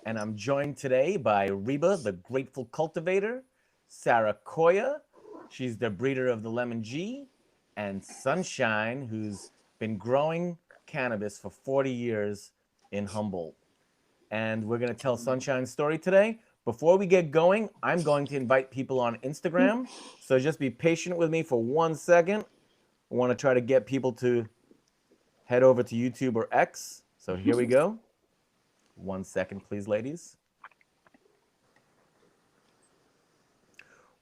and I'm joined today by Reba, the grateful cultivator, Saraquoia, she's the breeder of the lemon G, and Sunshine, who's been growing cannabis for 40 years in Humboldt. And we're going to tell Sunshine's story today. Before we get going, I'm going to invite people on Instagram. So just be patient with me for 1 second. I want to try to get people to head over to YouTube or X. So here we go. 1 second, please, ladies.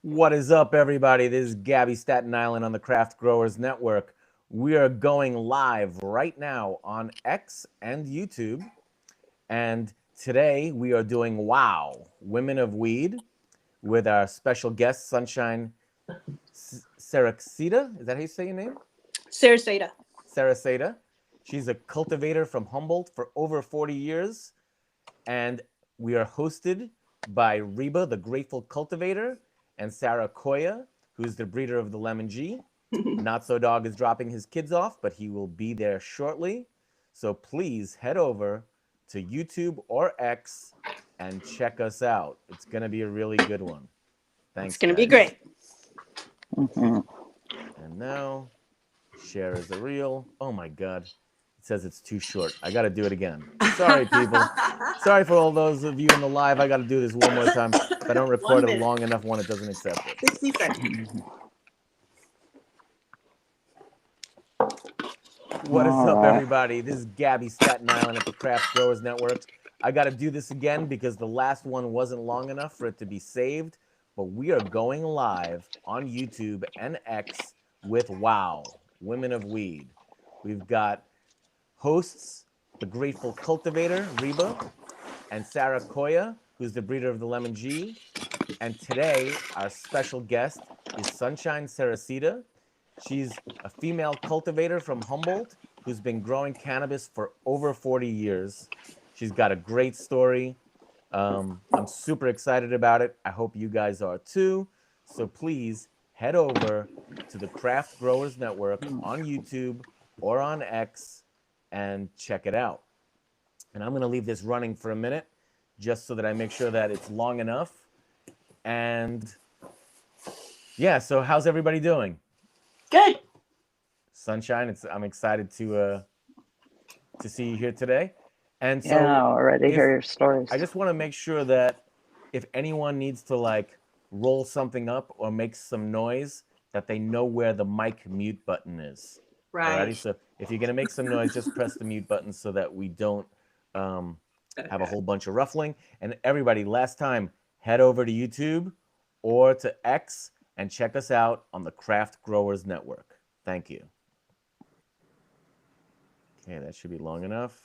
What is up, everybody? This is Gaby Staten Island on the Craft Growers Network. We are going live right now on X and YouTube. And today we are doing Wow, Women of Weed with our special guest, Sunshine Cereceda. Is that how you say your name? Cereceda. Cereceda. She's a cultivator from Humboldt for over 40 years. And we are hosted by Reba, the grateful cultivator, and Saraquoia, who's the breeder of the lemon G. Notso Dog is dropping his kids off, but he will be there shortly. So please head over to YouTube or X and check us out. It's going to be a really good one. Thanks. It's going to be great. And now, share is a reel. Oh my God. It says it's too short. I got to do it again. Sorry, people. Sorry for all those of you in the live. I got to do this one more time. If I don't record it long enough, one, it doesn't accept it. 60 seconds. What is up, everybody? This is Gaby Staten Island at the Craft Growers Network. I got to do this again because the last one wasn't long enough for it to be saved. But we are going live on YouTube and X with Wow, Women of Weed. We've got hosts, the grateful cultivator, Reba, and Saraquoia, who's the breeder of the lemon G. And today, our special guest is Sunshine Cereceda. She's a female cultivator from Humboldt who's been growing cannabis for over 40 years. She's got a great story. I'm super excited about it. I hope you guys are too. So please head over to the Craft Growers Network on YouTube or on X and check it out. And I'm going to leave this running for a minute just so that I make sure that it's long enough. And yeah, so how's everybody doing? Good. Sunshine, I'm excited to see you here today. And so yeah, already hear your stories. I just want to make sure that if anyone needs to like roll something up or make some noise, that they know where the mic mute button is. Right. Alrighty, so if you're gonna make some noise, just press the mute button so that we don't have a whole bunch of ruffling. And everybody, last time, head over to YouTube or to X and check us out on the Craft Growers Network. Thank you. Okay, that should be long enough.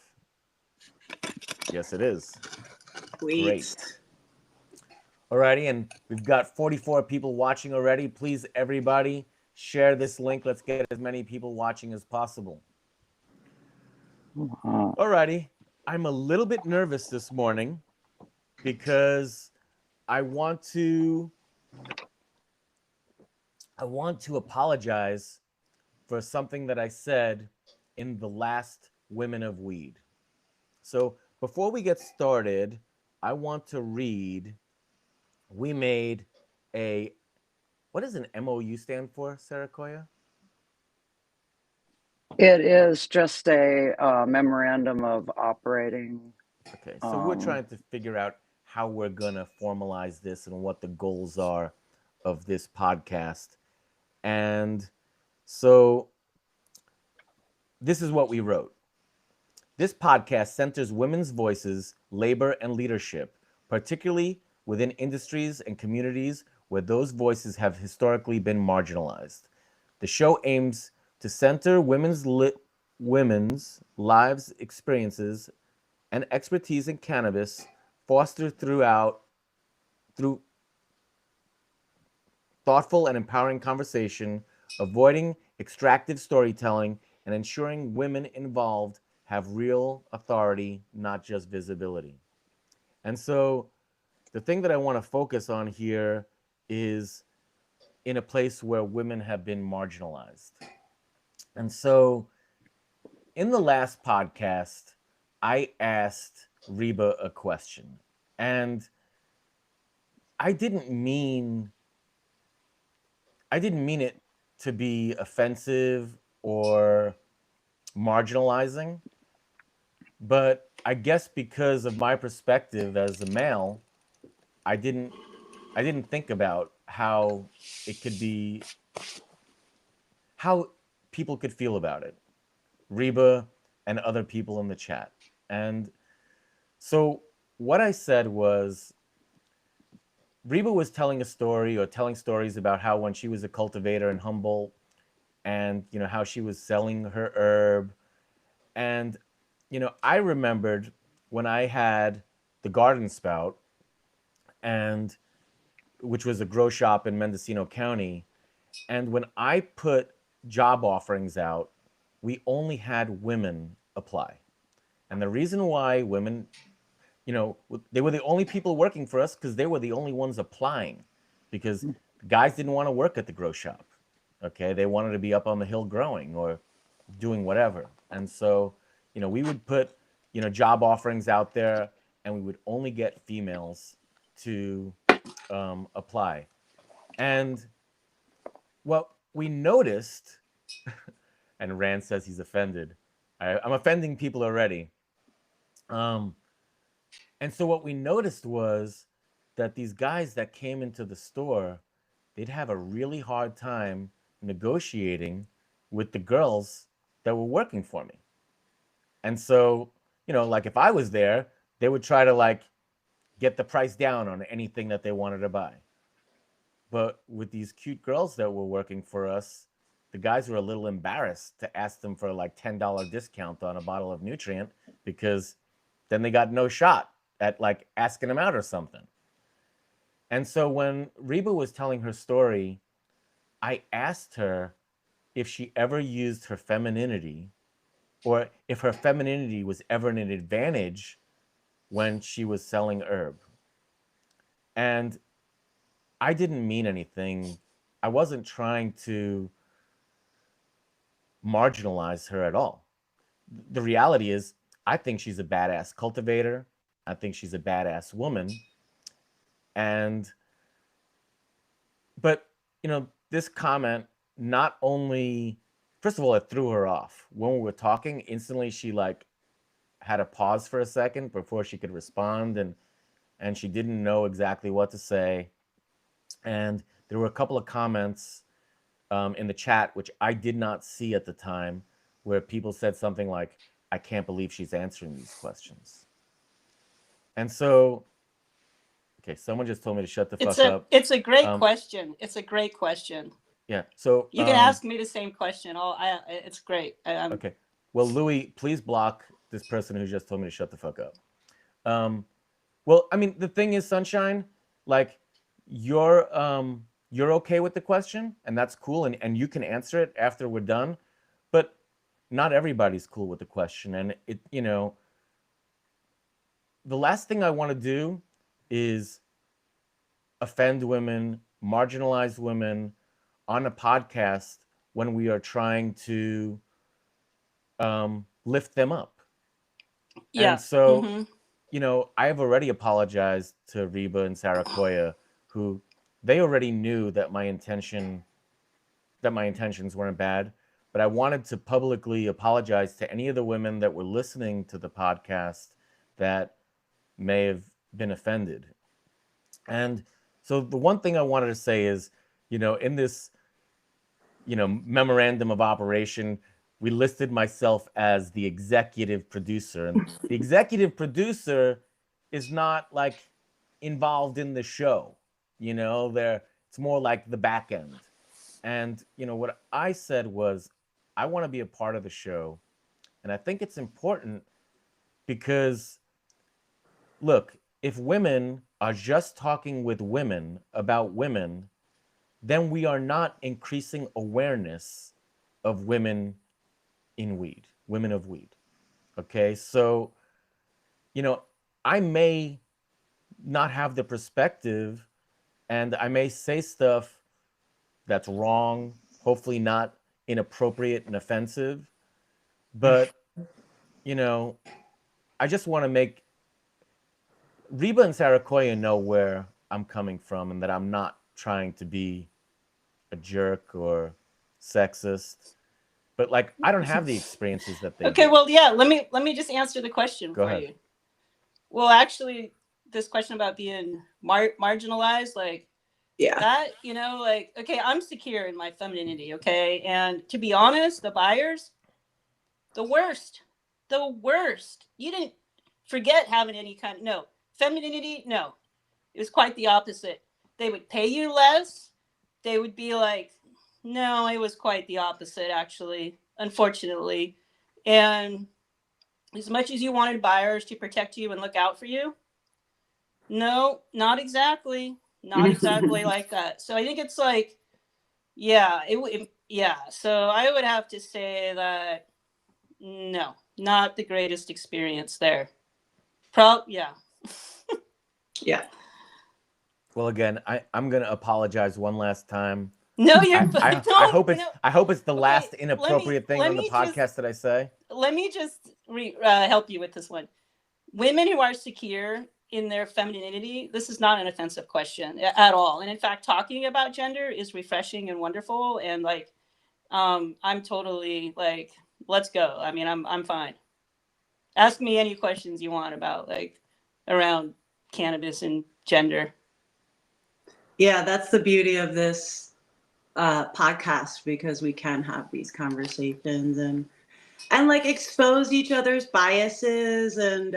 Yes, it is. Sweet. Great. Alrighty, and we've got 44 people watching already. Please, everybody, share this link. Let's get as many people watching as possible. Alrighty, I'm a little bit nervous this morning because I want to apologize for something that I said in the last Women of Weed. So before we get started, I want to read, we made a, what does an MOU stand for, Saraquoia? It is just a memorandum of operating. Okay, so we're trying to figure out how we're going to formalize this and what the goals are of this podcast. And so this is what we wrote. This podcast centers women's voices, labor, and leadership, particularly within industries and communities where those voices have historically been marginalized. The show aims to center women's lives, experiences, and expertise in cannabis, fostered through thoughtful and empowering conversation, avoiding extractive storytelling, and ensuring women involved have real authority, not just visibility. And so the thing that I want to focus on here is in a place where women have been marginalized. And so in the last podcast, I asked Reba a question. And I didn't mean it to be offensive or marginalizing, but I guess because of my perspective as a male, I didn't think about how it could be, how people could feel about it. Reba and other people in the chat. And so what I said was, Reba was telling a story or telling stories about how when she was a cultivator in Humboldt, and how she was selling her herb. And I remembered when I had the Garden Spout, and which was a grow shop in Mendocino County. And when I put job offerings out, we only had women apply. And the reason why women, they were the only people working for us because they were the only ones applying, because guys didn't want to work at the grow shop. Okay, they wanted to be up on the hill growing or doing whatever. And so, we would put, job offerings out there, and we would only get females to apply. And what we noticed, and Rand says he's offended. I'm offending people already. And so what we noticed was that these guys that came into the store, they'd have a really hard time negotiating with the girls that were working for me. And so, like if I was there, they would try to like get the price down on anything that they wanted to buy. But with these cute girls that were working for us, the guys were a little embarrassed to ask them for like $10 discount on a bottle of nutrient, because then they got no shot at like asking them out or something. And so when Reba was telling her story, I asked her if she ever used her femininity, or if her femininity was ever an advantage when she was selling herb. And I didn't mean anything. I wasn't trying to marginalize her at all. The reality is, I think she's a badass cultivator. I think she's a badass woman. And, but, this comment not only, first of all, it threw her off. When we were talking, instantly she like had a pause for a second before she could respond, and she didn't know exactly what to say. And there were a couple of comments in the chat, which I did not see at the time, where people said something like, I can't believe she's answering these questions. And so, okay, someone just told me to shut the fuck up. It's a great question. It's a great question. Yeah, so you can ask me the same question. It's great. Okay, well, Louis, please block this person who just told me to shut the fuck up. Well, I mean, the thing is, Sunshine, like, you're okay with the question, and that's cool, and you can answer it after we're done, but not everybody's cool with the question. And it, the last thing I want to do is offend women, marginalize women on a podcast when we are trying to lift them up. Yeah. And so, I've already apologized to Reba and Saraquoia, who they already knew that my intentions weren't bad, but I wanted to publicly apologize to any of the women that were listening to the podcast that may have been offended. And so the one thing I wanted to say is, in this, memorandum of operation, we listed myself as the executive producer. And the executive producer is not like involved in the show. It's more like the back end. And, what I said was, I want to be a part of the show. And I think it's important because, look, if women are just talking with women about women, then we are not increasing awareness of women in weed, women of weed. Okay, so, I may not have the perspective, and I may say stuff that's wrong, hopefully not inappropriate and offensive, but, I just want to make Reba and Saraquoia know where I'm coming from and that I'm not trying to be a jerk or sexist. But like, I don't have the experiences that they Okay, do. well, yeah, let me just answer the question Go for ahead. you. Well, actually, this question about being marginalized, like Yeah. that, like, okay, I'm secure in my femininity, okay? And to be honest, the buyers, the worst. The worst. You didn't forget having any kind of, no. Femininity, no. It was quite the opposite. They would pay you less. They would be like, no, it was quite the opposite, actually, unfortunately. And as much as you wanted buyers to protect you and look out for you, no, not exactly. Not exactly like that. So I think it's like, yeah, yeah. So I would have to say that no, not the greatest experience there. Yeah. Yeah. Well, again, I'm gonna apologize one last time. No, you're I hope it's the okay, last inappropriate thing on the podcast just, that I say. let me just help you with this one. Women who are secure in their femininity, this is not an offensive question at all. And in fact, talking about gender is refreshing and wonderful. And like, I'm totally like, let's go. I mean, I'm fine. Ask me any questions you want about like around cannabis and gender. Yeah, that's the beauty of this podcast, because we can have these conversations and like expose each other's biases and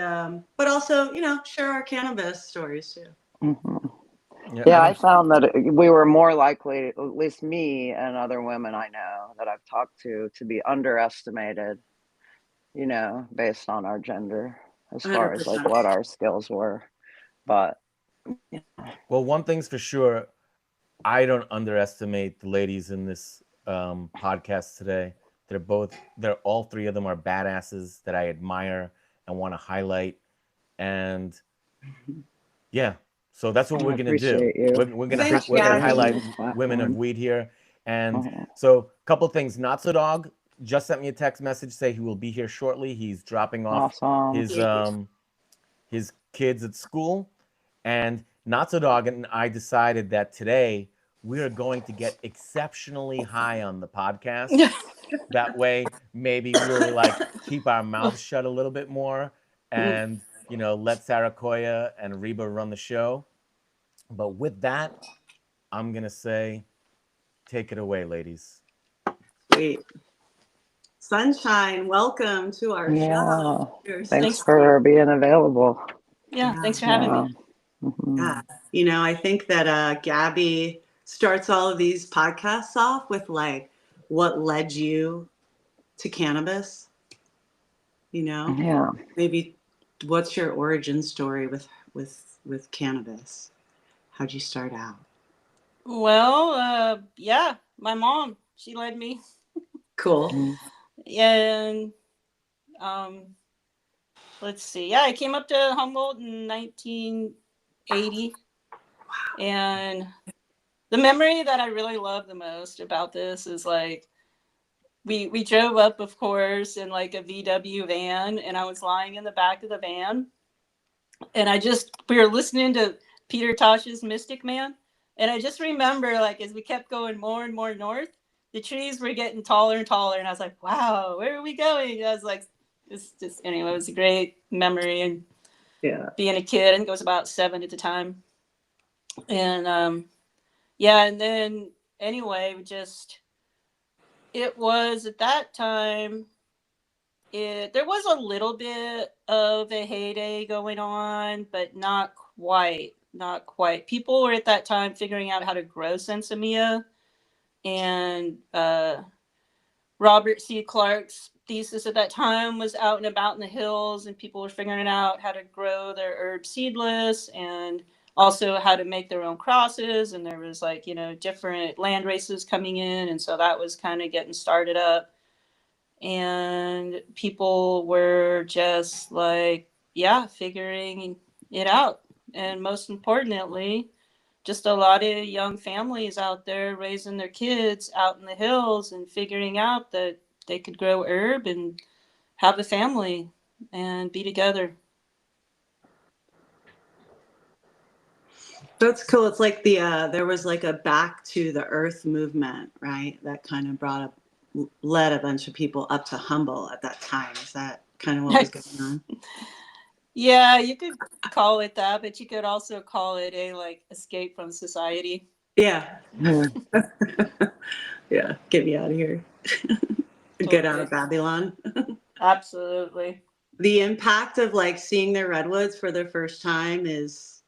but also, share our cannabis stories too. Mhm. Yeah, Yeah, I found that we were more likely, at least me and other women I know that I've talked to be underestimated, based on our gender as far as like 100%. what our skills were. But well, one thing's for sure, I don't underestimate the ladies in this podcast today. They're all three of them are badasses that I admire and want to highlight. And yeah, so that's what I we're gonna do. appreciate you. Thanks, We're gonna Gabby. highlight This women of platform. weed here. And Mhm. so, a couple things. Notso Dog just sent me a text message say he will be here shortly. He's dropping off Awesome. his kids at school, and Notso Dog and I decided that today we are going to get exceptionally high on the podcast. That way, maybe we'll like keep our mouths shut a little bit more, and let Saraquoia and Reba run the show. But with that, I'm gonna say, take it away, ladies. Sweet. Sunshine, welcome to our Yeah. show. You're so Thanks for being available. Yeah, yeah. thanks for having me. Mhm. Yeah. I think that Gabby starts all of these podcasts off with like what led you to cannabis, Yeah. maybe what's your origin story with cannabis? How'd you start out? Well, yeah, my mom, she led me. Cool. Mm. And um, let's see. Yeah, I came up to Humboldt in 1980. And the memory that I really love the most about this is like we drove up, of course, in like a VW van, and I was lying in the back of the van, and we were listening to Peter Tosh's Mystic Man, and I just remember like as we kept going more and more north, the trees were getting taller and taller, and I was like, wow, where are we going? And I was like, it's just anyway, it was a great memory, and Yeah. being a kid, I think I was about 7 at the time, and yeah, and then anyway, it was at that time. There was a little bit of a heyday going on, but not quite. Not quite. People were at that time figuring out how to grow sensimilla, and Robert C. Clark's thesis at that time was out and about in the hills, and people were figuring out how to grow their herb seedless and also how to make their own crosses. And there was like, different land races coming in. And so that was kind of getting started up. And people were just like, yeah, figuring it out. And most importantly, just a lot of young families out there raising their kids out in the hills and figuring out that they could grow herb and have a family and be together. That's cool. It's like the there was like a back to the earth movement, right? That kind of led a bunch of people up to Humboldt at that time. Is that kind of what was going on? Yeah, you could call it that, but you could also call it a like escape from society. Yeah. Yeah. Get me out of here. Get out of Babylon. Absolutely. The impact of like seeing the redwoods for the first time is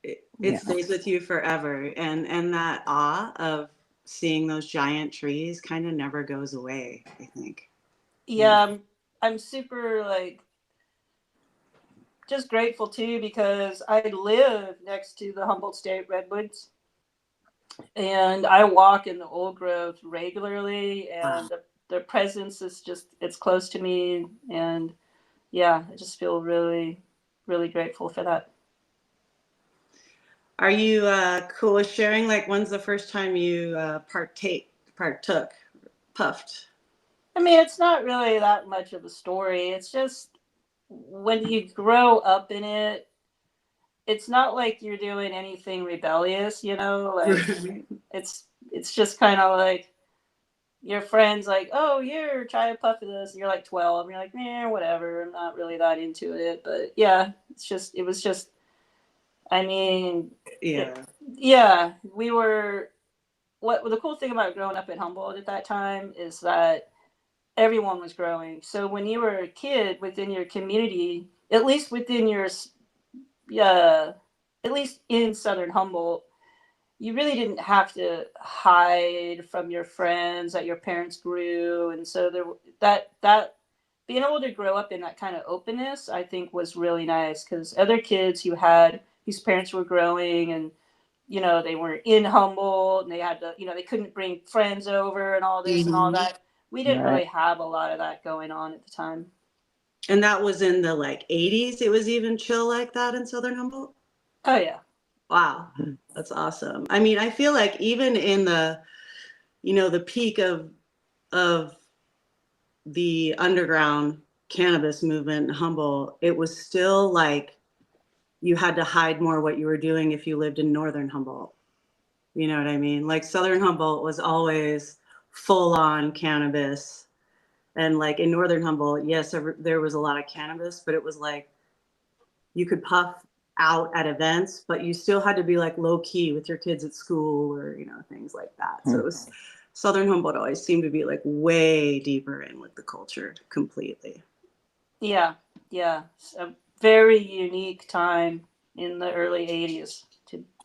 it stays with you forever, and that awe of seeing those giant trees kind of never goes away, I think. Yeah, I'm super like just grateful too because I live next to the Humboldt State Redwoods and I walk in the old growth regularly and their presence is just it's close to me and yeah, I just feel really, really grateful for that. Are you cool with sharing like when's the first time you partook, puffed? I mean, it's not really that much of a story. It's just when you grow up in it, it's not like you're doing anything rebellious, you know, like it's just kind of like your friends like, oh, here, try a puff of this. And you're like 12 and you're like, man, whatever. I'm not really that into it. But yeah, it was just, I mean, yeah, we were, the cool thing about growing up in Humboldt at that time is that everyone was growing. So when you were a kid within your community, at least within your, at least in Southern Humboldt, you really didn't have to hide from your friends that your parents grew. And so that being able to grow up in that kind of openness, I think was really nice because other kids whose parents were growing and, you know, they weren't in Humboldt and they had to, you know, they couldn't bring friends over and all this and all that. We didn't really have a lot of that going on at the time. And that was in the like 80s. It was even chill like that in Southern Humboldt. Oh yeah. Wow. That's awesome. I mean, I feel like even in the, you know, the peak of the underground cannabis movement in Humboldt, it was still like you had to hide more what you were doing if you lived in Northern Humboldt. You know what I mean? Like Southern Humboldt was always full on cannabis. And like in Northern Humboldt, yes, there was a lot of cannabis, but it was like you could puff out at events, but you still had to be like low key with your kids at school or, you know, things like that. So it was Southern Humboldt always seemed to be like way deeper in with the culture completely. Yeah. Yeah. It's a very unique time in the early 80s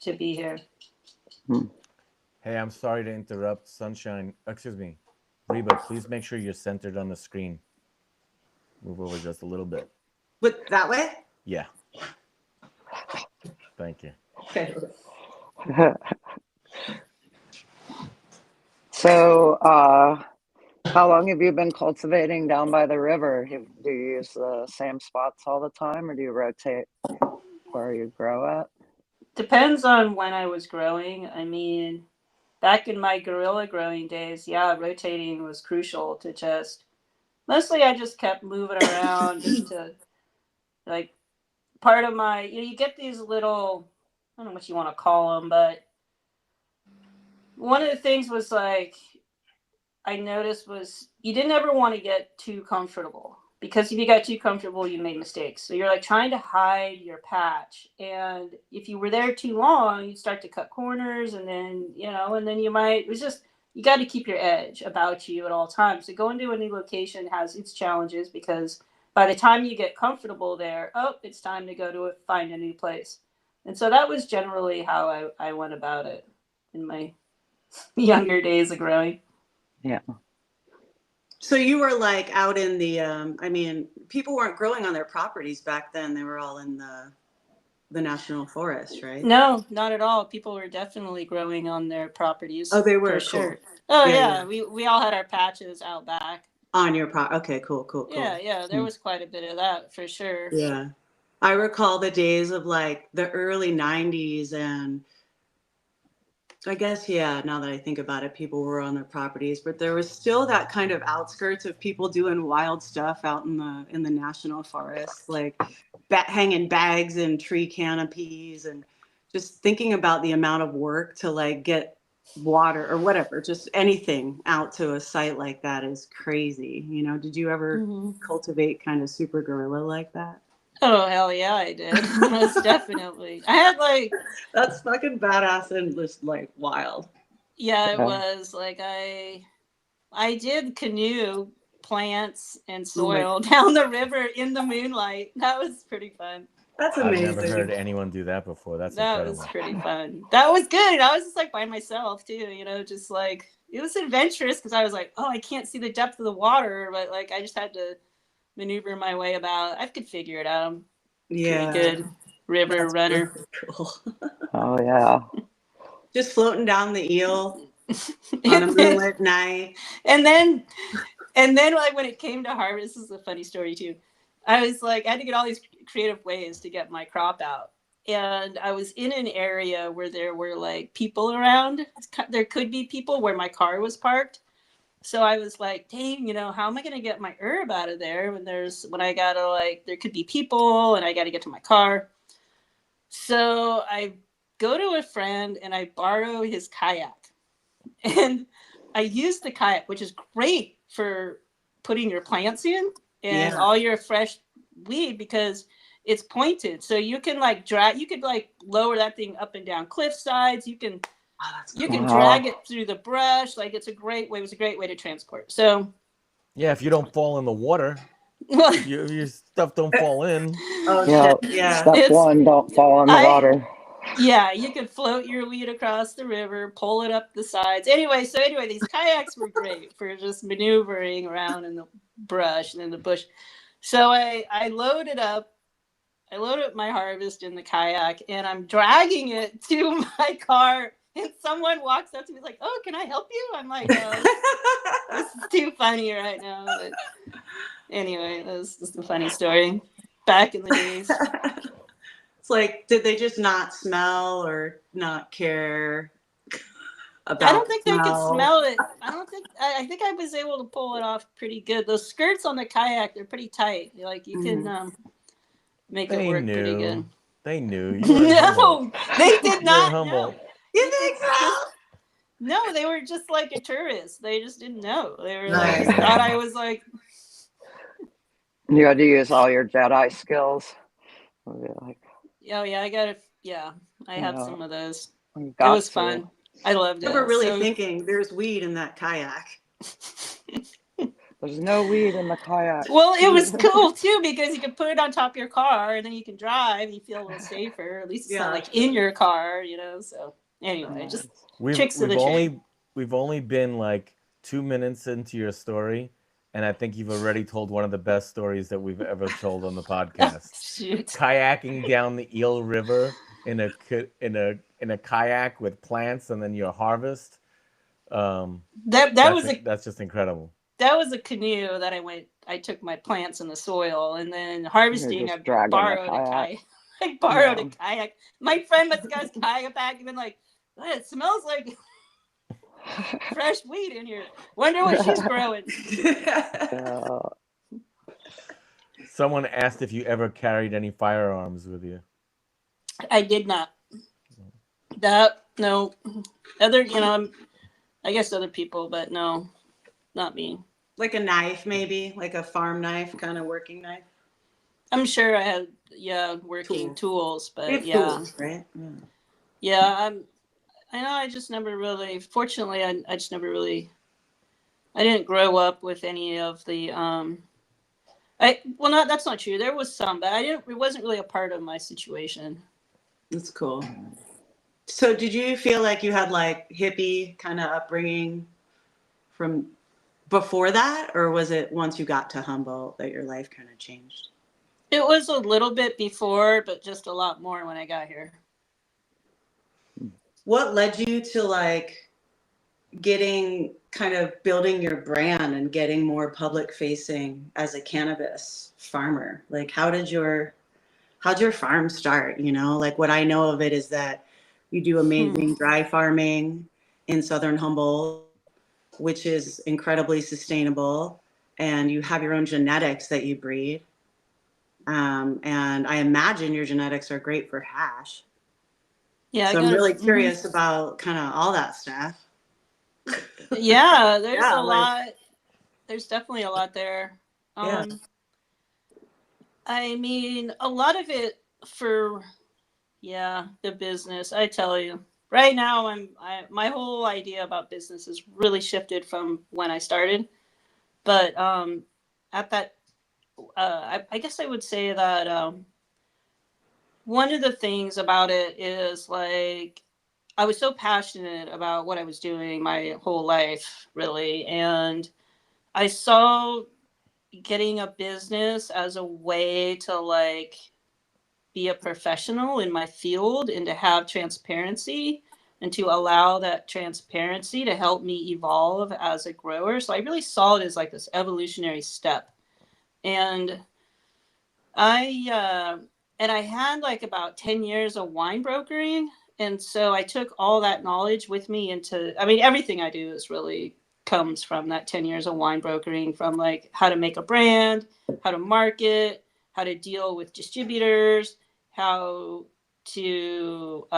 to be here. Hey, I'm sorry to interrupt, Sunshine. Excuse me. Reba, please make sure you're centered on the screen. Move over just a little bit. But that way? Yeah. Thank you. Okay. So, how long have you been cultivating down by the river? Do you use the same spots all the time or do you rotate where you grow at? Depends on when I was growing. I mean, back in my guerrilla growing days, yeah, rotating was crucial to just mostly I just kept moving around just to like part of my you get these little I don't know what you want to call them, but one of the things was like I noticed was you didn't ever want to get too comfortable because if you got too comfortable, you made mistakes. So you're like trying to hide your patch. And if you were there too long, you'd start to cut corners and then, you know, and then it was just, you got to keep your edge about you at all times. So going to a new location has its challenges because by the time you get comfortable there, it's time to go find a new place. And so that was generally how I went about it in my younger days of growing. Yeah. So you were like out in the, I mean, people weren't growing on their properties back then. They were all in the national forest, right? No, not at all. People were definitely growing on their properties. Oh, they were, for cool. Sure. Oh yeah. We all had our patches out back. On your okay, cool. Yeah, there was quite a bit of that for sure. Yeah. I recall the days of like the early 90s and I guess, yeah, now that I think about it, people were on their properties, but there was still that kind of outskirts of people doing wild stuff out in the national forest, like hanging bags in tree canopies, and just thinking about the amount of work to like get water or whatever, just anything out to a site like that is crazy. You know, did you ever cultivate kind of super guerrilla like that? Oh, hell yeah, I did. Most definitely. I had like, That's fucking badass and just like wild. yeah, it Yeah. was like I did canoe plants and Oh my- soil down the river in the moonlight. That was pretty fun. That's I've amazing. never heard anyone do that before. That's That incredible. was pretty fun. That was good. I was just like by myself too, you know, just like it was adventurous because I was like, oh, I can't see the depth of the water, but like I just had to maneuver my way about. I could figure it out. I'm Yeah. pretty good river That's runner. really cool. Oh yeah. Just floating down the eel on a and, then, moonlit night. and then like when it came to harvest, this is a funny story too. I was like, I had to get all these creative ways to get my crop out. And I was in an area where there were like people around. There could be people where my car was parked. So I was like, dang, you know, how am I going to get my herb out of there when I got to like, there could be people and I got to get to my car. So I go to a friend and I borrow his kayak. And I use the kayak, which is great for putting your plants in and all your fresh weed because it's pointed. So you can like drag, you could like lower that thing up and down cliff sides. You can drag it through the brush. Like it was a great way to transport. So Yeah, if you don't fall in the water, well, your stuff don't fall in. Oh Yeah. shit. Yeah. Step one, don't fall in the water. Yeah, you could float your weed across the river, pull it up the sides. Anyway, these kayaks were great for just maneuvering around in the brush and in the bush. So I loaded up my harvest in the kayak and I'm dragging it to my car and someone walks up to me like, "Oh, can I help you?" I'm like, "Oh, this is too funny right now." But anyway, that was just a funny story. Back in the days. It's like, did they just not smell or not care about I don't think the they could smell? smell it. I think I was able to pull it off pretty good. Those skirts on the kayak, they're pretty tight. Like you can make it work pretty good. They knew. You were in No, Humboldt. they did You were in not know. Humboldt. You think so? No, they were just like a tourist. They just didn't know. They were Nice. like thought I was like You had to use all your Jedi skills. Like, oh yeah, I have some of those. you It got was to. fun. I loved it. Never really So- thinking there's weed in that kayak. There's no weed in the kayak. Well, it was cool too because you could put it on top of your car and then you can drive and you feel a little safer. At least it's not like in your car, you know. So anyway, just tricks of the trade. We've only been like 2 minutes into your story, and I think you've already told one of the best stories that we've ever told on the podcast. Shoot. Kayaking down the Eel River in a kayak with plants, and then your harvest. That's just incredible. That was a canoe that I took my plants in the soil, and then harvesting, I borrowed a kayak. I borrowed a kayak. My friend must have got his kayak back and been like, "It smells like fresh weed in here. Wonder what she's growing." Someone asked if you ever carried any firearms with you. I did not. No. Other, I guess other people, but no, not me. Like a knife, maybe, like a farm knife, kind of working knife. I'm sure I had, working tools, but tools, right? Yeah, I know. I just never really. Fortunately, I just never really. I didn't grow up with any of the. That's not true. There was some, but it wasn't really a part of my situation. That's cool. So, did you feel like you had like hippie kind of upbringing from before that, or was it once you got to Humboldt that your life kind of changed? It was a little bit before, but just a lot more when I got here. What led you to like getting kind of building your brand and getting more public facing as a cannabis farmer? Like how'd your farm start? You know, like what I know of it is that You do amazing dry farming in southern Humboldt, which is incredibly sustainable, and you have your own genetics that you breed. And I imagine your genetics are great for hash. Yeah, I So I'm got really it. curious about kind of all that stuff. Yeah, there's Yeah, a like, lot. There's definitely a lot there. yeah. I mean, a lot of it for, yeah, the business. I tell you, right now, my whole idea about business has really shifted from when I started. But at that, I guess I would say that one of the things about it is like I was so passionate about what I was doing my whole life, really, and I saw getting a business as a way to like be a professional in my field and to have transparency and to allow that transparency to help me evolve as a grower. So I really saw it as like this evolutionary step. And I and I had like about 10 years of wine brokering, and so I took all that knowledge with me into, I mean, everything I do is really comes from that 10 years of wine brokering, from like how to make a brand, how to market, how to deal with distributors, how to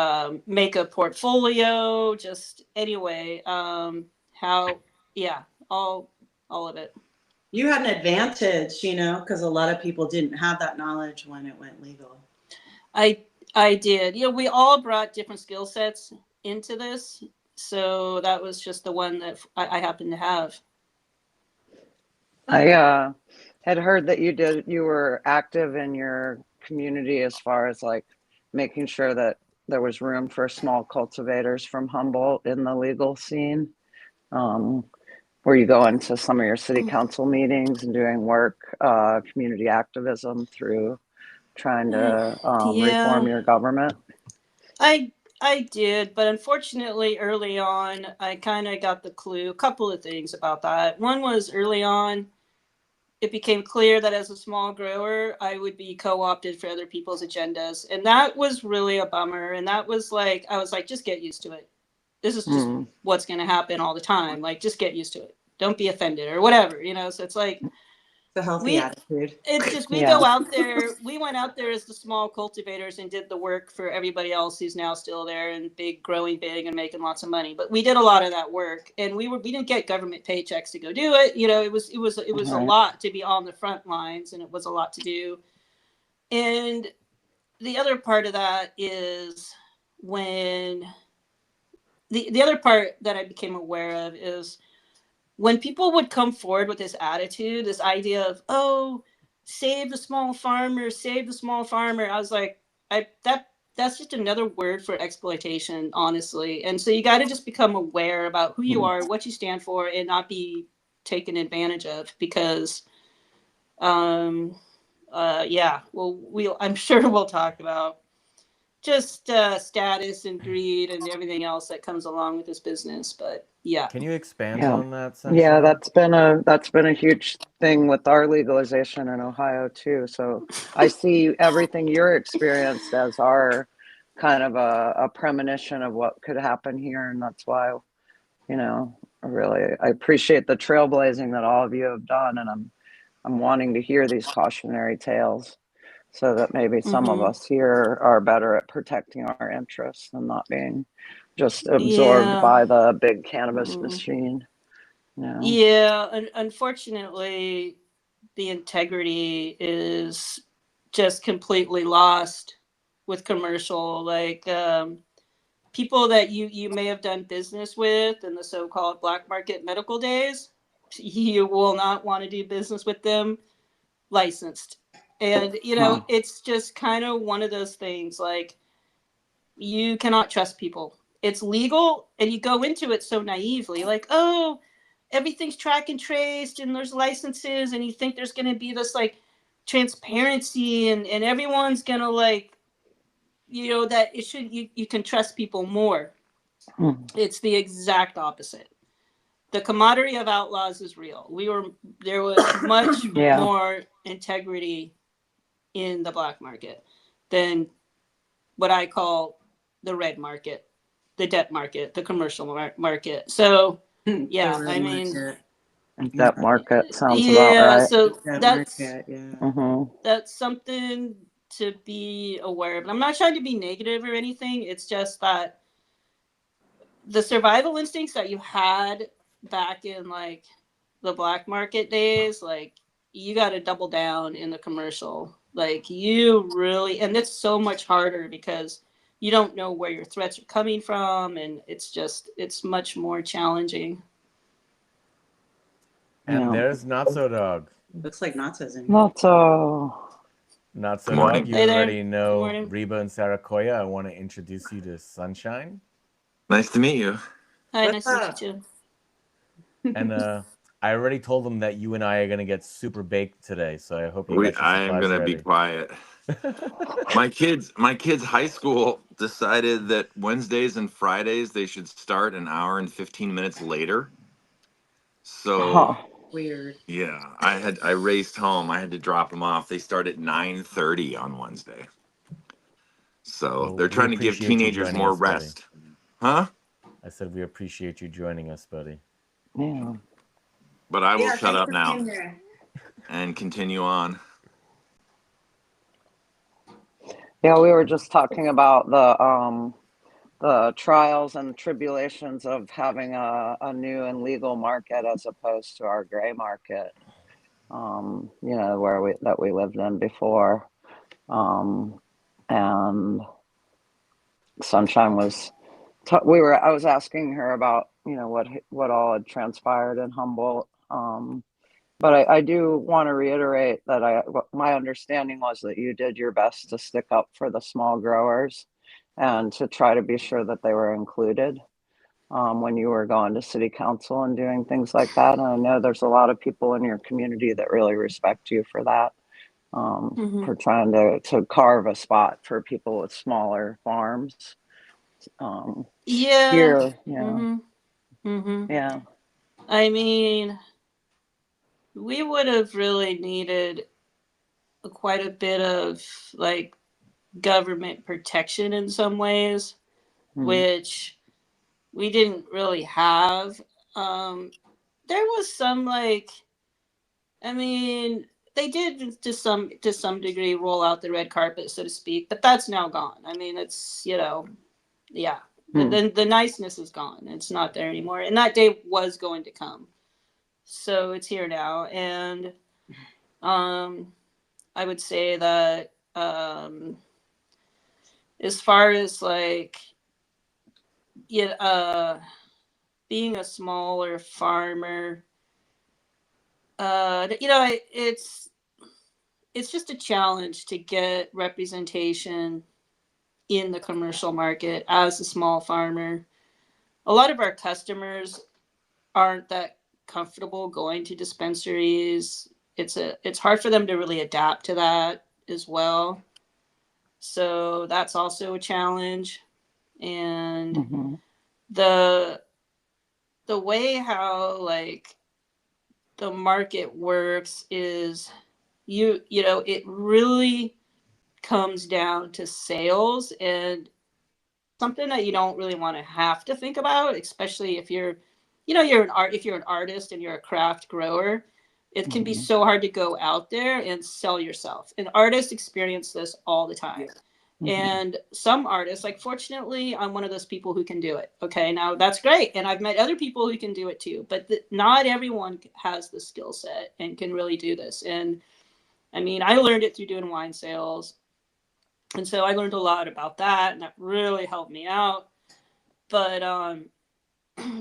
make a portfolio, just anyway, how, yeah, all of it. You had an advantage, because a lot of people didn't have that knowledge when it went legal. I I did. We all brought different skill sets into this, so that was just the one that I happened to have. I had heard that you were active in your community as far as like making sure that there was room for small cultivators from Humboldt in the legal scene. Um, were you going to some of your city council meetings and doing work, community activism through trying to reform Yeah, your government? I I did, but unfortunately, early on, I kind of got the clue. A couple of things about that. One was early on, it became clear that as a small grower, I would be co-opted for other people's agendas, and that was really a bummer. And that was like, I was like, just get used to it. This is just Mm, what's going to happen all the time. Like, just get used to it. Don't be offended or whatever. So it's like It's a healthy we attitude. it's just we yeah. go out there, we went out there as the small cultivators and did the work for everybody else who's now still there and growing big and making lots of money. But we did a lot of that work, and we didn't get government paychecks to go do it. It was a Right. lot to be on the front lines, and it was a lot to do. And the other part of that is when the other part that I became aware of is when people would come forward with this attitude, this idea of, oh, save the small farmer. I was like, that's just another word for exploitation, honestly. And so you got to just become aware about who you Mm. are, what you stand for, and not be taken advantage of, because um yeah, well, I'm sure we'll talk about just status and greed and everything else that comes along with this business, but yeah. Can you expand Yeah. on that, Yeah, Sunshine? that's been a huge thing with our legalization in Ohio too. So I see everything you're experienced as our kind of a premonition of what could happen here. And that's why, I appreciate the trailblazing that all of you have done. And I'm wanting to hear these cautionary tales so that maybe some of Hmm. us here are better at protecting our interests and not being just absorbed Yeah. by the big cannabis Mm. machine. No. Yeah, unfortunately, the integrity is just completely lost with commercial. Like people that you may have done business with in the so-called black market medical days, you will not want to do business with them licensed. And Huh. it's just kind of one of those things. Like, you cannot trust people. It's legal, and you go into it so naively, like, oh, everything's track and traced, and there's licenses, and you think there's going to be this like transparency, and everyone's going to like, that it should, you can trust people more. Hmm. It's the exact opposite. The commodity of outlaws is real. There was much Yeah. more integrity in the black market than what I call the red market, the debt market, the commercial market. So yeah, The I red mean, market. That market sounds about yeah, right. so That that's market, yeah. that's something to be aware of. And I'm not trying to be negative or anything. It's just that the survival instincts that you had back in like the black market days, like you got to double down in the commercial. Like you really, and it's so much harder because you don't know where your threats are coming from, and it's much more challenging. And Yeah. there's Notso Dog. Looks like Notso's in here. Notso. Notso Good Dog, morning. you Hey there. already Good know morning. Reba and Saraquoia. I want to introduce you to Sunshine. Nice to meet you. Hi, What's nice to meet you up? too. And I already told them that you and I are going to get super baked today, so I hope you got your I am supplies gonna be ready. quiet. My kids' high school decided that Wednesdays and Fridays they should start an hour and 15 minutes later. So Huh. Weird. yeah, I raced home. I had to drop them off. They start at 9:30 on Wednesday. So Well, they're we trying to give appreciate you teenagers joining more us, buddy. rest. Huh? I said we appreciate you joining us, buddy. Yeah. But I will Yeah, shut thanks up for now being here. and continue on. Yeah, we were just talking about the trials and tribulations of having a new and legal market as opposed to our gray market. You know, where we lived in before. And Sunshine was I was asking her about, you know, what all had transpired in Humboldt. But I do want to reiterate that my understanding was that you did your best to stick up for the small growers and to try to be sure that they were included when you were going to city council and doing things like that. And I know there's a lot of people in your community that really respect you for that, Mm-hmm. for trying to carve a spot for people with smaller farms. Yeah. Here, yeah, Mm-hmm. Mm-hmm. yeah. I mean, we would have really needed quite a bit of like government protection in some ways, Mm, which we didn't really have. There was some like, I mean, they did to some degree roll out the red carpet, so to speak, but that's now gone. I mean, it's yeah, mm, the niceness is gone. It's not there anymore, and that day was going to come, so it's here now, and um, I would say that as far as like yeah, being a smaller farmer, it's just a challenge to get representation in the commercial market as a small farmer. A lot of our customers aren't that comfortable going to dispensaries. It's hard for them to really adapt to that as well. So that's also a challenge. And mm-hmm. the the way how like the market works is it really comes down to sales, and something that you don't really want to have to think about, especially if you're an artist and you're a craft grower. It can be Mm-hmm. so hard to go out there and sell yourself, and artists experience this all the time. Mm-hmm. And some artists, like, fortunately I'm one of those people who can do it. Okay, now that's great, and I've met other people who can do it too, but not everyone has the skill set and can really do this. And I mean, I learned it through doing wine sales, and so I learned a lot about that, and that really helped me out. But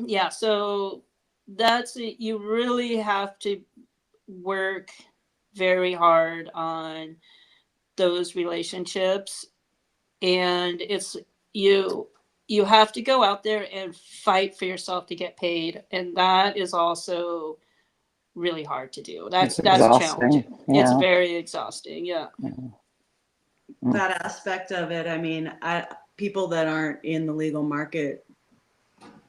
yeah, so that's it. You really have to work very hard on those relationships, and you you have to go out there and fight for yourself to get paid, and that is also really hard to do. It's That's exhausting. challenging. It's Yeah. very exhausting. Yeah. Yeah. Mm, That aspect of it, I mean, people that aren't in the legal market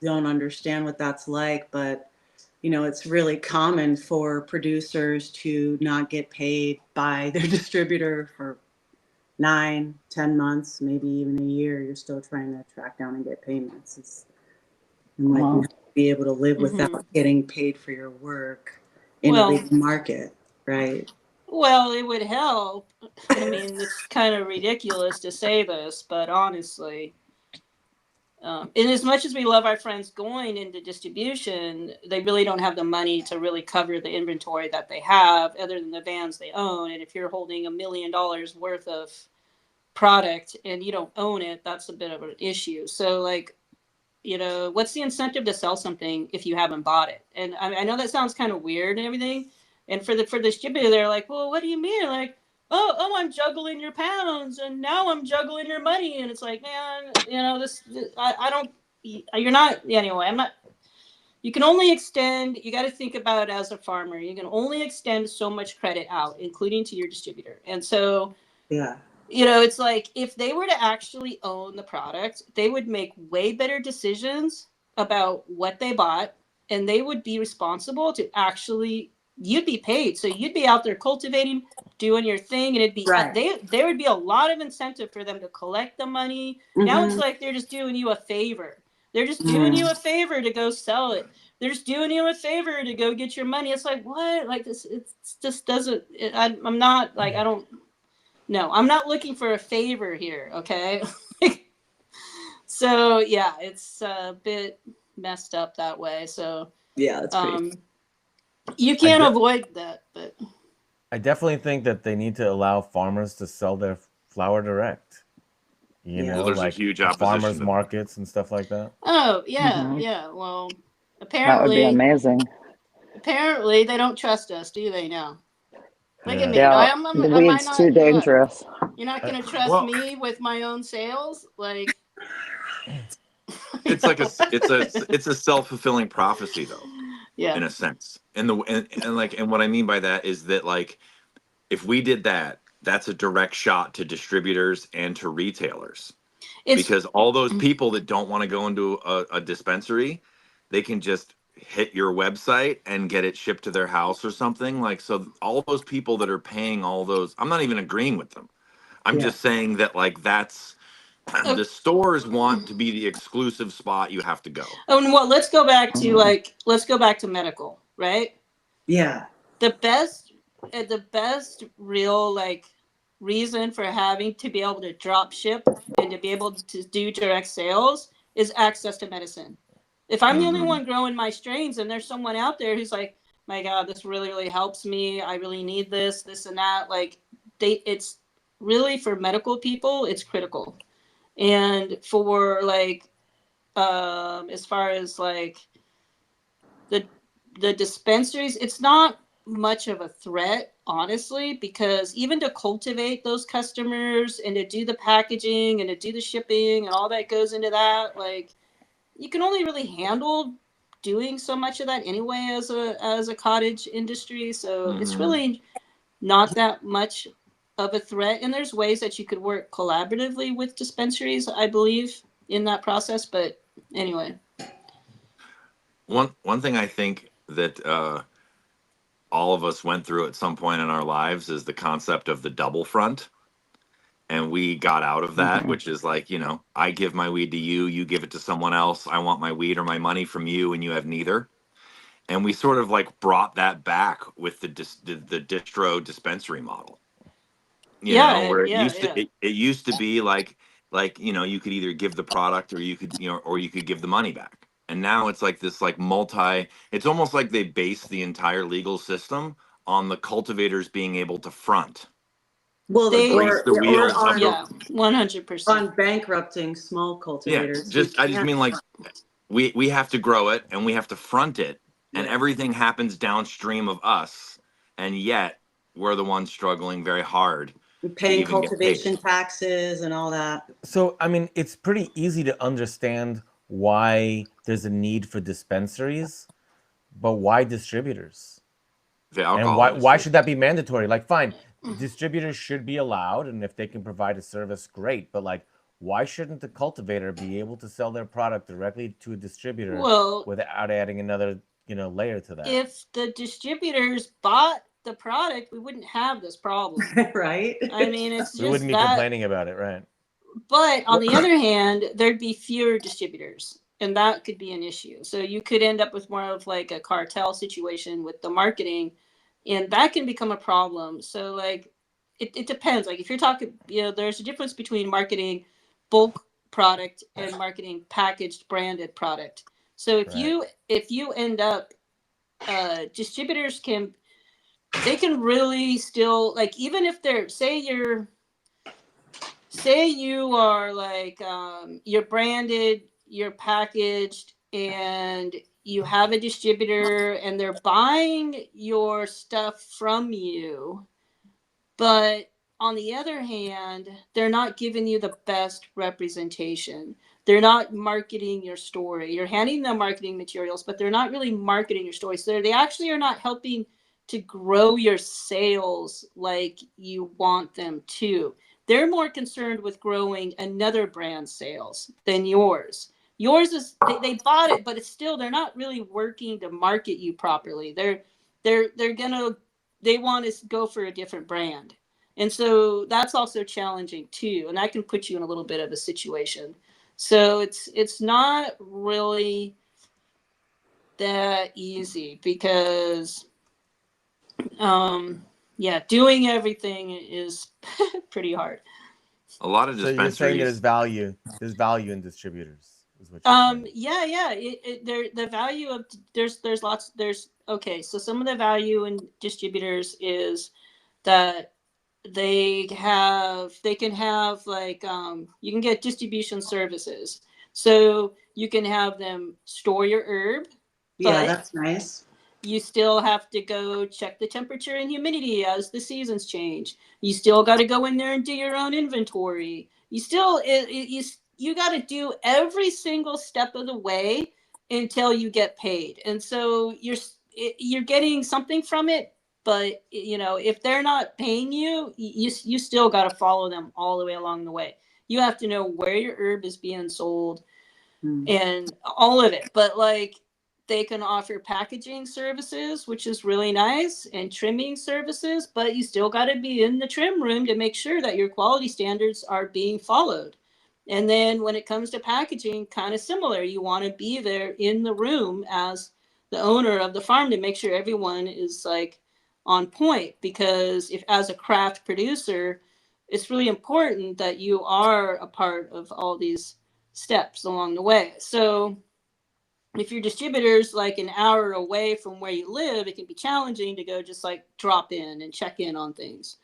don't understand what that's like, but it's really common for producers to not get paid by their distributor for 9, 10 months, maybe even a year, you're still trying to track down and get payments. And like, you have to be able to live without getting paid for your work in a legal market, right? Well, it would help. I mean, it's kind of ridiculous to say this, but honestly, in as much as we love our friends going into distribution, they really don't have the money to really cover the inventory that they have, other than the vans they own. And if you're holding $1 million worth of product and you don't own it, that's a bit of an issue. So, like, you know, what's the incentive to sell something if you haven't bought it? And I know that sounds kind of weird and everything. And for the distributor, they're like, well, what do you mean? Like, oh, I'm juggling your pounds, and now I'm juggling your money. And it's like, man, you know, I don't. You're not. Anyway, I'm not. You can only extend. You got to think about it as a farmer. You can only extend so much credit out, including to your distributor. And so, yeah. You know, it's like if they were to actually own the product, they would make way better decisions about what they bought, and they would be responsible to actually, you'd be paid. So you'd be out there cultivating, doing your thing, and it'd be there would be a lot of incentive for them to collect the money. Now it's like they're just doing you a favor. They're just doing you a favor to go sell it. They're just doing you a favor to go get your money. It's like, what? Like this, it just doesn't. I'm not like, I don't. No, I'm not looking for a favor here, okay? So, yeah, it's a bit messed up that way. So, yeah, that's crazy. You can't avoid that, but I definitely think that they need to allow farmers to sell their flower direct. You know, there's like a huge farmers markets and stuff like that. Oh, yeah, yeah. Well, that would be amazing. Apparently, they don't trust us, do they now? Look at me. Yeah, the weed's too dangerous. You're not going to trust me with my own sales? Like, it's like it's a self-fulfilling prophecy, though. Yeah. In a sense. And what I mean by that is that, like, if we did that, that's a direct shot to distributors and to retailers. Because all those people that don't want to go into a dispensary, they can just hit your website and get it shipped to their house or something. Like, so all those people that are paying all those, I'm not even agreeing with them. I'm just saying that, like, that's the stores want to be the exclusive spot you have to go. Oh, well, let's go back to medical, right? Yeah. The best real, like, reason for having to be able to drop ship and to be able to do direct sales is access to medicine. If I'm the only one growing my strains and there's someone out there who's like, my God, this really, really helps me. I really need this and that. Like, it's really, for medical people, it's critical. And for, like, as far as, like, the dispensaries, it's not much of a threat, honestly, because even to cultivate those customers and to do the packaging and to do the shipping and all that goes into that, like, you can only really handle doing so much of that anyway as a cottage industry. So it's really not that much of a threat. And there's ways that you could work collaboratively with dispensaries, I believe, in that process. But anyway. One thing I think that all of us went through at some point in our lives is the concept of the double front. And we got out of that, which is like, you know, I give my weed to you, you give it to someone else. I want my weed or my money from you, and you have neither. And we sort of, like, brought that back with the distro dispensary model. You know, where it used to be like, you know, you could either give the product or you could give the money back. And now it's like this, like, it's almost like they base the entire legal system on the cultivators being able to front. Well, grease the wheels on 100% on bankrupting small cultivators. Yeah, I just mean, like, we have to grow it and we have to front it, and everything happens downstream of us, and yet we're the ones struggling very hard. We're paying cultivation taxes and all that. So, I mean, it's pretty easy to understand why there's a need for dispensaries, but why distributors? And why should that be mandatory? Like, fine, distributors should be allowed, and if they can provide a service, great. But, like, why shouldn't the cultivator be able to sell their product directly to a distributor without adding another, layer to that? If the distributors bought the product, we wouldn't have this problem. Right? I mean, it's We wouldn't just be that. complaining about it, right? But on the other hand, there'd be fewer distributors, and that could be an issue. So you could end up with more of like a cartel situation with the marketing, and that can become a problem. So like, it depends. Like if you're talking, there's a difference between marketing bulk product and marketing packaged branded product. So Right. if you end up, distributors they can really still, like, even if they're, say you are like, you're branded, you're packaged, and you have a distributor and they're buying your stuff from you, but on the other hand, they're not giving you the best representation. They're not marketing your story. You're handing them marketing materials, but they're not really marketing your story. So they actually are not helping to grow your sales like you want them to. They're more concerned with growing another brand's sales than yours. Yours is, they bought it, but it's still, they're not really working to market you properly. They're gonna, they want to go for a different brand. And so that's also challenging too. And that can put you in a little bit of a situation. So it's not really that easy because, yeah, doing everything is pretty hard. A lot of So you're saying dispensaries. there's value in distributors, is what you're saying. Yeah. The value of, there's lots, okay. So some of the value in distributors is that they can have like, you can get distribution services. So you can have them store your herb, Yeah, but that's nice. you still have to go check the temperature and humidity as the seasons change. You still got to go in there and do your own inventory. You still, you got to do every single step of the way until you get paid. And so you're getting something from it, but if they're not paying you, you still got to follow them all the way along the way. You have to know where your herb is being sold Mm. and all of it. But like, they can offer packaging services, which is really nice, and trimming services, but you still got to be in the trim room to make sure that your quality standards are being followed. And then when it comes to packaging, kind of similar, you want to be there in the room as the owner of the farm to make sure everyone is like on point, because if, as a craft producer, it's really important that you are a part of all these steps along the way. So if your distributor's like an hour away from where you live, it can be challenging to go just like drop in and check in on things.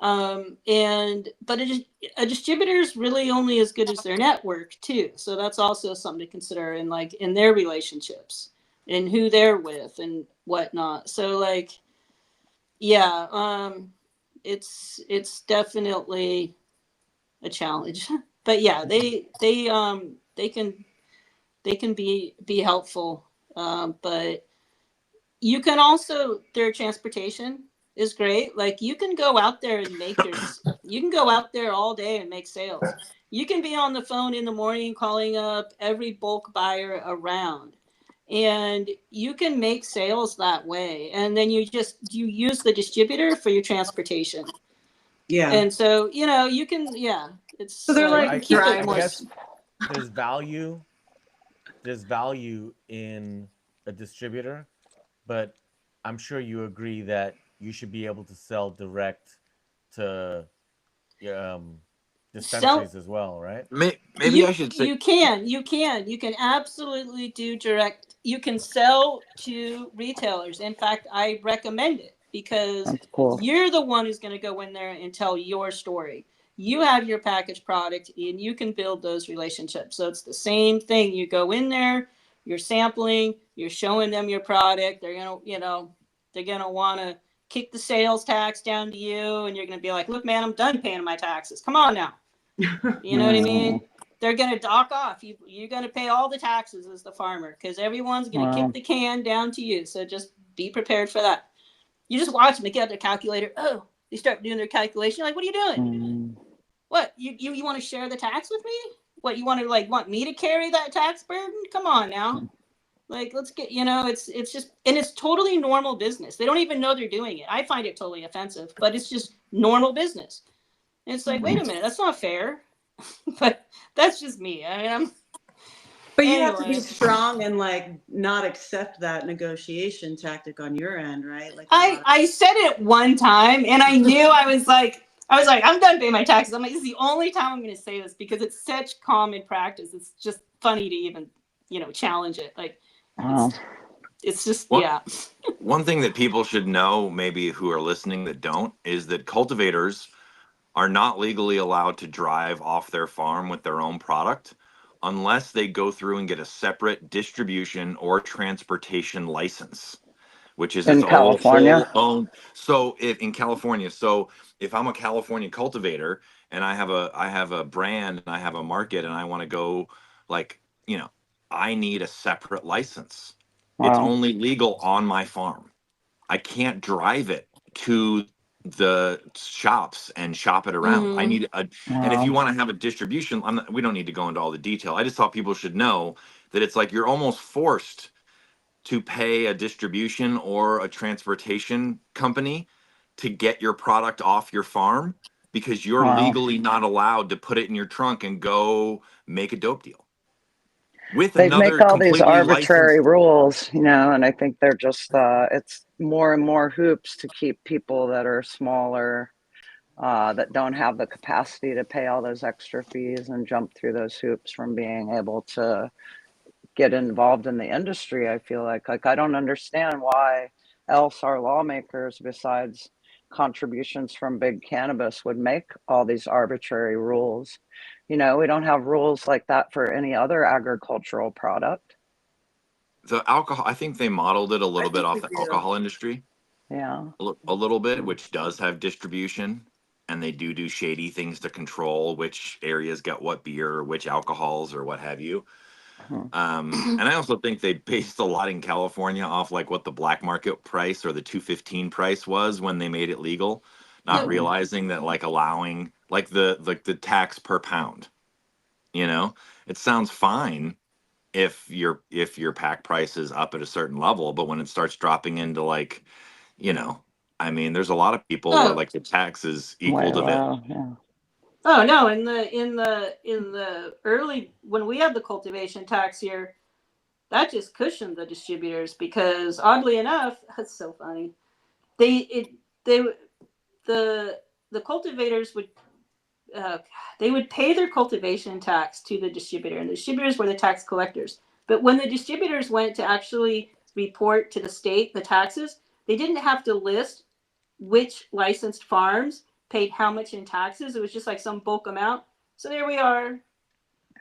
But a distributor is really only as good as their network too. So that's also something to consider in like in their relationships and who they're with and whatnot. So like, yeah, it's definitely a challenge. But yeah, they can be helpful, but you can also, their transportation is great. Like you can go out there and you can go out there all day and make sales. You can be on the phone in the morning calling up every bulk buyer around, and you can make sales that way. And then you use the distributor for your transportation. Yeah. And so you can, yeah, So it's, they're you like can I keep it I more. drivers. guess there's value there's value in a distributor, but I'm sure you agree that you should be able to sell direct to um, Sell dispensaries as well, right? Maybe I should say. you can absolutely do direct. You can sell to retailers. In fact, I recommend it because That's cool. you're the one who's going to go in there and tell your story. You have your packaged product and you can build those relationships. So it's the same thing. You go in there, you're sampling, you're showing them your product. They're going to, they're going to want to kick the sales tax down to you, and you're going to be like, look, man, I'm done paying my taxes. Come on now. You know what I mean? Mm, They're going to dock off. You're going to pay all the taxes as the farmer because everyone's going to kick wow. the can down to you. So just be prepared for that. You just watch them. They get out their calculator. Oh, they start doing their calculation. You're like, what are you doing? Mm, What? You want to share the tax with me? What, you want to like want me to carry that tax burden? Come on now. Like, let's get, it's just, and it's totally normal business. They don't even know they're doing it. I find it totally offensive, but it's just normal business. And it's like, wait a minute, that's not fair. But that's just me. I mean, But you have to anyway. be strong and like not accept that negotiation tactic on your end, right? Like I said it one time, and I knew I was like, I'm done paying my taxes. I'm like, this is the only time I'm going to say this because it's such common practice. It's just funny to even, challenge it. Like, it's just, yeah. One thing that people should know, maybe who are listening that don't, is that cultivators are not legally allowed to drive off their farm with their own product unless they go through and get a separate distribution or transportation license, which is its In California? whole own. So if in California, so if I'm a California cultivator and I have a brand and I have a market and I want to go, like, I need a separate license. It's Wow. only legal on my farm. I can't drive it to the shops and shop it around. I need a, and if you want to have a distribution, we don't need to go into all the detail. I just thought people should know that it's like you're almost forced to pay a distribution or a transportation company to get your product off your farm because you're Wow. legally not allowed to put it in your trunk and go make a dope deal with They another make all these completely arbitrary licensed. rules, and I think they're just, it's more and more hoops to keep people that are smaller, that don't have the capacity to pay all those extra fees and jump through those hoops from being able to get involved in the industry. I feel like I don't understand why else our lawmakers, besides contributions from big cannabis, would make all these arbitrary rules. We don't have rules like that for any other agricultural product. The alcohol, I think they modeled it a little bit off the alcohol industry. Yeah. A little bit, which does have distribution, and they do shady things to control which areas get what beer or which alcohols or what have you. And I also think they based a lot in California off like what the black market price or the 215 price was when they made it legal, not realizing that like allowing like the tax per pound, it sounds fine if your pack price is up at a certain level, but when it starts dropping into like, I mean, there's a lot of people where like the tax is equal to the. Yeah. Oh no! In the early, when we had the cultivation tax here, that just cushioned the distributors because oddly enough, that's so funny. The cultivators would they would pay their cultivation tax to the distributor, and the distributors were the tax collectors. But when the distributors went to actually report to the state the taxes, they didn't have to list which licensed farms paid how much in taxes. It was just like some bulk amount. So there we are,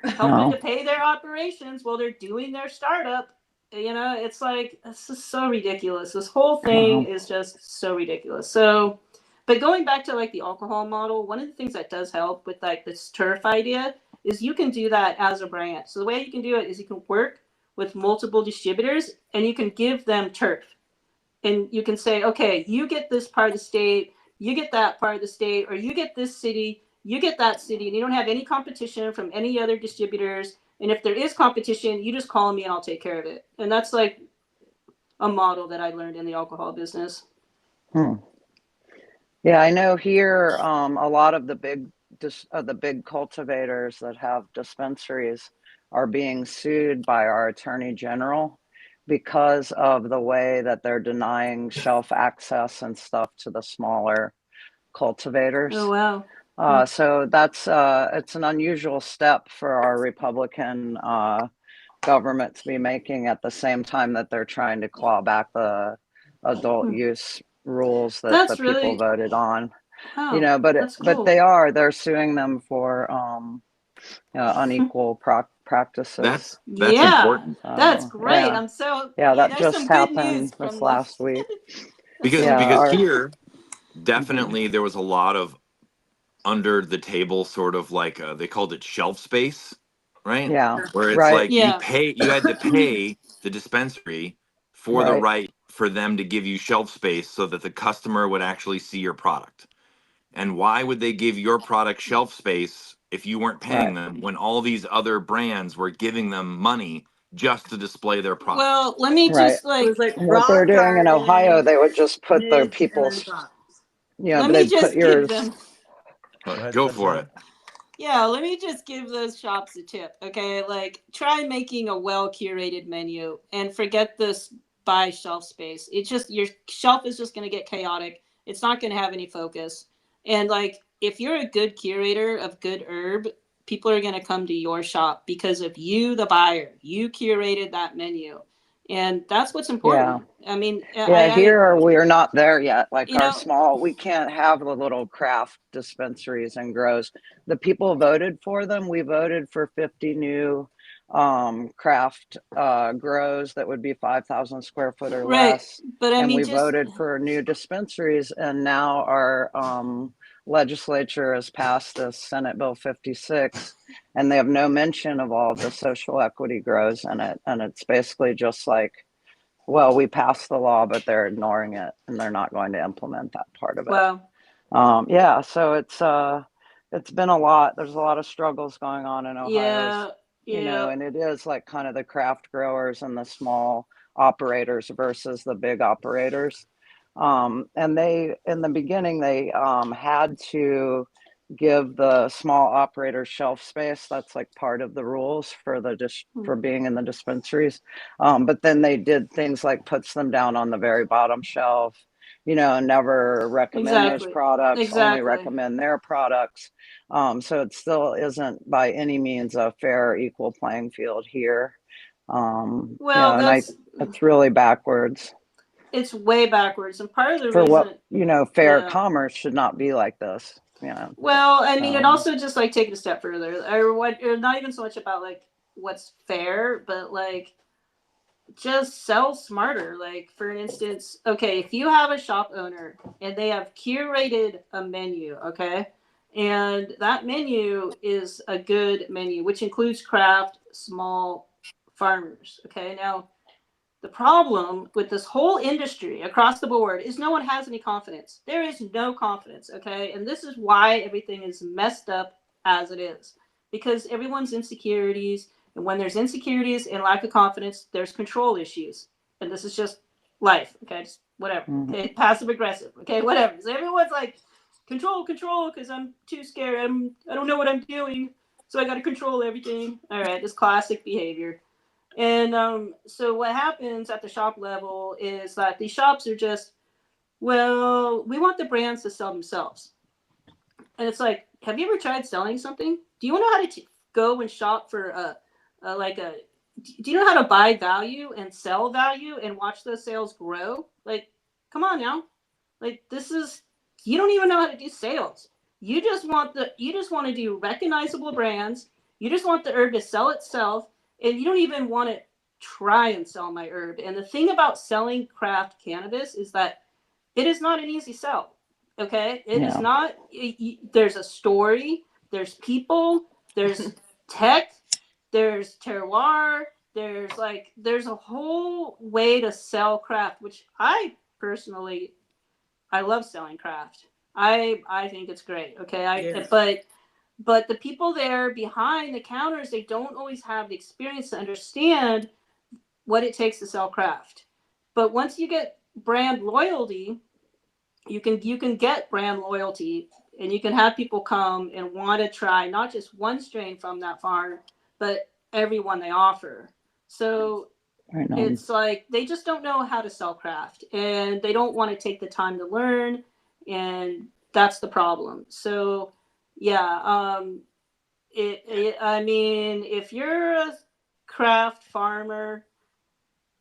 helping to pay their operations while they're doing their startup. It's like, this is so ridiculous. This whole thing is just so ridiculous. So, but going back to like the alcohol model, one of the things that does help with like this turf idea is you can do that as a brand. So the way you can do it is you can work with multiple distributors and you can give them turf. And you can say, okay, you get this part of the state, you get that part of the state, or you get this city, you get that city, and you don't have any competition from any other distributors. And if there is competition, you just call me and I'll take care of it. And that's like a model that I learned in the alcohol business. Yeah, I know here a lot of the big cultivators that have dispensaries are being sued by our attorney general because of the way that they're denying shelf access and stuff to the smaller cultivators. Oh, wow. So that's it's an unusual step for our Republican government to be making at the same time that they're trying to claw back the adult use rules that That's the people really voted on. wow. That's cool. But they're suing them for unequal practices. That's important That's great. Yeah. I'm so That there's just some good news happened from this last week. because here definitely there was a lot of under the table sort of like they called it shelf space, right? Yeah. Where it's Right. like you had to pay the dispensary for the right for them to give you shelf space so that the customer would actually see your product. And why would they give your product shelf space if you weren't paying them when all these other brands were giving them money just to display their product. Well, let me Right. just It was like And what rock they're doing in Ohio, garden, they would just put their mids, and then people's, tops. yeah, let but me they'd put just give yours. them. Go ahead, Go for Sunshine. it. Yeah, let me just give those shops a tip, okay? Like, try making a well-curated menu and forget this buy shelf space. It's just, your shelf is just going to get chaotic. It's not going to have any focus. And, like, if you're a good curator of good herb, people are going to come to your shop because of you, the buyer. You curated that menu. And that's what's important. I mean, Yeah, here we're not there yet. Like you our know, small, we can't have the little craft dispensaries and grows. The people voted for them. We voted for 50 new craft grows that would be 5,000 square foot or right. less. But I And mean, we just, voted for new dispensaries. And now our legislature has passed this Senate Bill 56, and they have no mention of all of the social equity grows in it. And it's basically just like, well, we passed the law, but they're ignoring it and they're not going to implement that part of it. well, Yeah, so it's been a lot. There's a lot of struggles going on in Ohio, you know, yeah. and it is like kind of the craft growers and the small operators versus the big operators. And they, in the beginning, they had to give the small operators shelf space. That's like part of the rules for the for being in the dispensaries. But then they did things like puts them down on the very bottom shelf, you know, and never recommend those Exactly. products, only Exactly. recommend their products. So it still isn't by any means a fair, equal playing field here. Well, Yeah, and it's really backwards. it's way backwards, and part of the For what, reason, you know, fair yeah. commerce should not be like this, you know. Well, I mean, it also just like take it a step further, or not even so much about like what's fair, but like just sell smarter. Like, for instance, okay, if you have a shop owner and they have curated a menu, okay, and that menu is a good menu, which includes craft, small farmers, okay. Now, the problem with this whole industry across the board is no one has any confidence. There is no confidence, okay? And this is why everything is messed up as it is. Because everyone's insecurities, and when there's insecurities and lack of confidence, there's control issues. And this is just life, okay? Just whatever. Okay, passive aggressive, okay, whatever. So everyone's like, control, because I'm too scared. I don't know what I'm doing, so I got to control everything. All right, this classic behavior. And so what happens at the shop level is that these shops are just, well, we want the brands to sell themselves. And it's like, have you ever tried selling something? Do you know how to go and shop for do you know how to buy value and sell value and watch those sales grow? Like, come on now. Like, this is, you don't even know how to do sales. You just want to do recognizable brands. You just want the herb to sell itself, and you don't even want to try and sell my herb. And the thing about selling craft cannabis is that it is not an easy sell. Okay, it is not. There's a story. There's people. There's tech. There's terroir. There's a whole way to sell craft, which I personally, I love selling craft. I think it's great. Okay, but the people there behind the counters, they don't always have the experience to understand what it takes to sell craft. But once you get brand loyalty, you can get brand loyalty, and you can have people come and want to try not just one strain from that farm, but every one they offer. So it's like they just don't know how to sell craft, and they don't want to take the time to learn, and that's the problem. So yeah, I mean, if you're a craft farmer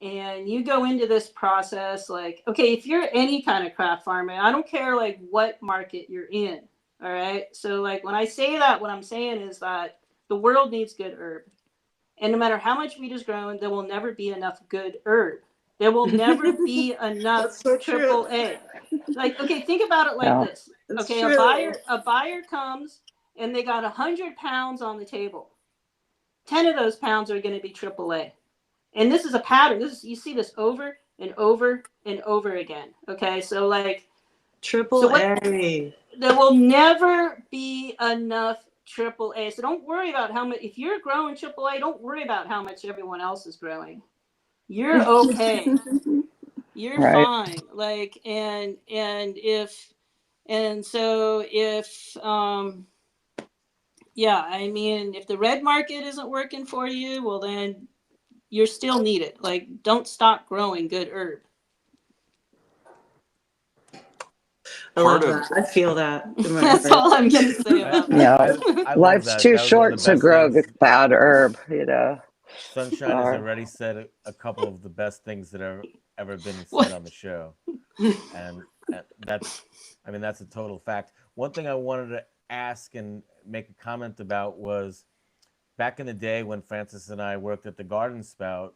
and you go into this process, like, okay, if you're any kind of craft farmer, I don't care like what market you're in. All right. So like when I say that, what I'm saying is that the world needs good herb. And no matter how much weed is grown, there will never be enough good herb. There will never be enough so triple A. Like, okay, think about it like this. That's Okay, true. a buyer comes and they got 100 pounds on the table. 10 of those pounds are going to be triple A. And this is a pattern. You see this over and over and over again. Okay, so like triple A. There will never be enough triple A. So don't worry about how much. If you're growing triple A, don't worry about how much everyone else is growing. You're okay. You're Right. fine. Like, and if, and so if, yeah, I mean, if the red market isn't working for you, well, then you're still needed. Like, don't stop growing good herb. I love that. I feel that in my That's heart. all I'm gonna say about Yeah, that. I love life's that. too That was one of short the to best grow things. bad herb, you know. Sunshine has already said a couple of the best things that have ever been said What? on the show, and that's, I mean, that's a total fact. One thing I wanted to ask and make a comment about was back in the day when Francis and I worked at the Garden Spout,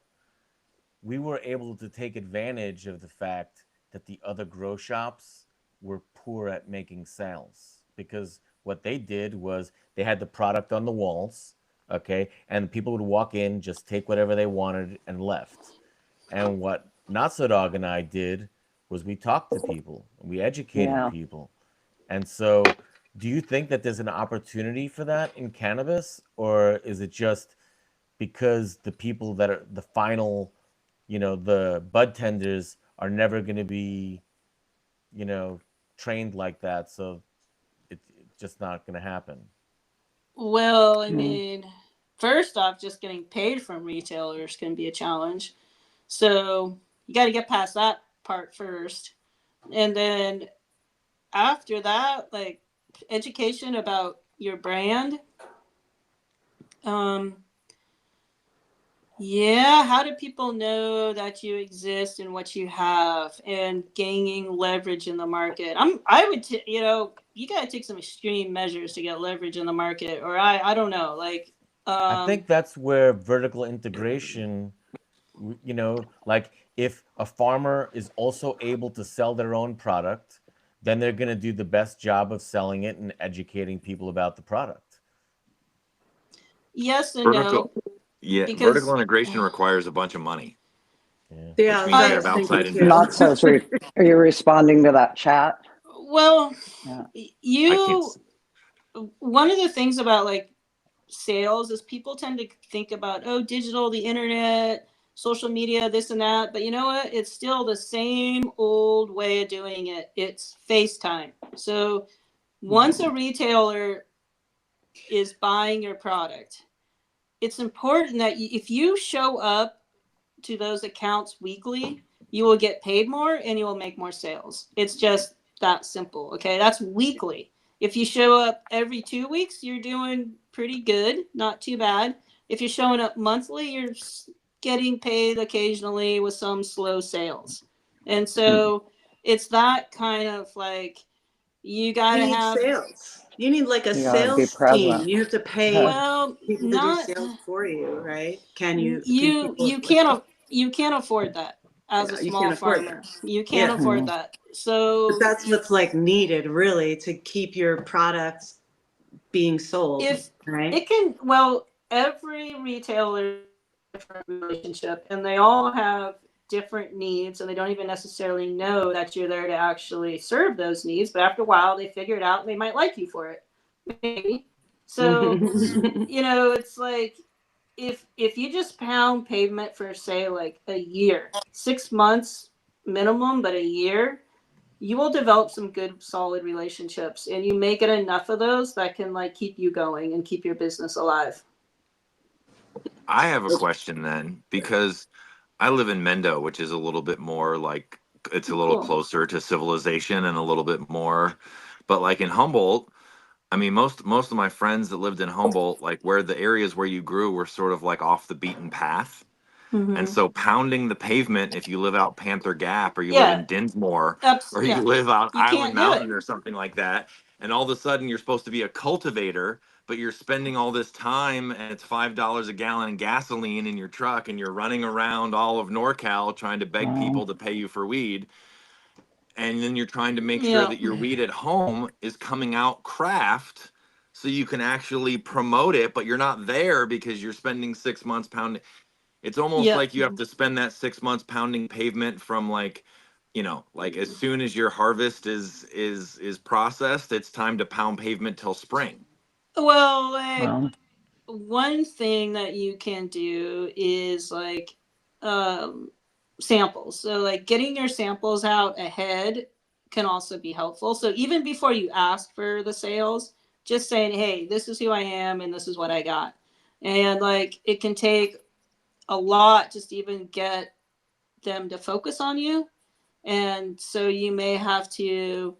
we were able to take advantage of the fact that the other grow shops were poor at making sales, because what they did was they had the product on the walls, okay, and people would walk in, just take whatever they wanted and left. And what Not So Dog and I did was we talked to people, we educated Yeah. people. And so, do you think that there's an opportunity for that in cannabis, or is it just because the people that are the final, the bud tenders are never going to be, you know, trained like that, so it's just not going to happen? Well, I Mm. mean, first off, just getting paid from retailers can be a challenge. So you got to get past that part first. And then after that, like education about your brand. Um, yeah, how do people know that you exist and what you have and gaining leverage in the market? I would, you got to take some extreme measures to get leverage in the market, or I don't know, like, I think that's where vertical integration, like if a farmer is also able to sell their own product, then they're going to do the best job of selling it and educating people about the product. yes and no, Vertical, yeah, vertical because integration requires a bunch of money, Yeah. which Yeah, means I you I, was have thinking outside too. Not so investors. sweet. Are you responding to that chat? well, Yeah. I can't. you, one of the things about like sales is people tend to think about, oh, digital, the internet, social media, this and that, but you know what, it's still the same old way of doing it. It's FaceTime. So once a retailer is buying your product, it's important that if you show up to those accounts weekly, you will get paid more and you will make more sales. It's just that simple. Okay, that's weekly. If you show up every 2 weeks, you're doing pretty good, not too bad. If you're showing up monthly, you're getting paid occasionally with some slow sales. And so it's that kind of like, you got You to need have, sales. You need like a You got to be sales team. present. You have to pay well, people to do not sales for you, right? Can you people you afford that? can't afford that as a Yeah, you small can't afford farmer. that. You can't Yeah. afford Mm. that. But So that's what's like needed really to keep your products being sold, if right? it can, well, every retailer relationship, and they all have different needs, and they don't even necessarily know that you're there to actually serve those needs, but after a while they figure it out and they might like you for it, maybe. So it's like, if you just pound pavement for say like a year, 6 months minimum, but a year, you will develop some good solid relationships, and you make it enough of those that can like keep you going and keep your business alive. I have a question then, because I live in Mendo, which is a little bit more like, it's a little Cool. closer to civilization and a little bit more, but like in Humboldt, I mean, most of my friends that lived in Humboldt, like where the areas where you grew were sort of like off the beaten path. And Mm-hmm. so pounding the pavement, if you live out Panther Gap or you live Yeah. in Dinsmore or you Yeah. live out You Island can't do it. Mountain or something like that, and all of a sudden you're supposed to be a cultivator, but you're spending all this time and it's $5 a gallon in gasoline in your truck and you're running around all of NorCal trying to beg Wow. people to pay you for weed. And then you're trying to make sure Yeah. that your weed at home is coming out craft so you can actually promote it, but you're not there because you're spending 6 months pounding. It's almost Yeah. like you have to spend that 6 months pounding pavement from like, like as soon as your harvest is processed, it's time to pound pavement till spring. Well, like Well, one thing that you can do is like samples. So like getting your samples out ahead can also be helpful. So even before you ask for the sales, just saying, hey, this is who I am and this is what I got. And like it can take a lot just to even get them to focus on you. And so you may have to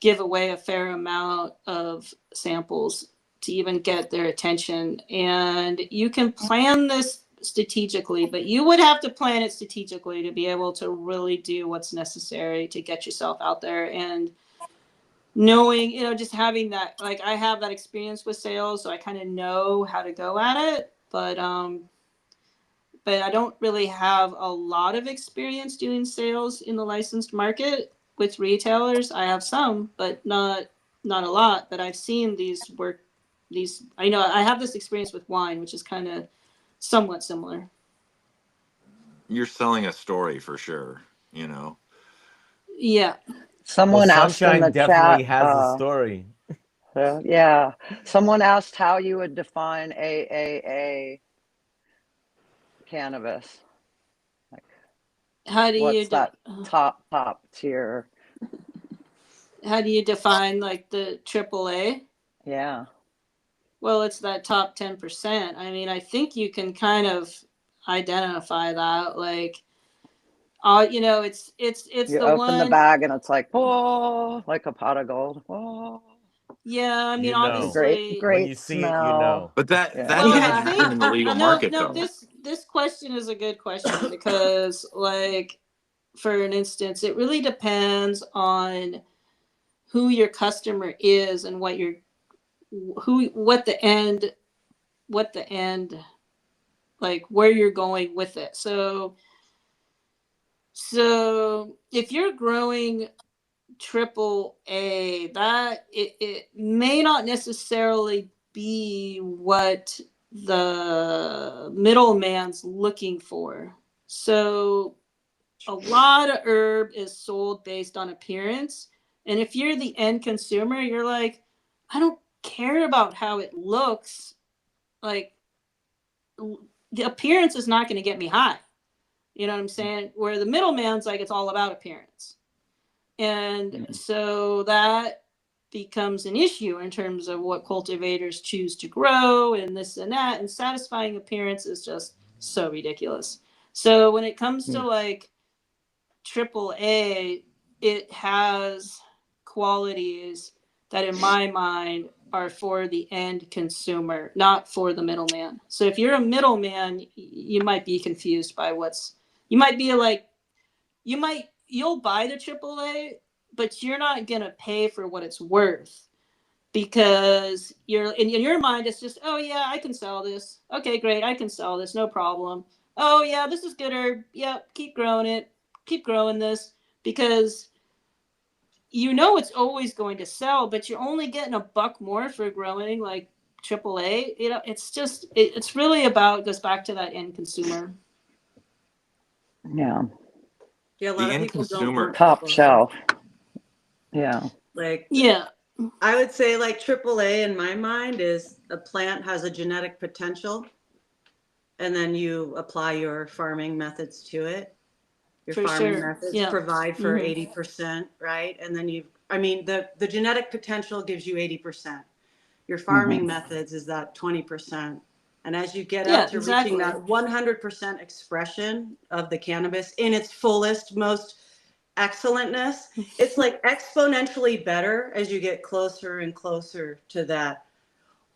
give away a fair amount of samples to even get their attention. And you can plan this strategically, but you would have to plan it strategically to be able to really do what's necessary to get yourself out there. And knowing, just having that, like I have that experience with sales, so I kind of know how to go at it. But I don't really have a lot of experience doing sales in the licensed market with retailers. I have some, but not a lot. But I've seen these work. These I know I have this experience with wine, which is kind of somewhat similar. You're selling a story for sure, you know. Yeah. Well, someone asked in Sunshine the definitely chat, has a story. yeah, someone asked how you would define AAA cannabis. Like, How do you what's that top tier? how do you define like the AAA? Yeah. Well, it's that top 10%. I mean, I think you can kind of identify that, like, it's You the open the one. bag and it's like, whoa, like a pot of gold. Whoa. Yeah, I mean, You know. Great, obviously. When you great see it, you know. smell. But that Well, doesn't I Yeah. happen think in the legal no, market no. though. This question is a good question because, like, for an instance, it really depends on who your customer is and what the end, like where you're going with it. So if you're growing triple A, that it may not necessarily be what the middleman's looking for. So a lot of herb is sold based on appearance. And if you're the end consumer, you're like, I don't care about how it looks. Like the appearance is not going to get me high. You know what I'm saying? Where the middleman's like, it's all about appearance. And so that becomes an issue in terms of what cultivators choose to grow and this and that. And satisfying appearance is just so ridiculous. So when it comes to like triple A, it has qualities that in my mind are for the end consumer, not for the middleman. So if you're a middleman, you might be confused by you might be like, you'll buy the AAA, but you're not gonna pay for what it's worth because you're in your mind it's just, oh yeah, I can sell this. Okay, great, I can sell this, no problem. Oh yeah, this is good herb. Yep, keep growing it, keep growing this because it's always going to sell, but you're only getting $1 more for growing like AAA. It's just it's really about goes back to that end consumer. Yeah. Yeah, a The lot of end people don't want consumer, Top AAA. shelf. Yeah. Like, Yeah. I would say like AAA in my mind is a plant has a genetic potential, and then you apply your farming methods to it. Your For farming sure. methods Yeah. provide for 80%, right? And then the genetic potential gives you 80%. Your farming methods is that 20%. And as you get Yeah, up to reaching exactly. that 100% expression of the cannabis in its fullest, most excellentness, it's like exponentially better as you get closer and closer to that.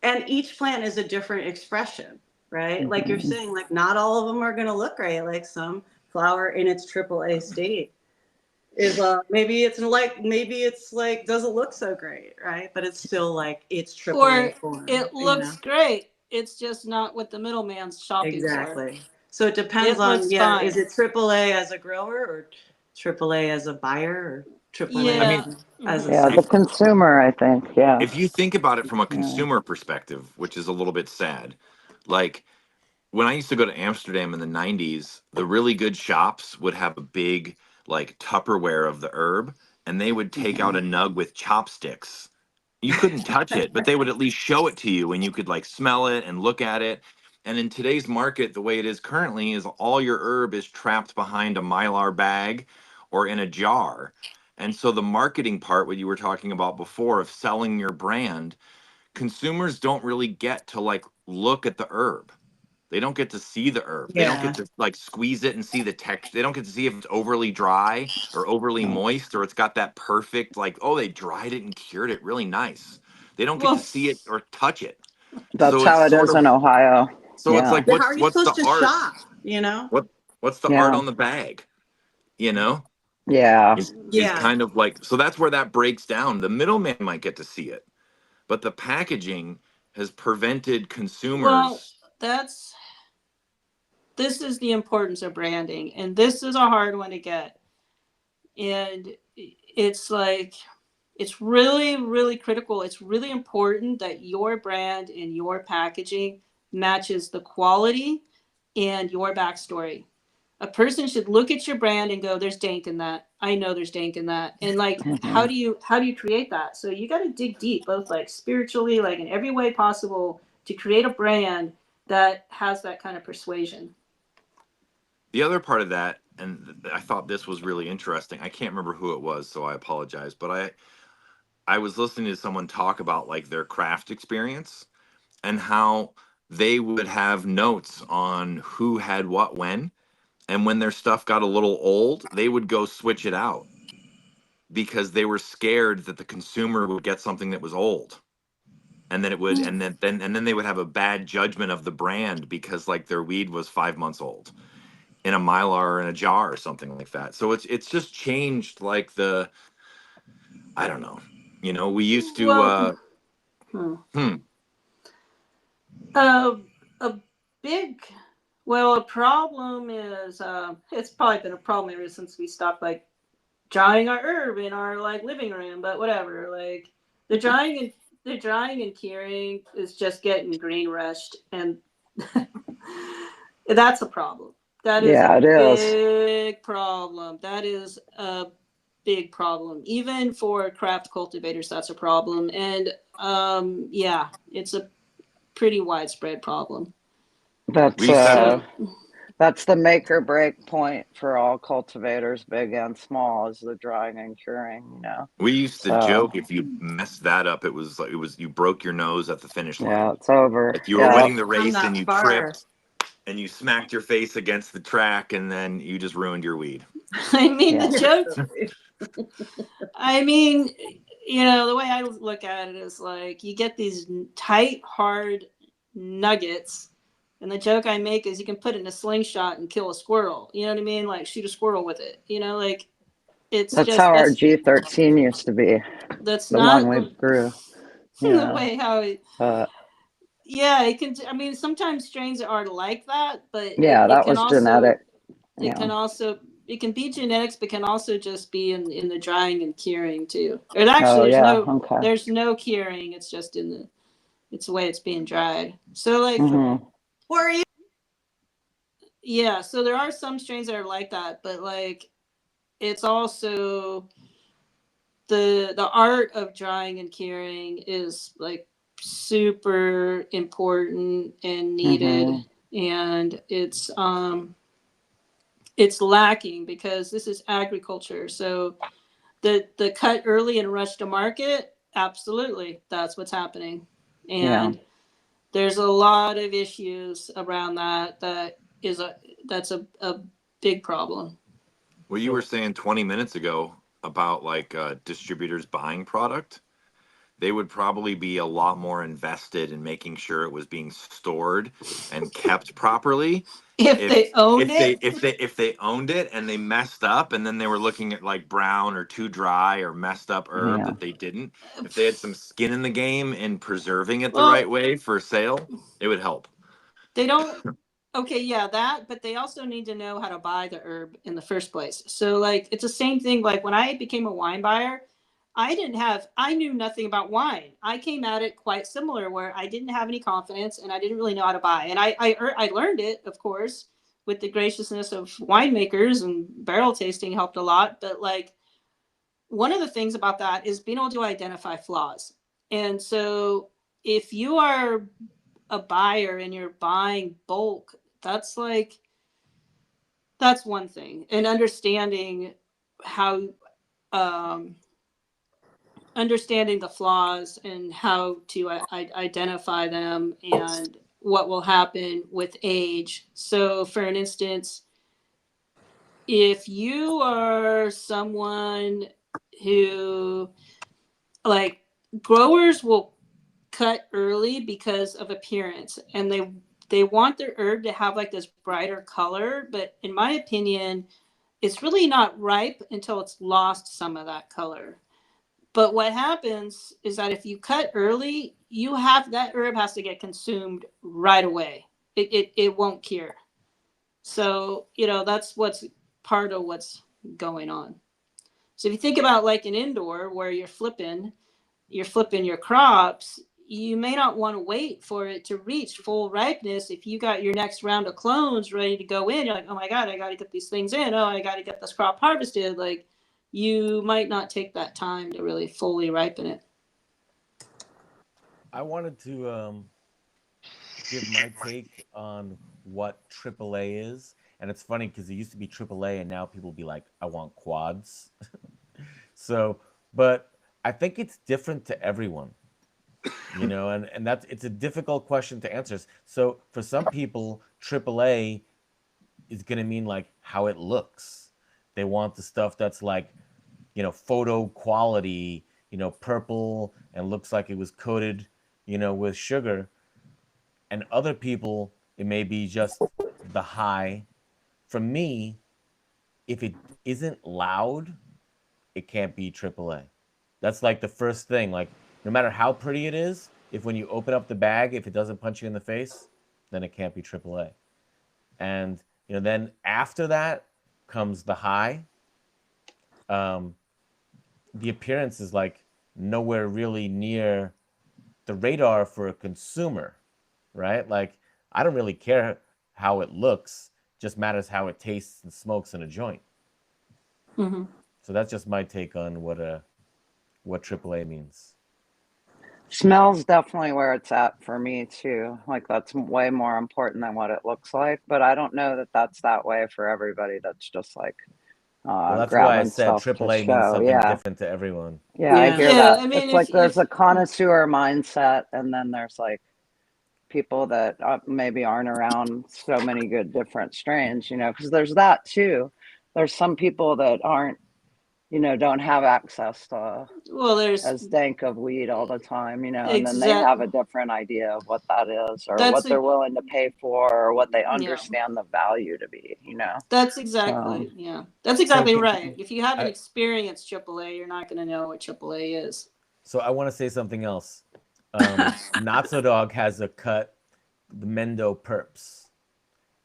And each plant is a different expression, right? Like you're saying, like not all of them are going to look right. Like some flower in its AAA state is maybe it's like doesn't look so great, right? But it's still like it's Or AAA form, it looks great. It's just not what the middleman's shopping for. Exactly. So it depends It on, looks yeah, fine. is it AAA as a grower or AAA as a buyer or I AAA Yeah. mean, as a Yeah, the if seller? consumer, I think. Yeah. if you think about it from a Yeah. consumer perspective, which is a little bit sad, like when I used to go to Amsterdam in the 90s, the really good shops would have a big like Tupperware of the herb and they would take out a nug with chopsticks you couldn't touch it, but they would at least show it to you and you could like smell it and look at it. And in today's market, the way it is currently is all your herb is trapped behind a Mylar bag or in a jar. And so the marketing part, what you were talking about before of selling your brand, consumers don't really get to like look at the herb. They don't get to see the herb. They don't Yeah. get to like squeeze it and see the texture. They don't get to see if it's overly dry or overly moist or it's got that perfect like, oh, they dried it and cured it really nice. They don't get to Well, see it or touch it. That's So it's how it sort is of in Ohio. so it's Yeah. like Then how are you what's supposed the to art? shop? You know? What's the art Yeah. on the bag? You know? Yeah. Is Yeah. kind of like so that's where that breaks down. The middleman might get to see it, but the packaging has prevented well, consumers. this is the importance of branding, and this is a hard one to get. And it's like, it's really, really critical. It's really important that your brand and your packaging matches the quality and your backstory. A person should look at your brand and go, there's dank in that. I know there's dank in that. And like, how do you create that? So you got to dig deep, both like spiritually, like in every way possible, to create a brand that has that kind of persuasion. The other part of that, and I thought this was really interesting. I can't remember who it was, so I apologize. But I was listening to someone talk about like their craft experience and how they would have notes on who had what when. And when their stuff got a little old, they would go switch it out because they were scared that the consumer would get something that was old. And then it would, and then they would have a bad judgment of the brand because like their weed was 5 months old in a mylar or in a jar or something like that. So it's just changed like the, I don't know, we used to Well, a big, well, a problem is, it's probably been a problem ever since we stopped like drying our herb in our like living room, but whatever. Like the drying and curing is just getting green rushed, and that's a problem. That is Yeah, a it is. big problem. That is a big problem. Even for craft cultivators, that's a problem. And yeah, it's a pretty widespread problem. That's we used to have So that's the make or break point for all cultivators, big and small, is the drying and curing, we used to So joke if you messed that up, it was like you broke your nose at the finish line. yeah, it's over. Like you were Yeah. winning the Come race and that you far. tripped and you smacked your face against the track and then you just ruined your weed. I mean, Yeah. the joke. I mean, the way I look at it is like you get these tight, hard nuggets, and the joke I make is you can put it in a slingshot and kill a squirrel. You know what I mean? Like shoot a squirrel with it. Like it's That's how just our G13 used to be, that's the one not we grew. the Yeah. way how it. Yeah, it can. I mean, sometimes strains are like that, but Yeah, it that can was also genetic. it Yeah. can also it can be genetics, but can also just be in the drying and curing too. And actually, Oh, yeah. Okay. there's no curing. It's just it's the way it's being dried. So like Mm-hmm. Or you yeah, so there are some strains that are like that, but like it's also the art of drying and curing is like super important and needed, and it's lacking because this is agriculture. So the cut early and rush to market, absolutely, that's what's happening. And there's a lot of issues around that's a big problem. What you were saying 20 minutes ago about like distributors buying product, they would probably be a lot more invested in making sure it was being stored and kept properly If they owned it. if they owned it and they messed up and then they were looking at like brown or too dry or messed up herb that they didn't, if they had some skin in the game in preserving it the right Well, way for sale, it would help. they don't. Okay, yeah, that, but they also need to know how to buy the herb in the first place. So like it's the same thing like when I became a wine buyer, I knew nothing about wine. I came at it quite similar where I didn't have any confidence and I didn't really know how to buy. And I learned it, of course, with the graciousness of winemakers, and barrel tasting helped a lot, but like one of the things about that is being able to identify flaws. And so if you are a buyer and you're buying bulk, that's one thing. And understanding how understanding the flaws and how to identify them and what will happen with age. So for an instance, if you are someone who, like, growers will cut early because of appearance, and they want their herb to have like this brighter color, but in my opinion it's really not ripe until it's lost some of that color. But what happens is that if you cut early, you have that herb has to get consumed right away. It won't cure. So, that's what's part of what's going on. So if you think about like an indoor where you're flipping your crops, you may not want to wait for it to reach full ripeness. If you got your next round of clones ready to go in, you're like, oh my God, I got to get these things in. Oh, I got to get this crop harvested. Like, you might not take that time to really fully ripen it. I wanted to give my take on what AAA is. And it's funny because it used to be AAA and now people be like, I want quads. So, but I think it's different to everyone, and it's a difficult question to answer. So for some people, AAA is going to mean like how it looks. They want the stuff that's like, photo quality, purple and looks like it was coated, with sugar. And other people, it may be just the high. For me, if it isn't loud, it can't be AAA. That's like the first thing. Like, no matter how pretty it is, if when you open up the bag, if it doesn't punch you in the face, then it can't be AAA. And then after that comes the high. The appearance is like nowhere really near the radar for a consumer, right? Like, I don't really care how it looks; just matters how it tastes and smokes in a joint. Mm-hmm. So that's just my take on what AAA means. Smell's definitely where it's at for me too. Like, that's way more important than what it looks like. But I don't know that that's that way for everybody. That's just like Well, that's why I grabbing said stuff to AAA means show. something Yeah. different to everyone. Yeah, I Yeah. hear Yeah, that. I mean, It's like there's if a connoisseur mindset, and then there's like people that maybe aren't around so many good different strains, because there's that too. There's some people that aren't, don't have access to well, there's as dank of weed all the time, and then they exact have a different idea of what that is, or that's what they're willing to pay for, or what they yeah. understand the value to be. That's So, exactly So right. If you haven't I experienced AAA, you're not going to know what AAA is. so I want to say something else. Notso Dog has a cut, the Mendo Perps,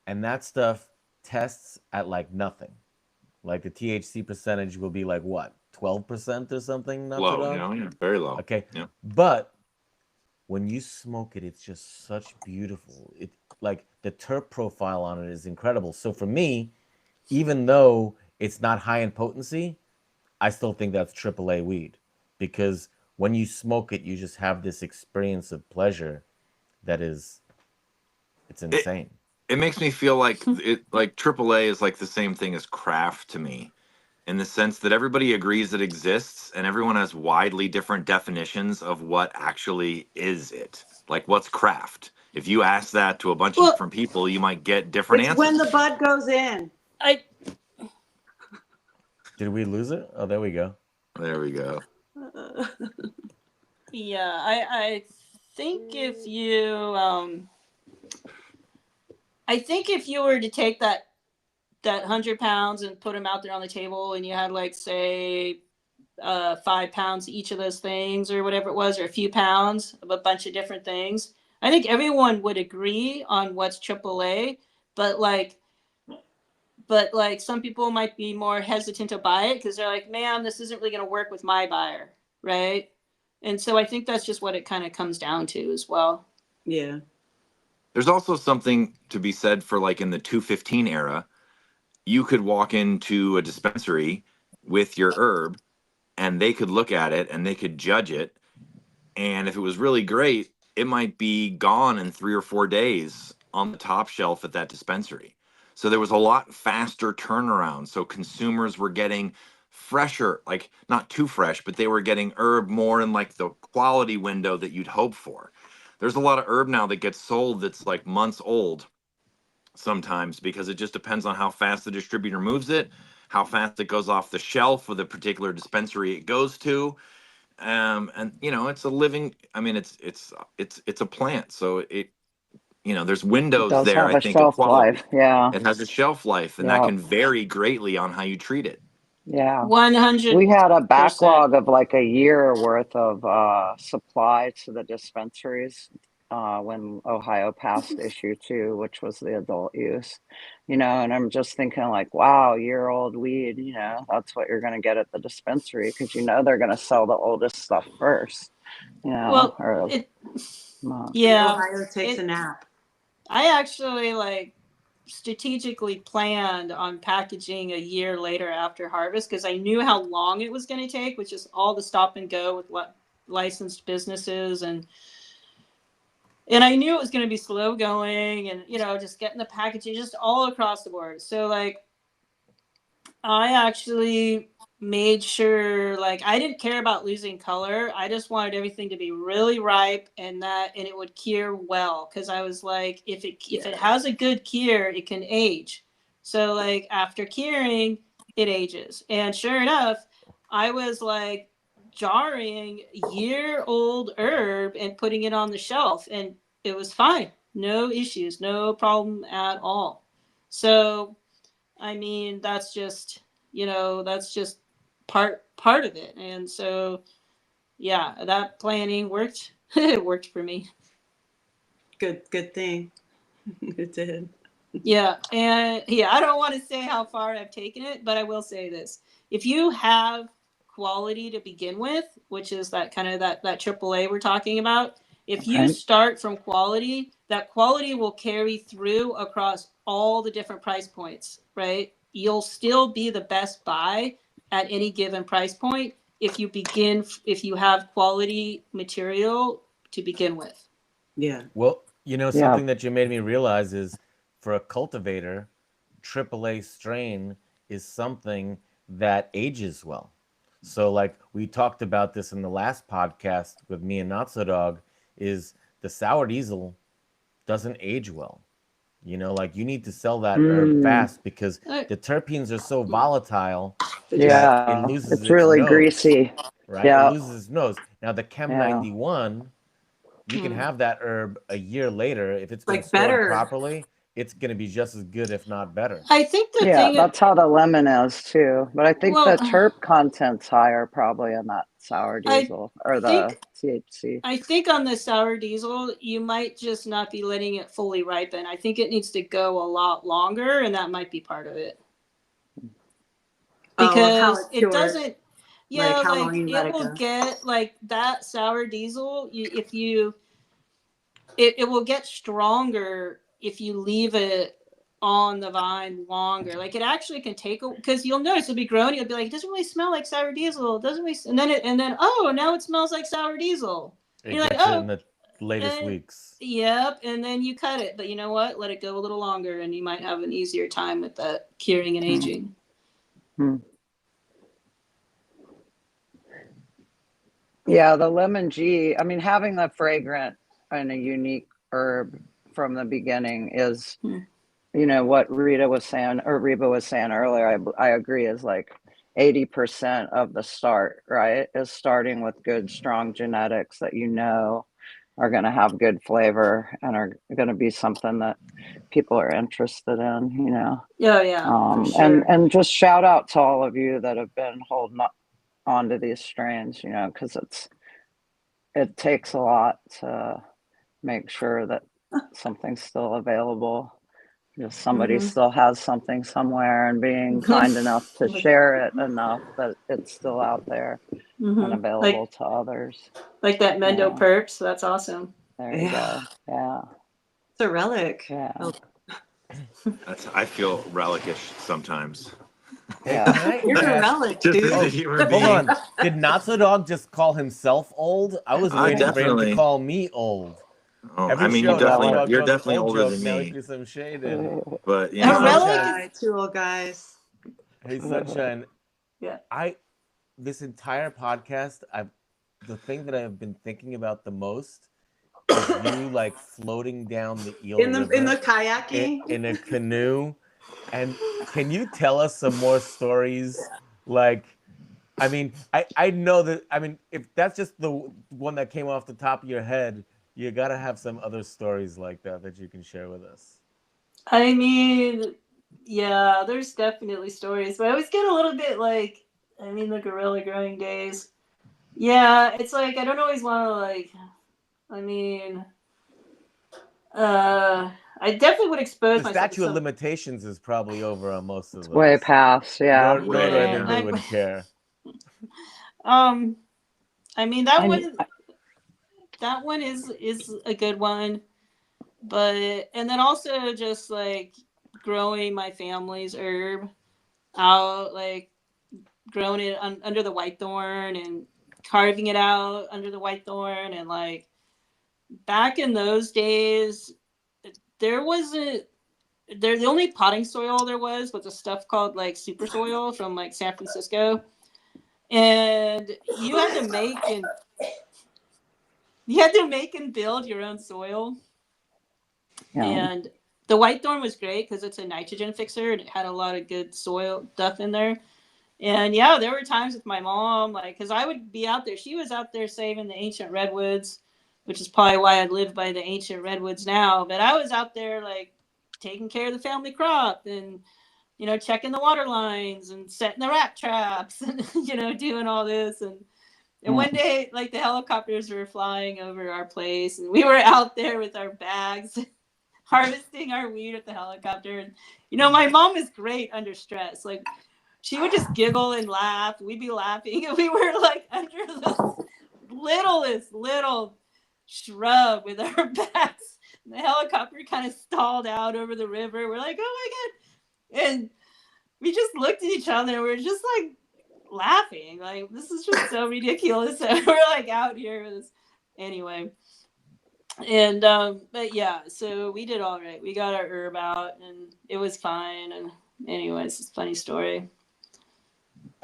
and that stuff tests at like nothing. Like the THC percentage will be like what, 12% or something. Notso Low, Dog. yeah, very low. Okay, Yeah. but when you smoke it, it's just such beautiful. It like the terp profile on it is incredible. So for me, even though it's not high in potency, I still think that's AAA weed because when you smoke it, you just have this experience of pleasure that is, it's insane. It makes me feel like AAA is like the same thing as craft to me, in the sense that everybody agrees it exists and everyone has widely different definitions of what actually is it. Like, what's craft? If you ask that to a bunch of Well, different people, you might get different It's answers. when the bud goes in. I Did we lose it? Oh, there we go. There we go. yeah, I think if you I think if you were to take that 100 pounds and put them out there on the table, and you had like say 5 pounds each of those things or whatever it was, or a few pounds of a bunch of different things, I think everyone would agree on what's AAA. But some people might be more hesitant to buy it because they're like, man, this isn't really going to work with my buyer, right? And so I think that's just what it kind of comes down to as well. Yeah. There's also something to be said for, like, in the 215 era, you could walk into a dispensary with your herb and they could look at it and they could judge it, And if it was really great, it might be gone in 3 or 4 days on the top shelf at that dispensary. So there was a lot faster turnaround. So consumers were getting fresher, like not too fresh, but they were getting herb more in like the quality window that you'd hope for. There's a lot of herb now that gets sold that's like months old sometimes, because it just depends on how fast the distributor moves it, how fast it goes off the shelf for the particular dispensary it goes to. And you know, it's a living, I mean, it's a plant, so it, you know, there's It windows does there, have I a think, of shelf life. quality. Yeah. It has a shelf life, and that Yeah. can vary greatly on how you treat it. Yeah. 100%. We had a backlog of like a year worth of supply to the dispensaries when Ohio passed issue 2, which was the adult use, you know, and I'm just thinking like, wow, year-old weed, you know, that's what you're going to get at the dispensary, because you know they're going to sell the oldest stuff first, you know, Well, or yeah, Ohio takes a nap. I actually like strategically planned on packaging a year later after harvest because I knew how long it was going to take, which is all the stop and go with licensed businesses, and I knew it was going to be slow going, and you know, just getting the packaging just all across the board. So like I actually made sure, like, I didn't care about losing color. I just wanted everything to be really ripe and it would cure well, because I was like, if it has a good cure, it can age. So like after curing, it ages. And sure enough, I was like jarring year-old herb and putting it on the shelf, and it was fine. No issues, no problem at all. So I mean, that's just, that's just part of it. And so, yeah, that planning worked. It worked for me. Good thing. It did. Yeah. And yeah, I don't want to say how far I've taken it, but I will say this. If you have quality to begin with, which is that kind of that AAA we're talking about, if you right. start from quality, that quality will carry through across all the different price points, right? You'll still be the best buy at any given price point if you have quality material to begin with. Yeah. Well, you know, Yeah. something that you made me realize is for a cultivator, AAA strain is something that ages well. So, like we talked about this in the last podcast with me and Notso Dog, is the sour diesel doesn't age well. You know, like you need to sell that herb fast because the terpenes are so volatile that it Yeah. loses It's its really nose, greasy. right? It Yeah. loses its nose. Now, the Chem Yeah. 91, you can have that herb a year later. If it's been Like stored better. properly, it's going to be just as good, if not better. I think the Yeah, thing, that's how the lemon is too. But I think well, the terp content's higher probably in that sour I diesel or the think THC. I think on the sour diesel, you might just not be letting it fully ripen. I think it needs to go a lot longer, and that might be part of it. Oh, how Because it it cures. doesn't, Like how like long you let it it will go. get like that sour diesel. It will get stronger if you leave it on the vine longer. Like it actually can take, because you'll notice it'll be growing. You'll be like, it doesn't really smell like sour diesel. It doesn't really, and then oh, now it smells like sour diesel. And It you're like, gets it in oh, the latest and weeks. yep, and then you cut it. But you know what? Let it go a little longer, and you might have an easier time with that curing and aging. Yeah, the lemon G, I mean, having the fragrant and a unique herb from the beginning is, you know, what Reba was saying earlier. I agree, is like 80% of the start, right? Is starting with good, strong genetics that you know are going to have good flavor and are going to be something that people are interested in, you know. Oh yeah, for sure. And just shout out to all of you that have been holding on to these strains, you know, because it takes a lot to make sure that something's still available. Just somebody still has something somewhere, and being kind enough to share it enough that it's still out there and available to others. Like that Mendo Yeah. Perps. That's awesome. There you go. Yeah. It's a relic. Yeah. Oh, I feel relicish sometimes. Hey, Yeah. can I You're a ask- relic, Just dude. as a human hold being. on. Did Notso Dog just call himself old? I was waiting for him to Definitely. call me old. Oh, Every I mean, show, Notso Dog you're throws an definitely old older joke. than Now he me. threw some shade in. But you Hey, A know, relic Sunshine. is, Two old guys. Hey, Sunshine. yeah. This entire podcast, the thing that I've been thinking about the most is you like floating down the Eel In the River kayaking. in a canoe. And can you tell us some more stories? Like, I mean, I know that, I mean, if that's just the one that came off the top of your head, you got to have some other stories like that you can share with us. I mean, yeah, there's definitely stories, but I always get a little bit like, I mean, the gorilla growing days. Yeah, it's like I don't always want to like. I mean, I definitely would expose The myself to statute of some. limitations is probably over on most of It's way those. past, yeah. Nor do I think they Yeah, would care. I mean that I, one is a good one, but and then also just like growing my family's herb out, like growing it under the whitethorn and carving it out under the whitethorn, and like back in those days there wasn't the only potting soil there was a stuff called like super soil from like San Francisco, and you had to make and build your own soil. yeah. And the whitethorn was great because it's a nitrogen fixer and it had a lot of good soil stuff in there. And yeah, there were times with my mom, like, because I would be out there. She was out there saving the ancient redwoods, which is probably why I live by the ancient redwoods now. But I was out there, like, taking care of the family crop and, checking the water lines and setting the rat traps and, doing all this. And one day, like, the helicopters were flying over our place and we were out there with our bags harvesting our weed at the helicopter. And, my mom is great under stress. Like, she would just giggle and laugh. We'd be laughing. And we were like under the littlest little shrub with our backs. And the helicopter kind of stalled out over the river. We're like, oh my God. And we just looked at each other and we're just like laughing. Like, this is just so ridiculous. And we're like out here with this. Anyway. And but yeah, so we did all right. We got our herb out and it was fine. And anyways, it's a funny story.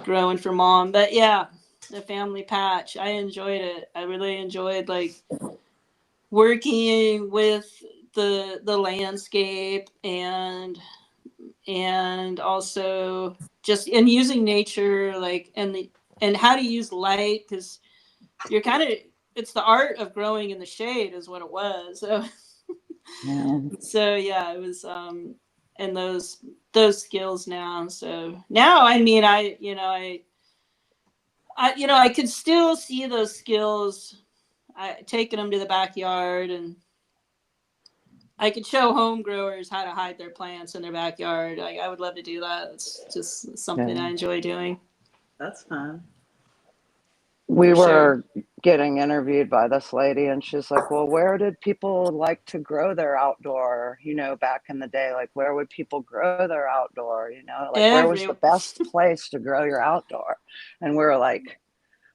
Growing for mom. But yeah, the family patch. I enjoyed it. I really enjoyed like working with the landscape and also just in using nature, like and how to use light, because you're kind of it's the art of growing in the shade is what it was. So so yeah, it was and those skills now. So now I mean I could still see those skills. Taking them to the backyard, and I could show home growers how to hide their plants in their backyard. Like, I would love to do that. It's just something I enjoy doing. That's fun. We were getting interviewed by this lady and she's like, well, where did people like to grow their outdoor, back in the day? Like, where would people grow their outdoor? Like, where was the best place to grow your outdoor? And we were like,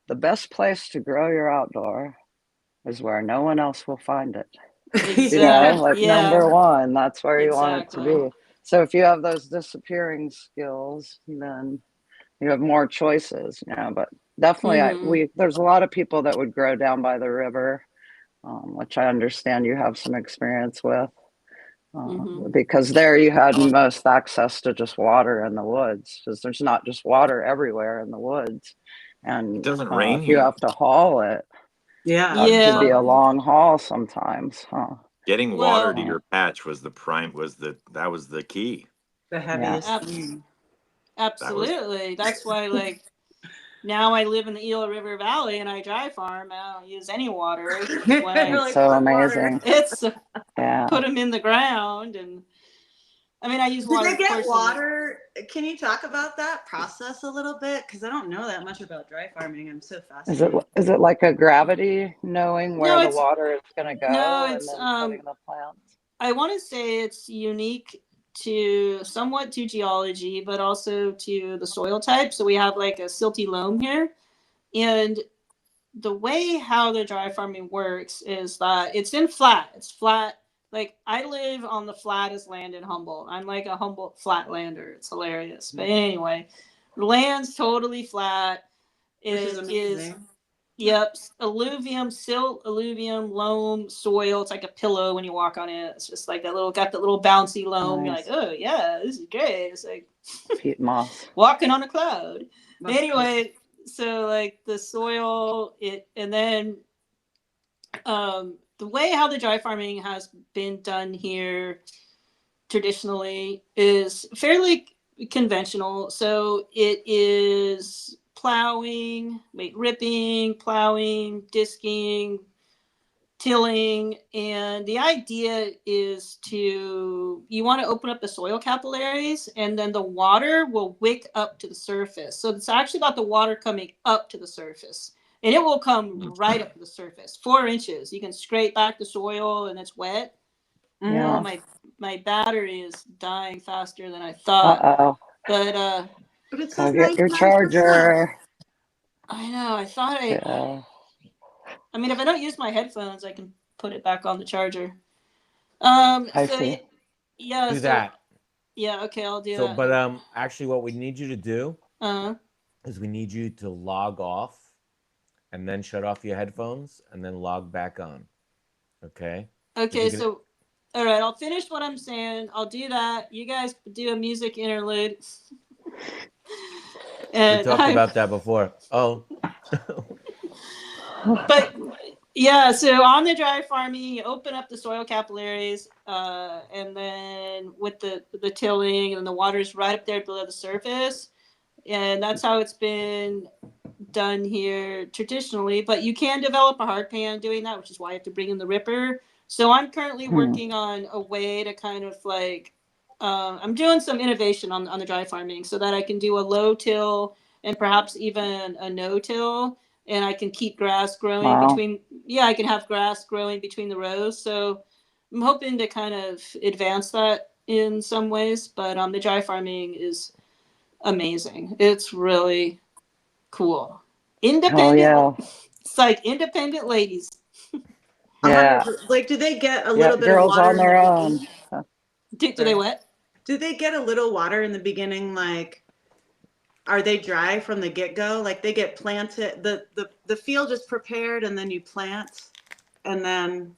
the best place to grow your outdoor is where no one else will find it. Exactly. Number one, that's where you want it to be. So if you have those disappearing skills, then you have more choices, but definitely there's a lot of people that would grow down by the river, which I understand you have some experience with, because there you had most access to just water in the woods, because there's not just water everywhere in the woods. And it doesn't rain if you have to haul it, it could be a long haul sometimes. Getting water to your patch was the key. The heaviest. Absolutely. That's why, like, now I live in the Eel River Valley and I dry farm. I don't use any water. It's so amazing. It's put them in the ground, and I mean, I use water. Did they get water? Can you talk about that process a little bit? Because I don't know that much about dry farming. I'm so fascinated. Is it like a gravity, knowing where the water is going to go? No, it's and then putting the plants? I want to say it's unique somewhat to geology, but also to the soil type. So we have like a silty loam here. And the way how the dry farming works is that it's flat. Like I live on the flattest land in Humboldt. I'm like a Humboldt flatlander. It's hilarious. But anyway, the land's totally flat. Which is amazing. Yep, silt, alluvium, loam, soil. It's like a pillow when you walk on it. It's just like got that little bouncy loam. Nice. You're like, oh yeah, this is great. It's like peat moss, walking on a cloud. Anyway, so like the soil, and then the way how the dry farming has been done here traditionally is fairly conventional. So it is ripping, plowing, disking, tilling. And the idea is you want to open up the soil capillaries, and then the water will wick up to the surface. So it's actually about the water coming up to the surface. And it will come right up to the surface, 4 inches. You can scrape back the soil and it's wet. Yeah. Oh, my battery is dying faster than I thought. But it says get your charger. I know. I thought I mean, if I don't use my headphones, I can put it back on the charger. I see. Yeah. Do that. Yeah. Okay, I'll do that. So, but actually, what we need you to do Uh-huh. is we need you to log off, and then shut off your headphones, and then log back on. Okay. Okay. So, all right. I'll finish what I'm saying. I'll do that. You guys do a music interlude. We talked about that before. Oh. But yeah, so on the dry farming, you open up the soil capillaries, and then with the tilling, and the water's right up there below the surface, and that's how it's been done here traditionally. But you can develop a hard pan doing that, which is why you have to bring in the ripper. So I'm currently working on a way to kind of like, I'm doing some innovation on the dry farming so that I can do a low till and perhaps even a no till. And I can keep grass growing between. Yeah, I can have grass growing between the rows. So I'm hoping to kind of advance that in some ways. But the dry farming is amazing. It's really cool. Independent. Oh, yeah. It's like independent ladies. Yeah. Like, do they get a little bit girls of water on their own? Do they what? Do they get a little water in the beginning? Like, are they dry from the get-go? Like they get planted, the field is prepared and then you plant and then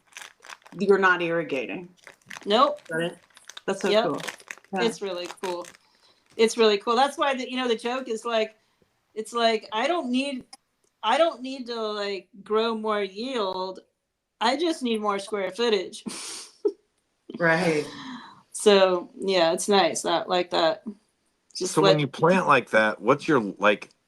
you're not irrigating. Nope. That's so cool. Yeah. It's really cool. It's really cool. That's why the joke is like, it's like I don't need to like grow more yield. I just need more square footage. Right. So yeah, it's nice that. So when you plant like that, what's your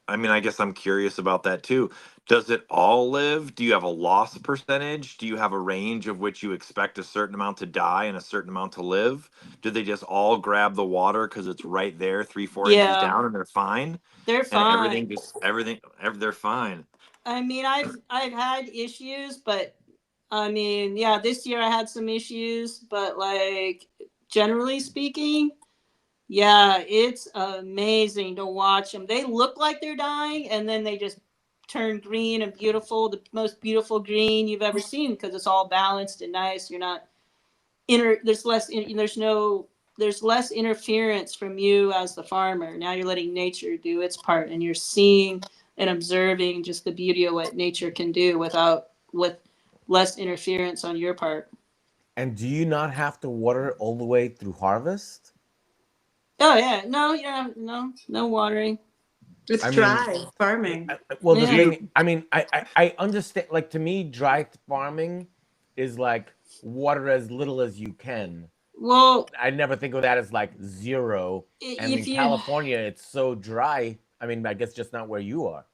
I mean, I guess I'm curious about that too. Does it all live? Do you have a loss percentage? Do you have a range of which you expect a certain amount to die and a certain amount to live? Do they just all grab the water because it's right there, 3-4 inches down, and they're fine? They're fine. And they're fine. I mean, I've had issues, but I mean, yeah, this year I had some issues, but like generally speaking, yeah, it's amazing to watch them. They look like they're dying, and then they just turn green and beautiful, the most beautiful green you've ever seen because it's all balanced and nice. You're not there's less interference from you as the farmer. Now you're letting nature do its part, and you're seeing and observing just the beauty of what nature can do with less interference on your part. And do you not have to water it all the way through harvest? Oh yeah, no watering. It's dry farming. Well, the thing, I mean, I understand. Like to me, dry farming is like water as little as you can. Well, I never think of that as like zero. And in California, it's so dry. I mean, I guess just not where you are.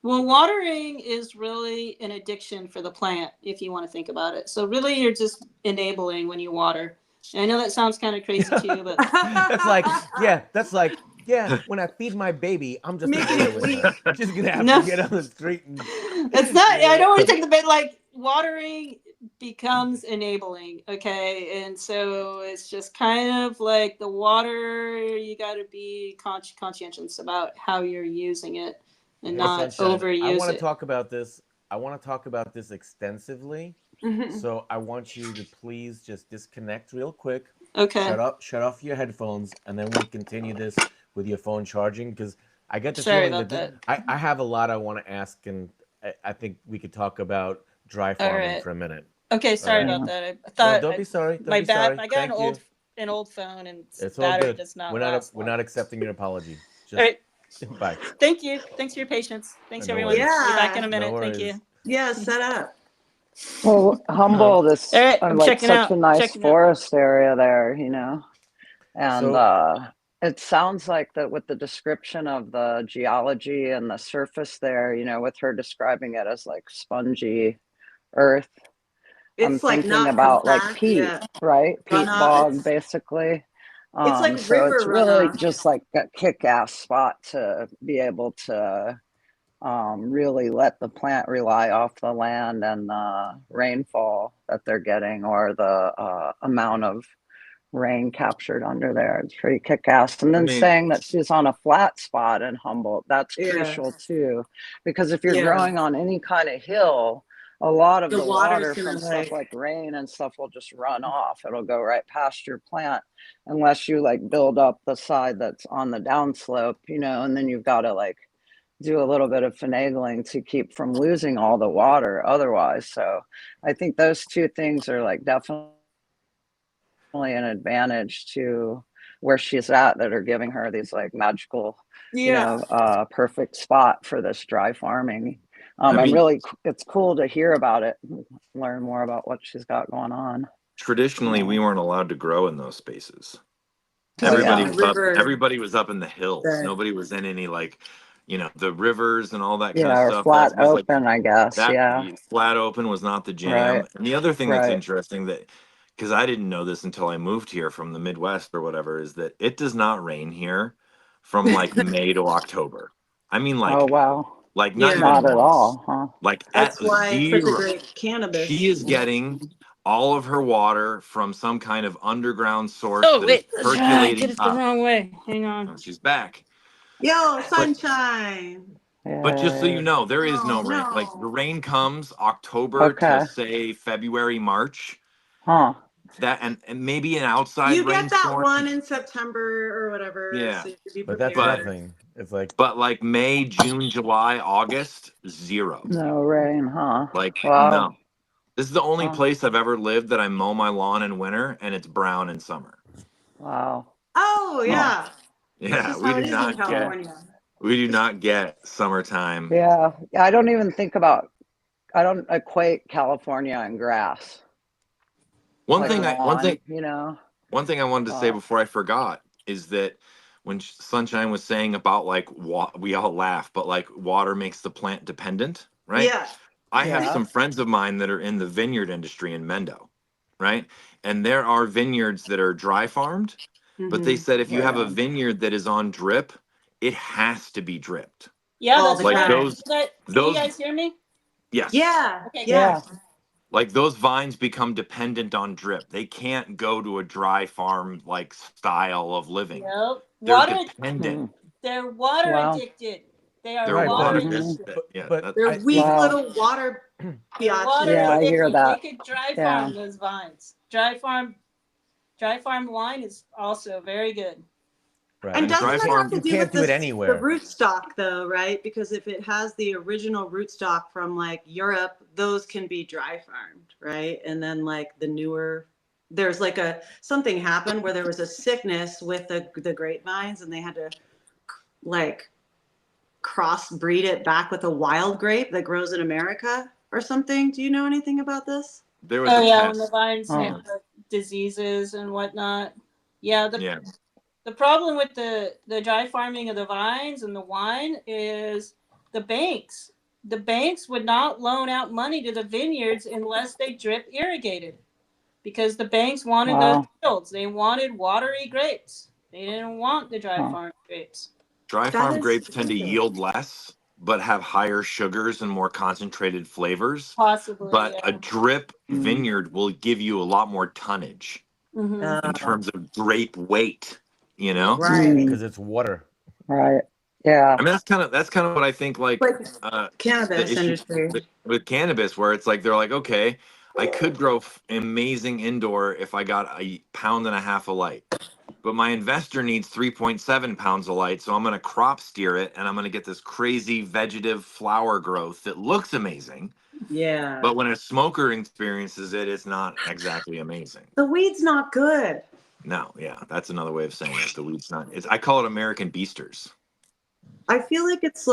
Well, watering is really an addiction for the plant, if you want to think about it. So really, you're just enabling when you water. And I know that sounds kind of crazy to you, but that's like, when I feed my baby, I'm just making it weak. I'm just gonna have to get on the street. And it's not. I don't want to take the bait. Like watering becomes enabling, okay? And so it's just kind of like the water, you got to be conscientious about how you're using it and Hey, not Sunshine, I overuse want to it. talk about this. I want to talk about this extensively. Mhm. So I want you to please just disconnect real quick. Okay, Shut off your headphones, and then we continue this with your phone charging, because I get the sorry feeling about that that. I have a lot I want to ask, and I think we could talk about dry All farming right. for a minute. Okay, All sorry right. about that. I No, thought don't be sorry. Don't my be sorry. I got Thank you. an old phone and its It's all battery good. does not last We're long. not accepting your apology. All Just right. bye. Thank you. Thanks for your patience. Thanks, No everyone. worries. I'll be back in Yeah. a No minute. Thank you. worries. Yeah, set up. Well, Um, Humboldt is All right, I'm like checking such out. a nice Checking out. forest area there, you know. And so it sounds like that with the description of the geology and the surface there, you know, with her describing it as like spongy earth, I'm It's like thinking not about like compact. peat, Yeah. right? Peat Runoff. bog, basically. It's like So it's river really runoff. just like a kick-ass spot to be able to really let the plant rely off the land and the rainfall that they're getting, or the amount of rain captured under there. It's pretty kick-ass. And I then mean, saying that she's on a flat spot in Humboldt, that's Yeah. crucial too, because if you're Yeah. growing on any kind of hill, a lot of The the water's water gonna from stuff like like rain and stuff will just run off. It'll go right past your plant unless you like build up the side that's on the downslope, you know, and then you've got to like do a little bit of finagling to keep from losing all the water otherwise. So I think those two things are like definitely an advantage to where she's at, that are giving her these like magical, you yeah. know, perfect spot for this dry farming. I And mean, really, it's cool to hear about it, learn more about what she's got going on. traditionally we weren't allowed to grow in those spaces. Oh Everybody yeah, was up. River. Everybody was up in the hills. The, Nobody was in any like, the rivers and all that kind of yeah, or stuff. That flat was like open, I guess. that Yeah, flat open was not the right, jam. And the other thing that's right. interesting, that because I didn't know this until I moved here from the Midwest or whatever, is that it does not rain here from like May to October. I mean, Oh wow, like not yeah. even not at once. all, huh? Like at That's why it's such a zero. great She cannabis. is getting all of her water from some kind of underground source Oh that is wait, I did percolating it the up. wrong way. Hang on. Oh, she's back. Yo, But sunshine. just so you Yeah. know, there is Oh no rain. Like the no. rain comes October to Okay. say February, March. Huh. That and maybe an outside You get that rainstorm. one in September or whatever, Yeah. so you should be but that's But prepared. nothing. It's like like May, June, July, August, zero. No rain, huh? Like Wow. no. This is the only Huh. place I've ever lived that I mow my lawn in winter and it's brown in summer. Wow. Oh Huh. yeah. That's Yeah, just how it is in Yeah. California. we do not get summertime. Yeah. I don't even think about, I don't equate California and grass, One like thing I one lawn, thing you know? one thing I wanted to say before I forgot is that when Sunshine was saying about like we all laugh, but like water makes the plant dependent, right? Yeah. I have Yeah. some friends of mine that are in the vineyard industry in Mendo, right? And there are vineyards that are dry farmed, but they Hmm. said if you Right have a on. vineyard that is on drip, it has to be dripped. Yeah, All that's the Like right. time. Can you those guys hear me? yes. Yeah. Okay, good. Yeah. Yeah. Like those vines become dependent on drip. They can't go to a dry farm like style of living. Nope. They're Water. dependent. Hmm. They're water Wow. addicted. They are They're right, but water water. Hmm. That's addicted. yeah. but That, They're I weak Wow. little water They're water Yeah, biatches. I hear addicted. They that. could dry Yeah. farm those vines. Dry farm wine is also very good. right. And and doesn't dry it have farm. to You do can't with do it the anywhere. rootstock though, right? Because if it has the original rootstock from like Europe, those can be dry farmed, right? And then like the newer, there's like something happened where there was a sickness with the grapevines, and they had to like crossbreed it back with a wild grape that grows in America or something. Do you know anything about this? There was Oh a yeah, when the pest. vines Huh. have diseases and whatnot. Yeah, Yeah. the problem with the dry farming of the vines and the wine is the banks. The banks would not loan out money to the vineyards unless they drip irrigated, because the banks wanted those Wow. yields. They wanted watery grapes. They didn't want the dry Huh. farm grapes. Dry That farm is grapes tend to true. yield less but have higher sugars and more concentrated flavors. Possibly, But yeah. a drip vineyard will give you a lot more tonnage in terms of grape weight, you know? Right. Because it's water. Right. Yeah. I mean, that's kind of what I think, like, the Cannabis issue industry. with cannabis, where it's like, they're like, okay, I could grow amazing indoor if I got 1.5 pounds of light. But my investor needs 3.7 pounds of light, so I'm going to crop steer it, and I'm going to get this crazy vegetative flower growth that looks amazing. Yeah. But when a smoker experiences it, it's not exactly amazing. The weed's not good. No, yeah, that's another way of saying it. The weed's not. I call it American Beasters. I feel like it's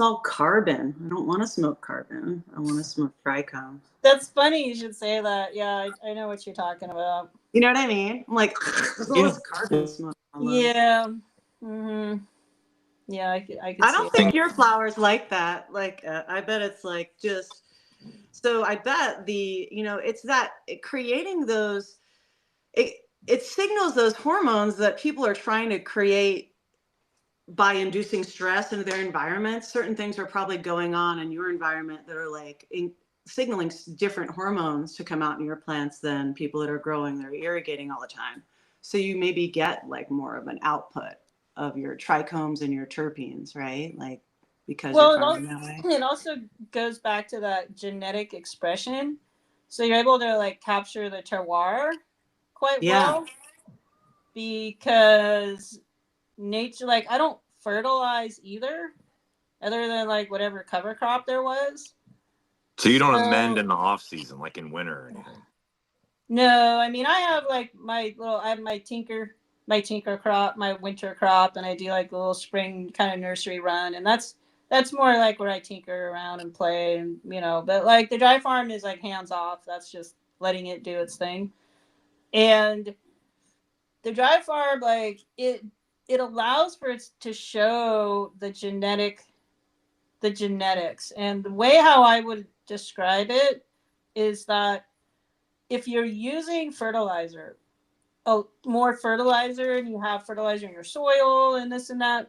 all carbon. I don't want to smoke carbon. I want to smoke trichomes. That's funny you should say that. Yeah, I know what you're talking about. You know what I mean? I'm like, there's all this carbon smoke. Yeah. Yeah, I could I see don't it. think your flower's like that. Like, I bet it's like just. So I bet it's that creating those. It signals those hormones that people are trying to create by inducing stress into their environment. Certain things are probably going on in your environment that are like signaling different hormones to come out in your plants than people that are growing, they're irrigating all the time. So you maybe get like more of an output of your trichomes and your terpenes, right? Like, because you're farming that way. It also goes back to that genetic expression. So you're able to like capture the terroir quite well, because nature, like, I don't fertilize either, other than like whatever cover crop there was. So you don't amend in the off season, like in winter or anything? No, I mean, I have like I have my tinker crop, my winter crop, and I do like a little spring kind of nursery run, and that's more like where I tinker around and play, and but like the dry farm is like hands off. That's just letting it do its thing. And the dry farm, like it allows for it to show the genetics. And the way how I would describe it is that if you're using fertilizer, more fertilizer, and you have fertilizer in your soil and this and that,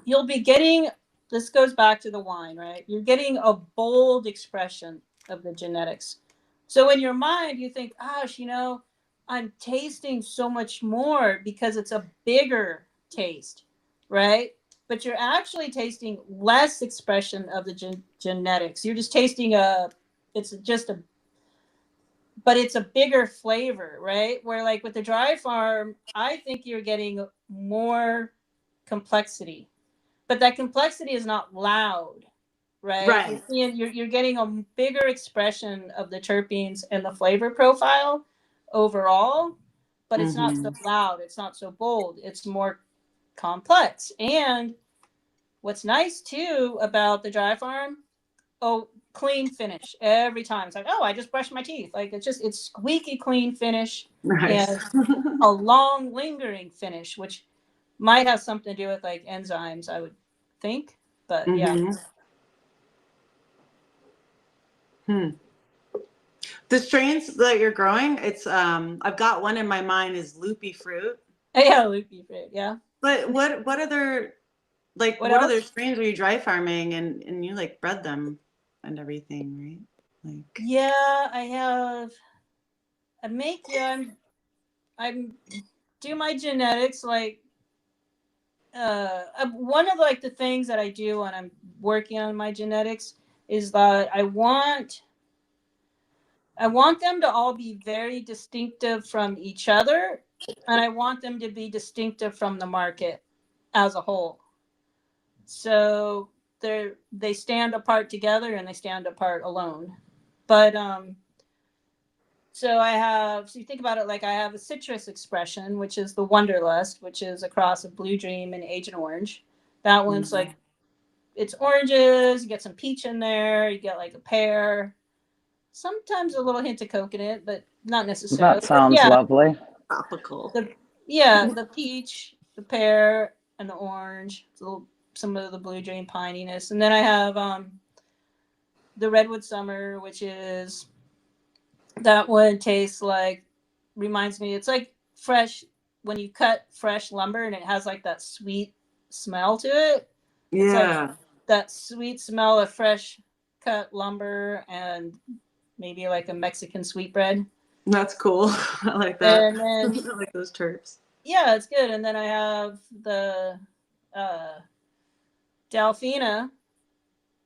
you'll be getting, this goes back to the wine, right? You're getting a bold expression of the genetics. So in your mind, you think, gosh, I'm tasting so much more because it's a bigger taste, right? But you're actually tasting less expression of the genetics. You're just tasting but it's a bigger flavor, right? Where like with the dry farm, I think you're getting more complexity, but that complexity is not loud, right? Right. You're getting a bigger expression of the terpenes and the flavor profile overall, but it's not so loud, it's not so bold, it's more complex. And what's nice too about the dry farm, clean finish every time. It's like, I just brushed my teeth. Like it's squeaky clean finish. Nice. And a long lingering finish, which might have something to do with like enzymes, I would think. But yeah. The strains that you're growing, it's I've got one in my mind is loopy fruit. Yeah, loopy fruit, yeah. But what other what other strains are you dry farming, and you like bred them and everything, right? Like, yeah, I'm do my genetics, like one of like the things that I do when I'm working on my genetics is that I want them to all be very distinctive from each other, and I want them to be distinctive from the market as a whole. So they stand apart together and they stand apart alone. But so you think about it, like I have a citrus expression, which is the Wonderlust, which is a cross of Blue Dream and Agent Orange. That one's like, it's oranges, you get some peach in there, you get like a pear, sometimes a little hint of coconut, but not necessarily. That sounds lovely. Tropical. The peach, the pear, and the orange. Some of the Blue Dream pininess. And then I have the Redwood Summer, which is, that one tastes like, reminds me, it's like fresh, when you cut fresh lumber and it has like that sweet smell to it. It's like Yeah, that sweet smell of fresh cut lumber and maybe like a Mexican sweetbread. that's cool. I like that. And then I like those terps. yeah, it's good. And then I have the uh, Delphina,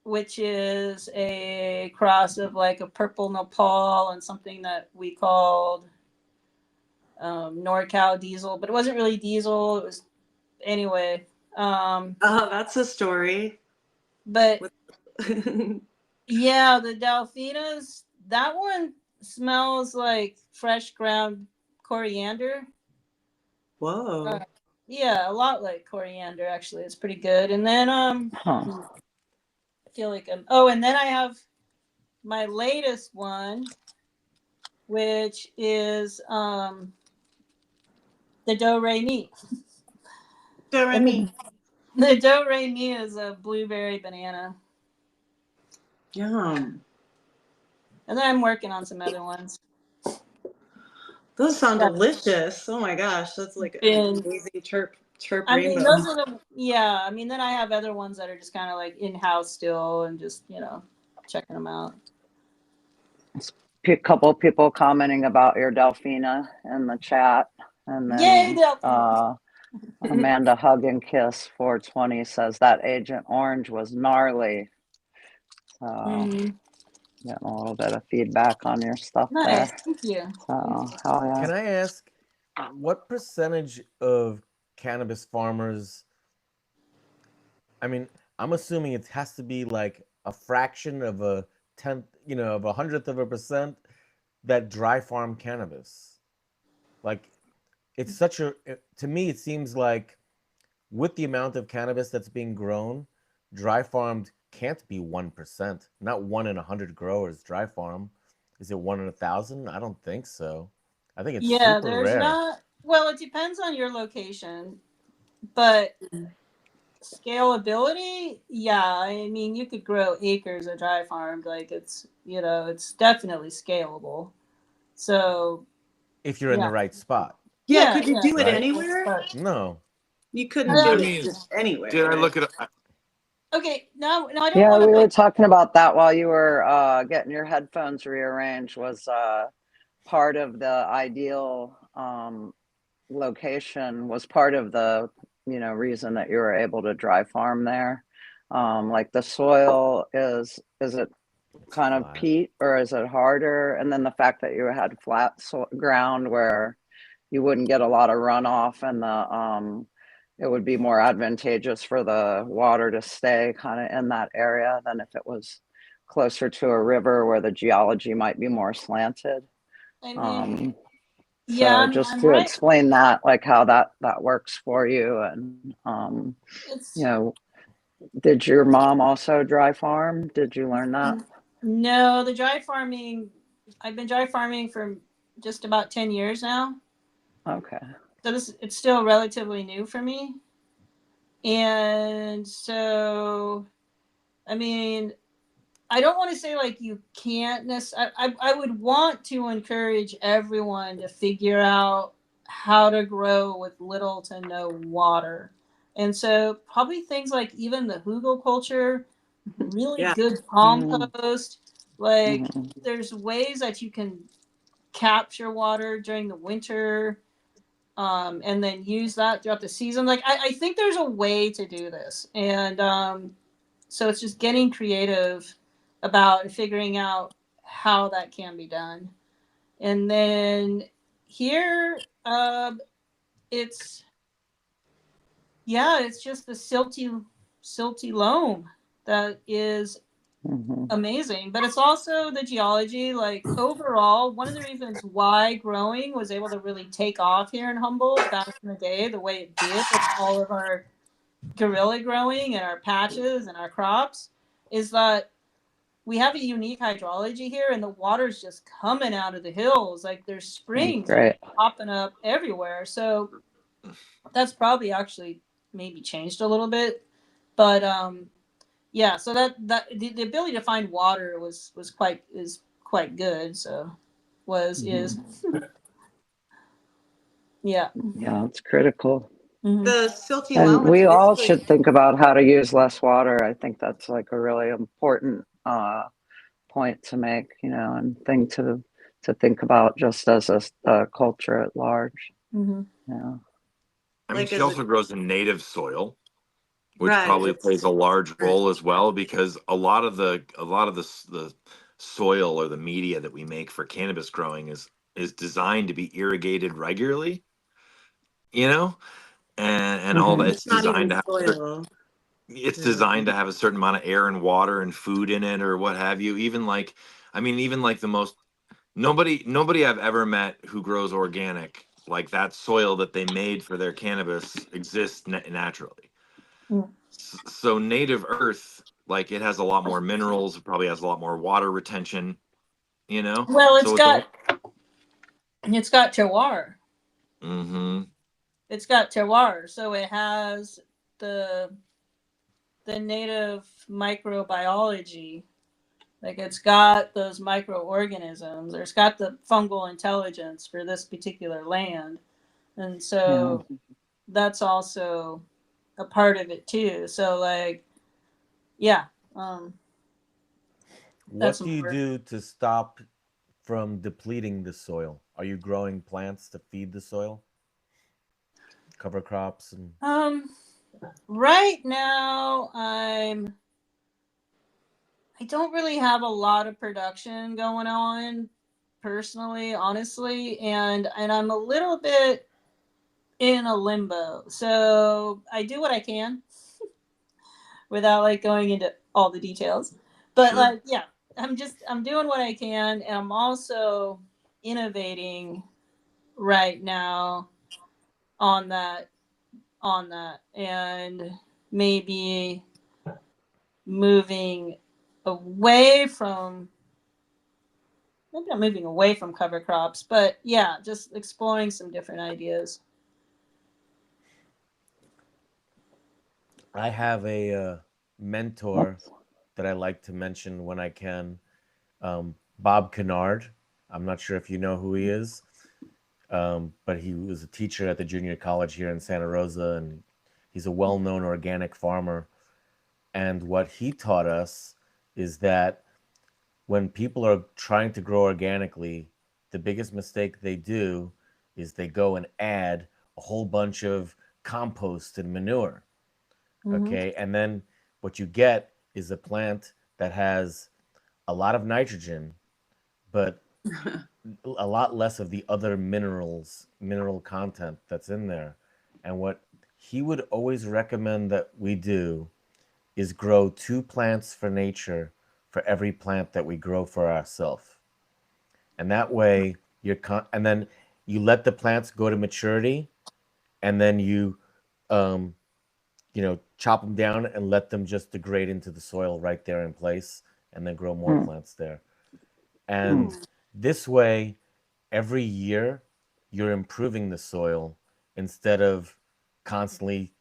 which is a cross of like a purple nopal and something that we called NorCal diesel, but it wasn't really diesel. It was anyway. Oh, that's a story. But With- yeah, the Delphinas, that one smells like fresh ground coriander. Uh, Whoa. yeah, a lot like coriander actually. It's pretty good. And then Huh. I feel like oh, and then I have my latest one, which is the do re mi. Do re mi. The do re mi is a blueberry banana, Yum. and then I'm working on some other ones. Those sound Yeah, delicious. Oh my gosh, that's like an been. amazing chirp I mean, rainbow. those are the yeah. I mean, then I have other ones that are just kind of like in house still, and just checking them out. A couple of people commenting about your Delphina in the chat. And Yay, then Delphine! Amanda Hug and Kiss 420 says that Agent Orange was gnarly. So Mm, getting a little bit of feedback on your stuff nice, there. thank you. So hell yeah. Can I ask what percentage of cannabis farmers? I mean, I'm assuming it has to be like a fraction of a tenth, of 100th of a % that dry farm cannabis. Like, it's such to me, it seems like with the amount of cannabis that's being grown, dry farmed can't be 1%. Not 1 in 100 growers dry farm. Is it 1 in 1,000? I don't think so. I think it's Yeah, super there's rare. not. Well, it depends on your location, but scalability, yeah. I mean, you could grow acres of dry farmed. Like it's definitely scalable. So If you're in the yeah, right spot, Yeah, yeah, could you yeah. do it right? anywhere? But, No. You couldn't do I um, it mean, just anywhere, did I right? look at? okay, now I don't Yeah, want we to were like. talking about that while you were getting your headphones rearranged. Was part of the ideal location, was part of the reason that you were able to dry farm there. Like the soil is it It's kind of flat. peat or is it harder? And then the fact that you had flat ground where you wouldn't get a lot of runoff, and it would be more advantageous for the water to stay kind of in that area than if it was closer to a river where the geology might be more slanted. I mean, Um, yeah, so I mean, just I'm to right. explain that, like how that works for you, and you It's know, did your mom also dry farm? Did you learn that? no, the dry farming. I've been dry farming for just about 10 years now, Okay. so it's still relatively new for me. And so, I mean, I don't want to say like you can't necessarily. I would want to encourage everyone to figure out how to grow with little to no water. And so, probably things like even the hugel culture, really Yeah. good Mm-hmm. compost. Like, Mm-hmm. there's ways that you can capture water during the winter, and then use that throughout the season. Like, I think there's a way to do this. And so it's just getting creative about figuring out how that can be done. And then here, it's it's just the silty loam that is Mm-hmm. amazing. But it's also the geology. Like overall, one of the reasons why growing was able to really take off here in Humboldt back in the day, the way it did with all of our guerrilla growing and our patches and our crops, is that we have a unique hydrology here, and the water's just coming out of the hills. Like there's springs just Great. popping up everywhere. So that's probably actually maybe changed a little bit, but yeah. So that the ability to find water was quite good. So Mm-hmm. is yeah. Yeah, it's critical. Mhm. The silty And loam is we all basically should think about how to use less water. I think that's like a really important point to make, you know, and thing to think about just as a culture at large. Mhm. Yeah. I mean, like she as a also grows in native soil, which right. probably plays It's a large role as well, because a lot of the soil or the media that we make for cannabis growing is designed to be irrigated regularly, you know, and all that. Mm-hmm. It's it's not designed even to have soil. it's Yeah. designed to have a certain amount of air and water and food in it or what have you. Even like, I mean, even like the most nobody I've ever met who grows organic, like that soil that they made for their cannabis exists naturally. Mm. So native earth, like it has a lot more minerals, it probably has a lot more water retention, you know? Well, So it's all it's got terroir. mm-hmm. It's got terroir, so it has the the native microbiology. Like it's got those microorganisms, or it's got the fungal intelligence for this particular land, and Yeah. so that's also a part of it too. So like, yeah, um, that's What do you important. do to stop from depleting the soil? Are you growing plants to feed the soil? Cover crops and Um, right now, I don't really have a lot of production going on personally, honestly, and I'm a little bit in a limbo. So I do what I can without like going into all the details. But Sure. like, yeah, I'm doing what I can, and I'm also innovating right now on that and maybe moving away from maybe not moving away from cover crops, but yeah, just exploring some different ideas. I have a mentor that I like to mention when I can, Bob Kennard. I'm not sure if you know who he is, but he was a teacher at the junior college here in Santa Rosa, and he's a well-known organic farmer. And what he taught us is that when people are trying to grow organically, the biggest mistake they do is they go and add a whole bunch of compost and manure. Mm-hmm. Okay. And then what you get is a plant that has a lot of nitrogen, but a lot less of the other mineral content that's in there. And what he would always recommend that we do is grow 2 plants for nature for every plant that we grow for ourselves. And that way and then you let the plants go to maturity, and then um, chop them down and let them just degrade into the soil right there in place, and then grow more Mm, plants there. mm, And this way, every year, you're improving the soil instead of constantly,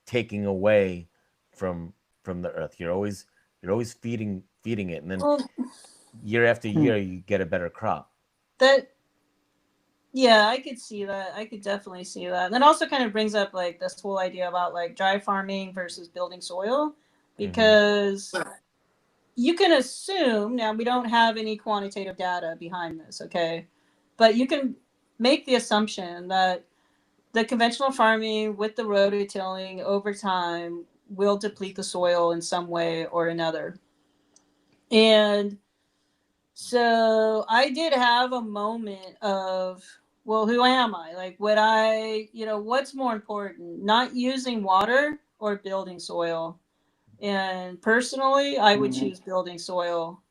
taking away from from the earth. You're always feeding it, and then Well, year after mm, year, you get a better crop. that yeah, I could see that. I could definitely see that. And that also kind of brings up like this whole idea about like dry farming versus building soil, Mm-hmm. because you can assume now we don't have any quantitative data behind this, okay, but you can make the assumption that the conventional farming with the rototilling over time will deplete the soil in some way or another. And so I did have a moment of, well, who am I? Like, would I, what's more important, not using water or building soil? And personally, I would mm, choose building soil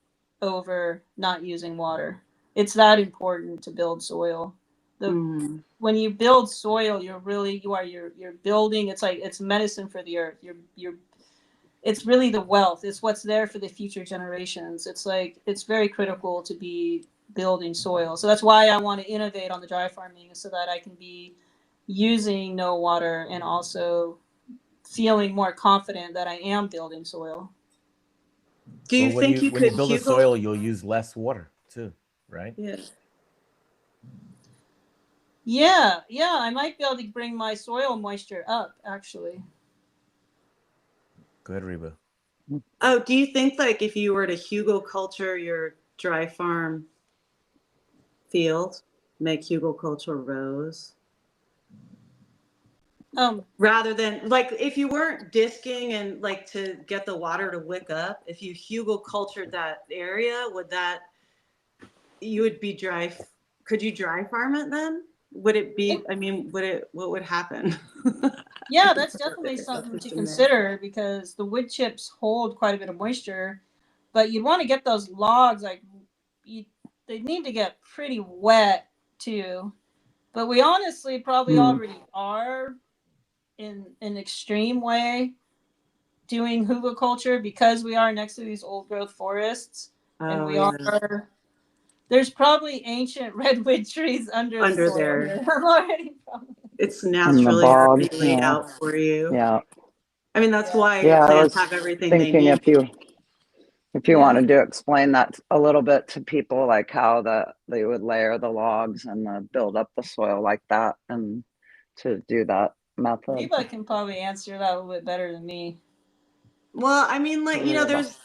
over not using water. It's that important to build soil. The mm, When you build soil, you're building. It's like it's medicine for the earth. You're it's really the wealth. It's what's there for the future generations. It's like it's very critical to be building soil. So that's why I want to innovate on the dry farming, so that I can be using no water and also feeling more confident that I am building soil. Do you Well, when think you you when you could build a hugel? soil, you'll use less water too, right? Yeah. Yeah, I might be able to bring my soil moisture up, actually. Go ahead, Reba. Oh, do you think like if you were to hugel culture your dry farm field, make hugel culture rows? Rather than like if you weren't disking and like to get the water to wick up, if you hugel cultured that area, would that you would be dry? Could you dry farm it then? Would it be? I mean, what would happen? Yeah, that's definitely something to consider because the wood chips hold quite a bit of moisture, but you'd want to get those logs like they need to get pretty wet too. But we honestly probably already are in an extreme way doing hugelculture because we are next to these old growth forests and we are there's probably ancient redwood trees under the soil there. already. It's naturally already laid out for you. Yeah. I mean, that's why I plants was have everything they thinking need. if you wanted to explain that a little bit to people, like how they would layer the logs and build up the soil like that, and to do that method. Reba can probably answer that a little bit better than me. Well, I mean, like, you know, there's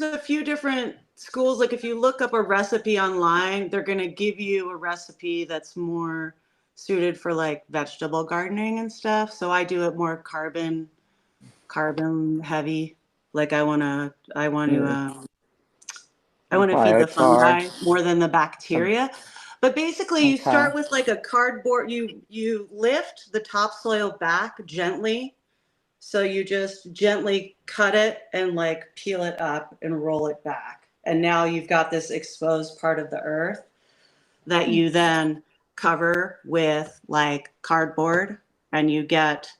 a few different schools. Like if you look up a recipe online, they're going to give you a recipe that's more suited for like vegetable gardening and stuff. So I do it more carbon heavy. Like I want to feed the fungi more than the bacteria. But basically you start with like a cardboard, you lift the topsoil back gently. So you just gently cut it and like peel it up and roll it back. And now you've got this exposed part of the earth that you then cover with like cardboard, and you get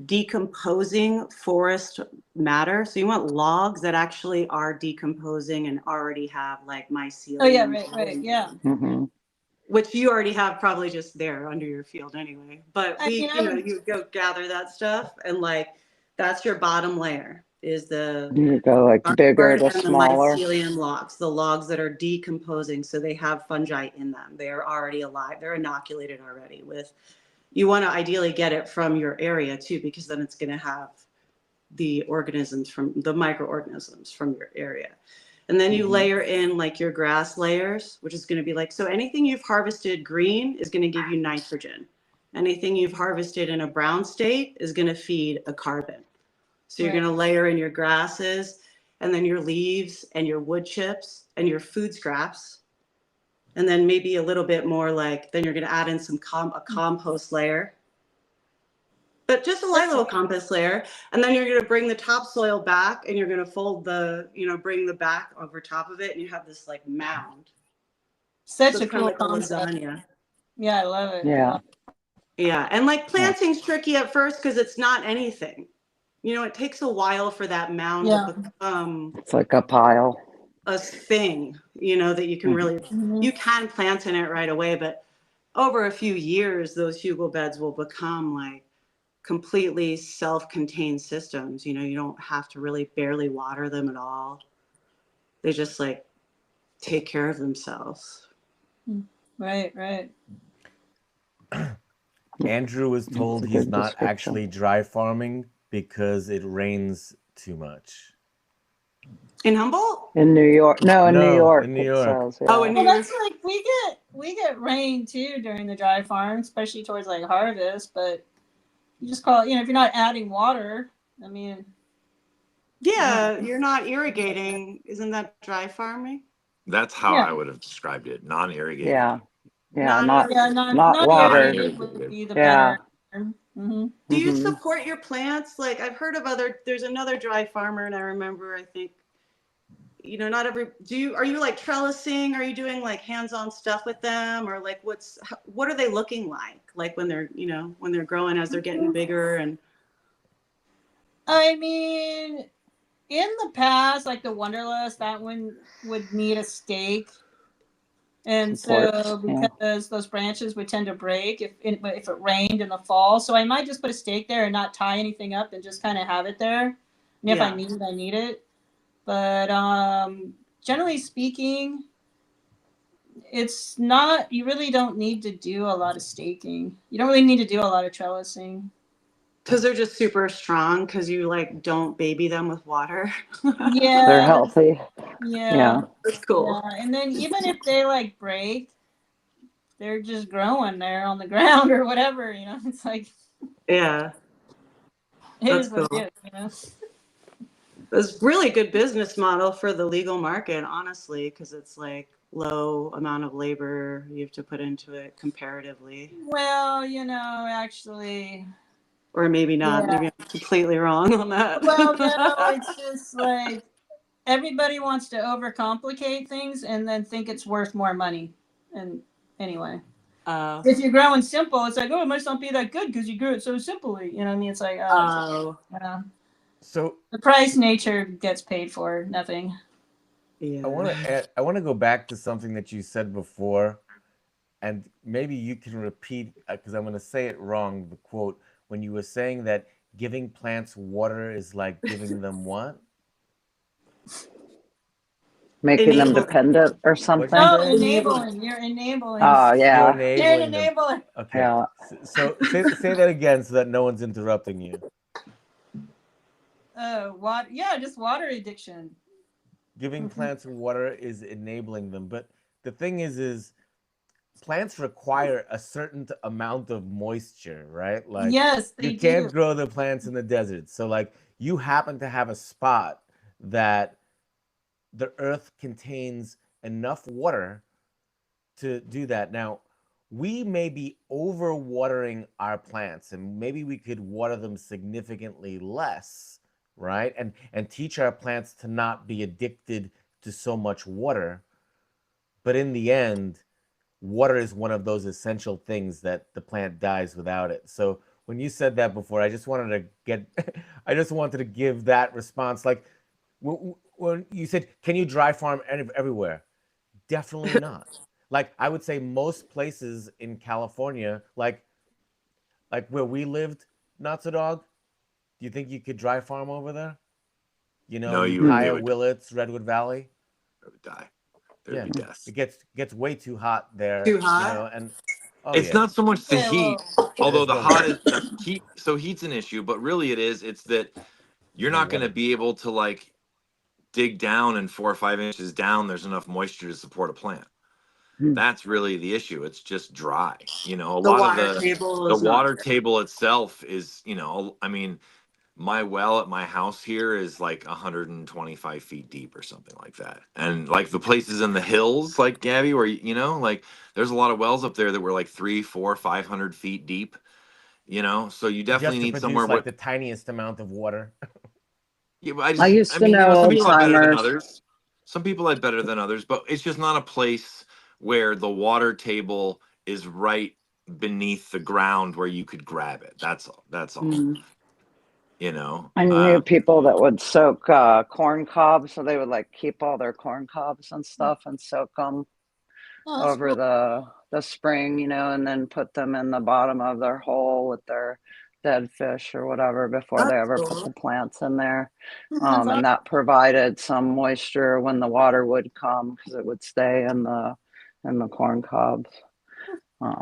decomposing forest matter. So you want logs that actually are decomposing and already have like mycelium. Oh yeah, right, yeah. Mm-hmm. Which you already have probably just there under your field anyway. But you go gather that stuff and like that's your bottom layer is you go like bigger to smaller. The mycelium logs, the logs that are decomposing, so they have fungi in them. They are already alive. They're inoculated already with. You want to ideally get it from your area too, because then it's going to have the organisms from the microorganisms from your area. And then you layer in like your grass layers, which is going to be like, so anything you've harvested green is going to give you nitrogen. Anything you've harvested in a brown state is going to feed a carbon. So you're going to layer in your grasses and then your leaves and your wood chips and your food scraps. And then maybe a little bit more like, then you're going to add in some a compost layer. But just a light little compost layer. And then you're going to bring the topsoil back and you're going to fold bring the back over top of it. And you have this like mound. Such a cool concept. Yeah, I love it. Yeah. Yeah. And like planting's tricky at first because it's not anything. You know, it takes a while for that mound to become. It's like a pile. A thing, that you can really, you can plant in it right away. But over a few years, those hugel beds will become like completely self-contained systems. You don't have to really barely water them at all. They just like take care of themselves. Right. Andrew was told he's not actually dry farming because it rains too much. In Humboldt? In New York? No, in New York. In New York. Says, Oh, in New York. That's like we get rain too during the dry farm, especially towards like harvest. But you just call it, if you're not adding water, I mean. Yeah, you're not irrigating. Isn't that dry farming? That's how I would have described it. Non-irrigated. Yeah, not watered. Would be the better. Do you support your plants? Like I've heard of there's another dry farmer, and I remember, I think, not every. Are you like trellising? Are you doing like hands-on stuff with them, or like what are they looking like when they're when they're growing as they're getting bigger? And I mean, in the past, like the Wonderlust, that one would need a stake. And so because those branches would tend to break if it rained in the fall. So I might just put a stake there and not tie anything up and just kind of have it there. And if I need it, I need it. But generally speaking, it's not, you really don't need to do a lot of staking. You don't really need to do a lot of trellising. Because they're just super strong because you like don't baby them with water. Yeah. They're healthy. Yeah. That's cool. Yeah. And then even if they like break, they're just growing there on the ground or whatever, you know. It's like, Yeah. it That's is what cool. it is, you know. It's really good business model for the legal market, honestly, because it's like low amount of labor you have to put into it comparatively. Well, you know, actually, Or maybe not. yeah. Maybe I'm completely wrong on that. Well, no, it's just like everybody wants to overcomplicate things and then think it's worth more money. And anyway, if you're growing simple, it's like, oh, it must not be that good because you grew it so simply. You know what I mean? It's like, So the price nature gets paid for, nothing. Yeah. I want to go back to something that you said before, and maybe you can repeat because I'm going to say it wrong. The quote when you were saying that giving plants water is like giving them what? Making them dependent or What'd you something. Oh, say? enabling. You're enabling. Oh You're yeah. You're an enabling them. enabler. Okay. Yeah. So say that again so that no one's interrupting you. Water. Yeah, just water addiction. Giving plants water is enabling them, but the thing is plants require a certain amount of moisture, right? Like Yes, they you can't do. grow the plants in the desert. So like you happen to have a spot that the earth contains enough water to do that. Now, we may be overwatering our plants and maybe we could water them significantly less, right? And teach our plants to not be addicted to so much water. But in the end, water is one of those essential things that the plant dies without it. So when you said that before, I just wanted to get I just wanted to give that response. Like when you said, can you dry farm everywhere? Definitely not. Like I would say most places in California, like where we lived, Notso Dog, do you think you could dry farm over there? You know, No, they Ukiah, would Willits, Redwood Valley. die. There'd be deaths. It gets way too hot there, Too you hot? know, and oh It's yeah, not so much the Yeah, heat, although there's the no hot way. is the heat. So heat's an issue, but really it's that you're No not going to water. be able to like dig down and 4 or 5 inches down. There's enough moisture to support a plant. That's really the issue. It's just dry. You know, a The lot of water table the is not water there. table itself is, you know, I mean, my well at my house here is like 125 feet deep or something like that. And like the places in the hills, like Gabby, where you know, like there's a lot of wells up there that were like 3, 4, 500 feet deep. You know, so you definitely Just to need somewhere produce like where. the tiniest amount of water. Yeah, but I I used to mean, you know know, some old people have better than timers. others. Some people have better than others, but it's just not a place where the water table is right beneath the ground where you could grab it. That's all. That's all. You know. I knew people that would soak corn cobs, so they would like keep all their corn cobs and stuff and soak them over cool. the spring, you know, and then put them in the bottom of their hole with their dead fish or whatever before they That's ever put cool. the plants in there. That's And that provided some moisture when the water would come because it would stay in the corn cobs.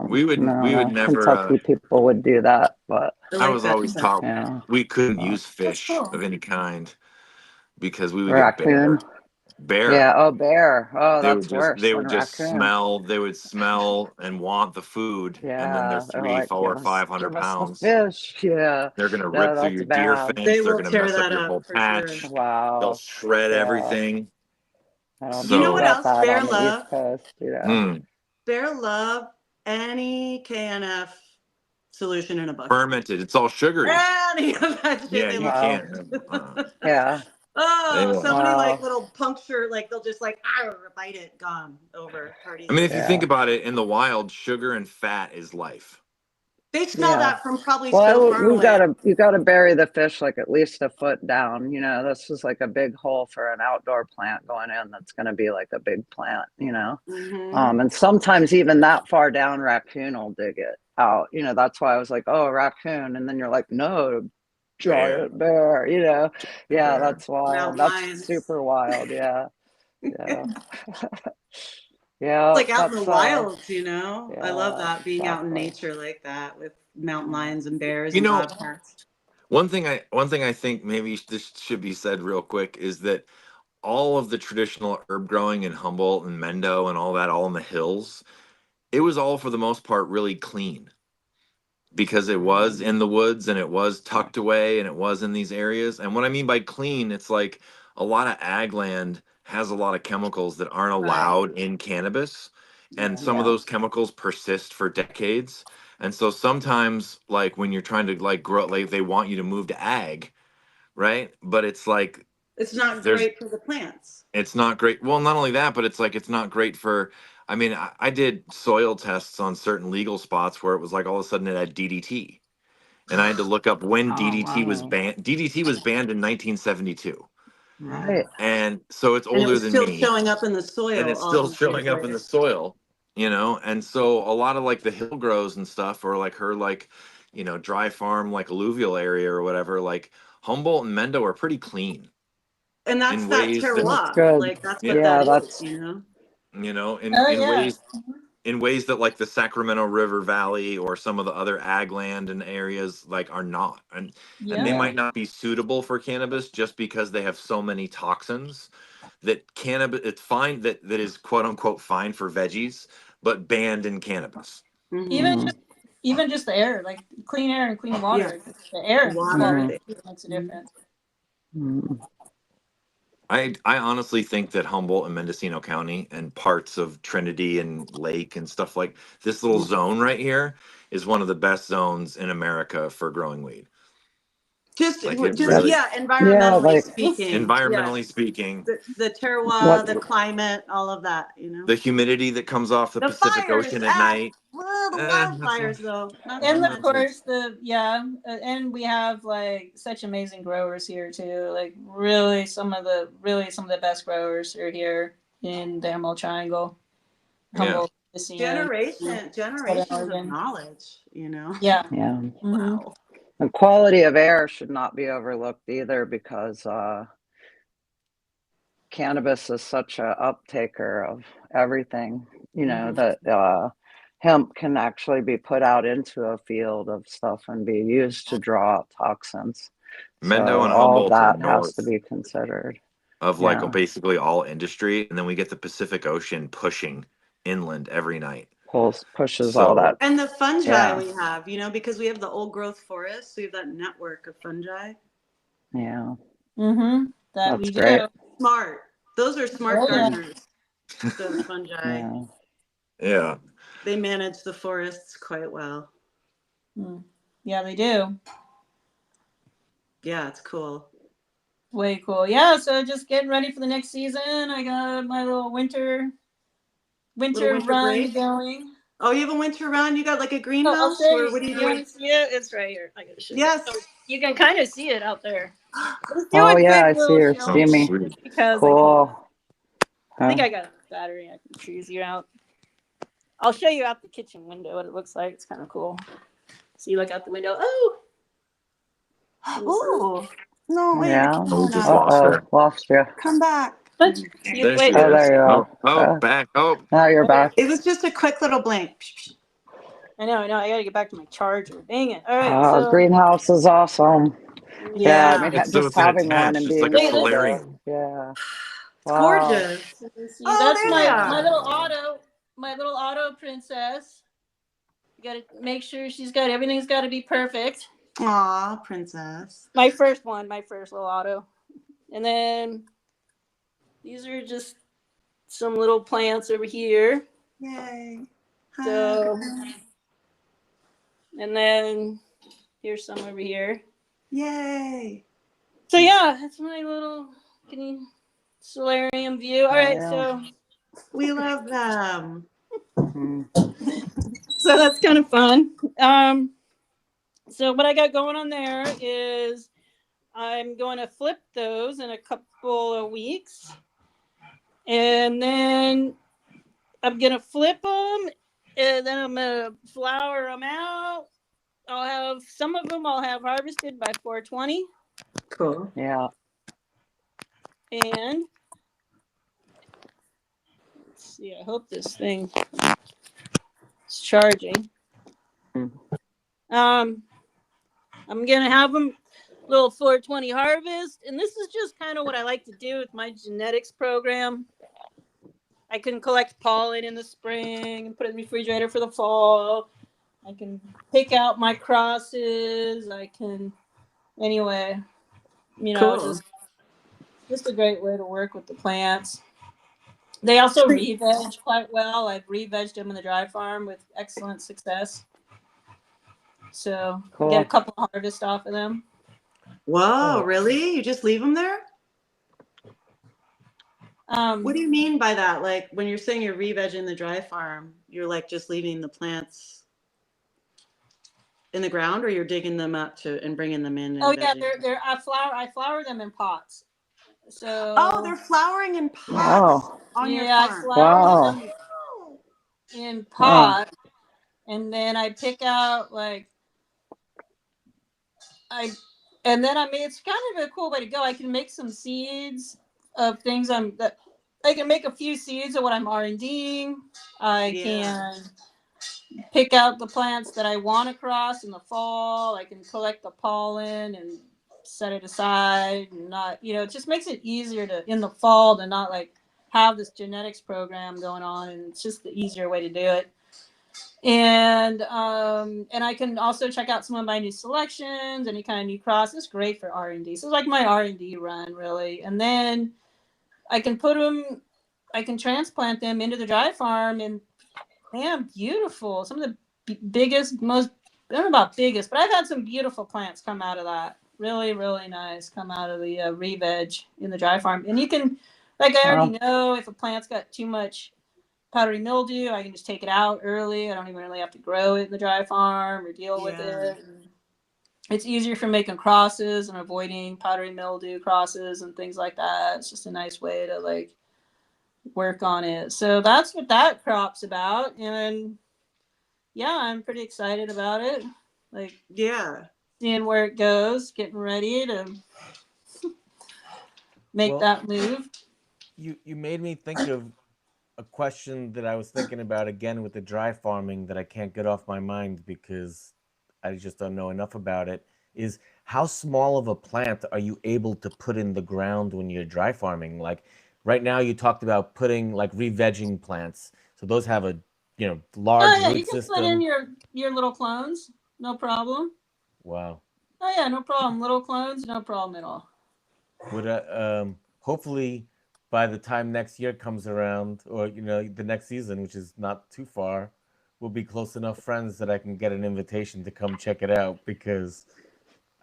we would No, we would no, never. Kentucky people would do that, but I I like was that. always taught yeah, we couldn't but use fish cool. of any kind because we would get raccoon. bear. Yeah. Oh, bear. Oh, that's worse They than would just raccoon. smell. They would smell and want the food, and then they're Yeah, they're three, like, four, five hundred give us the pounds. fish. Yeah, They're gonna rip no, through that's your deer bad. fence. They They're will gonna tear mess up that your up whole for sure. patch. They'll Wow. shred Yeah, everything. I don't You know see what So, that else bad bear on the East love? Coast. Yeah. mm, Bear love any KNF solution in a bucket. fermented. It's all sugary. Any of that shit Yeah, they you love. Wow. can't. Yeah. They Oh, will. so many like Wow. little puncture, like they'll just like bite it, gone, over, I parties mean, if you over. think Yeah. about it, in the wild, sugar and fat is life. They smell Yeah. that from probably Well, so far away. you gotta bury the fish like at least a foot down. You know, this is like a big hole for an outdoor plant going in. That's going to be like a big plant. You know, and sometimes even that far down, raccoon will dig it out. You know, that's why I was like, oh, a raccoon, and then you're like, no, Bear. giant bear. You know, yeah, Bear. that's wild. Mountain That's lions. super wild. Yeah, yeah, Yeah, It's like out in that's the wilds, you know? I love yeah, that, being out in exactly. nature like that with mountain lions and bears You and know, bobcats. one thing I think maybe this should be said real quick is that all of the traditional herb growing in Humboldt and Mendo and all that, all in the hills, it was all for the most part really clean because it was in the woods and it was tucked away and it was in these areas. And what I mean by clean, it's like a lot of ag land has a lot of chemicals that aren't Right. allowed in cannabis. And Yeah. some of Yeah. those chemicals persist for decades. And so sometimes, like when you're trying to like grow, like they want you to move to ag, right? But it's like It's not there's great for the plants. it's not great. Well, not only that, but it's like it's not great for. I mean, I did soil tests on certain legal spots where it was like all of a sudden it had DDT, and I had to look up when Oh DDT was wow. banned. DDT was banned in 1972, Yeah. Right. and so it's And it older was than still me, showing up in the and soil it's all still these years showing up in later. the soil, you know. And so a lot of like the hill grows and stuff, or like her like, you know, dry farm like alluvial area or whatever. Like Humboldt and Mendo are pretty clean And that's in that ways that That's terroir. good. Like that's yeah, what that Yeah, is, that's you know? you know, Oh in yeah. ways that like the Sacramento River Valley or some of the other ag land and areas like are not. And they Yep. yeah. might not be suitable for cannabis just because they have so many toxins that cannabis it's fine that is quote unquote fine for veggies, but banned in cannabis. Even Mm-hmm. Mm-hmm. just even just the air, like clean air and clean Yeah. water. The air Water. quality The, makes a Mhm. difference. Mm-hmm. I honestly think that Humboldt and Mendocino County and parts of Trinity and Lake and stuff like this little zone right here is one of the best zones in America for growing weed. Just, Like it just really, That's yeah, yeah, environmentally like speaking. environmentally Yes. speaking, The what terroir, the climate, all of that, you know? the humidity that comes off the The Pacific fires, Ocean at night. well, the That's wildfires though, not so And of much. course and we have like such amazing growers here too. Like really some of the best growers are here in the Emerald Triangle, yeah. Humboldt, Mendocino, Southern Generations of Oregon. knowledge, you know? Yeah. yeah. Mm-hmm. Wow. The quality of air should not be overlooked either because cannabis is such a uptaker of everything, you know, Mhm. that hemp can actually be put out into a field of stuff and be used to draw out toxins. So Mendo and all of Humboldt are that has to north be considered. of like Yeah. basically all industry, and then we get the Pacific Ocean pushing inland every night. Pushes all that. So And the fungi Yeah. we have, you know, because we have the old growth forests, we have that network of fungi. Yeah. Mm-hmm. That That's we great. do. Smart. Those are smart Oh yeah. gardeners, those fungi. Yeah. yeah, They manage the forests quite well. Mm. Yeah, they do. Yeah, it's cool. Way cool. Yeah, so just getting ready for the next season. I got my little winter Little winter run break. going. Oh, you have a winter run? You got like a Oh, I'll greenhouse? show Or you. what are you You want doing? to see it? It's right here. I gotta show you. Yes. Oh, you can kind of see it out there. Let's do Oh a yeah, quick I see little her oh showing steamy. sweet. because Cool. I think Huh? I got a battery. I can choose you out. I'll show you out the kitchen window what it looks like. It's kind of cool. So you look out the window. Oh, Oh, no, wait, I Yeah. can't Oh, we go just now. lost Uh-oh, her. lost you. Come back. There she Oh, is. there you Oh, are. back. Oh, Now you're okay. back. It was just a quick little blink. I know. I gotta get back to my charger. Dang it. All right, so Greenhouse is awesome. let me show Yeah, I you. mean, Yeah, it's so just it's an having one attached. and It's like being a Look at able this. to, solarium. yeah. it's Wow. gorgeous. So you see, Oh, that's there they my are. little auto princess. You gotta make sure everything's gotta be perfect. Aw, princess. My first little auto. And then these are just some little plants over here. Yay. So, Hi. and then here's some over here. Yay. So yeah, that's my little solarium view. All right, Yeah. so We love them. Mhm. that's kind of fun. So what I got going on there is I'm going to flip those in a couple of weeks. And then I'm going to flip them. And then I'm going to flower them out. I'll have some of them I'll have harvested by 420. Cool. Yeah. And let's see, I hope this thing is charging. I'm gonna have them little 420 harvest, and this is just kind of what I like to do with my genetics program. I can collect pollen in the spring and put it in the refrigerator for the fall. I can pick out my crosses. I can, anyway, Cool. just a great way to work with the plants. They also re-veg quite well. I've re-vegged them in the dry farm with excellent success. So Cool. get a couple of harvests off of them. Whoa, Oh. really? You just leave them there? What do you mean by that? Like when you're saying you're re-vegging the dry farm, you're like just leaving the plants in the ground, or you're digging them up and bringing them in? And yeah, vegging? I flower them in pots. So they're flowering in pots on your I farm. flower Wow. them in pots, and then I pick out and then it's kind of a cool way to go. I can make some seeds of things I can make a few seeds of what I'm R&Ding. I can pick out the plants that I want to cross in the fall. I can collect the pollen and set it aside, and not, it just makes it easier to in the fall to not have this genetics program going on, and it's just the easier way to do it. And I can also check out some of my new selections, any kind of new cross. It's great for R&D. So it's like my R&D run, really. And then I can transplant them into the dry farm, and man, beautiful. Some of the biggest, I don't know about biggest, but I've had some beautiful plants come out of that. Really, really nice come out of the re-veg in the dry farm. And you can, I already know if a plant's got too much powdery mildew, I can just take it out early. I don't even really have to grow it in the dry farm or deal with it. And it's easier for making crosses and avoiding powdery mildew crosses and things like that. It's just a nice way to work on it. So that's what that crop's about. And yeah, I'm pretty excited about it. Seeing where it goes, getting ready to make that move. You made me think of a question that I was thinking about again with the dry farming that I can't get off my mind because I just don't know enough about it, is how small of a plant are you able to put in the ground when you're dry farming? Like right now you talked about putting re-vegging plants. So those have a large root You can system. put in your little clones, no problem. Wow. Oh yeah, no problem. Little clones, no problem at all. Would hopefully by the time next year comes around, or the next season, which is not too far, we'll be close enough friends that I can get an invitation to come check it out, because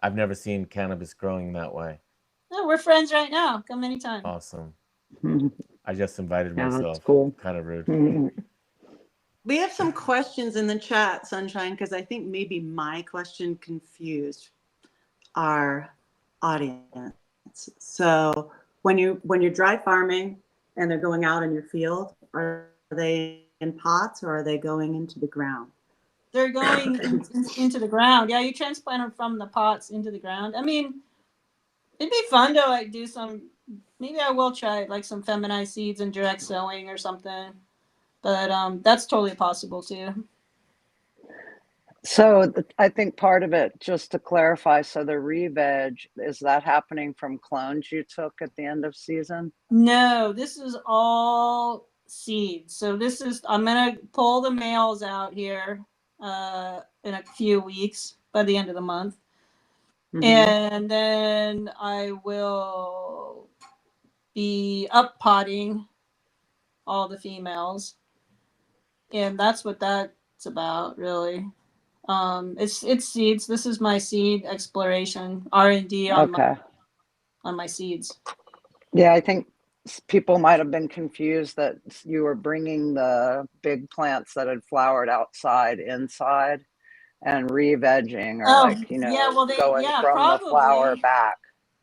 I've never seen cannabis growing that way. No, we're friends right now. Come anytime. Awesome. I just invited myself. That's cool. Kind of rude. We have some questions in the chat, Sunshine, because I think maybe my question confused our audience. So when you're dry farming and they're going out in your field, are they in pots or are they going into the ground? They're going into the ground. Yeah, you transplant them from the pots into the ground. I mean, it'd be fun to do some. Maybe I will try some feminized seeds and direct sowing or something. But that's totally possible too. So I think part of it, just to clarify, so the re-veg, is that happening from clones you took at the end of season? No, this is all seeds. So I'm going to pull the males out here in a few weeks by the end of the month. Mm-hmm. And then I will be up potting all the females. And that's what that's about, really. It's seeds. This is my seed exploration, R&D on my seeds. Yeah, I think people might have been confused that you were bringing the big plants that had flowered outside inside and re-vegging, or going from the flower back.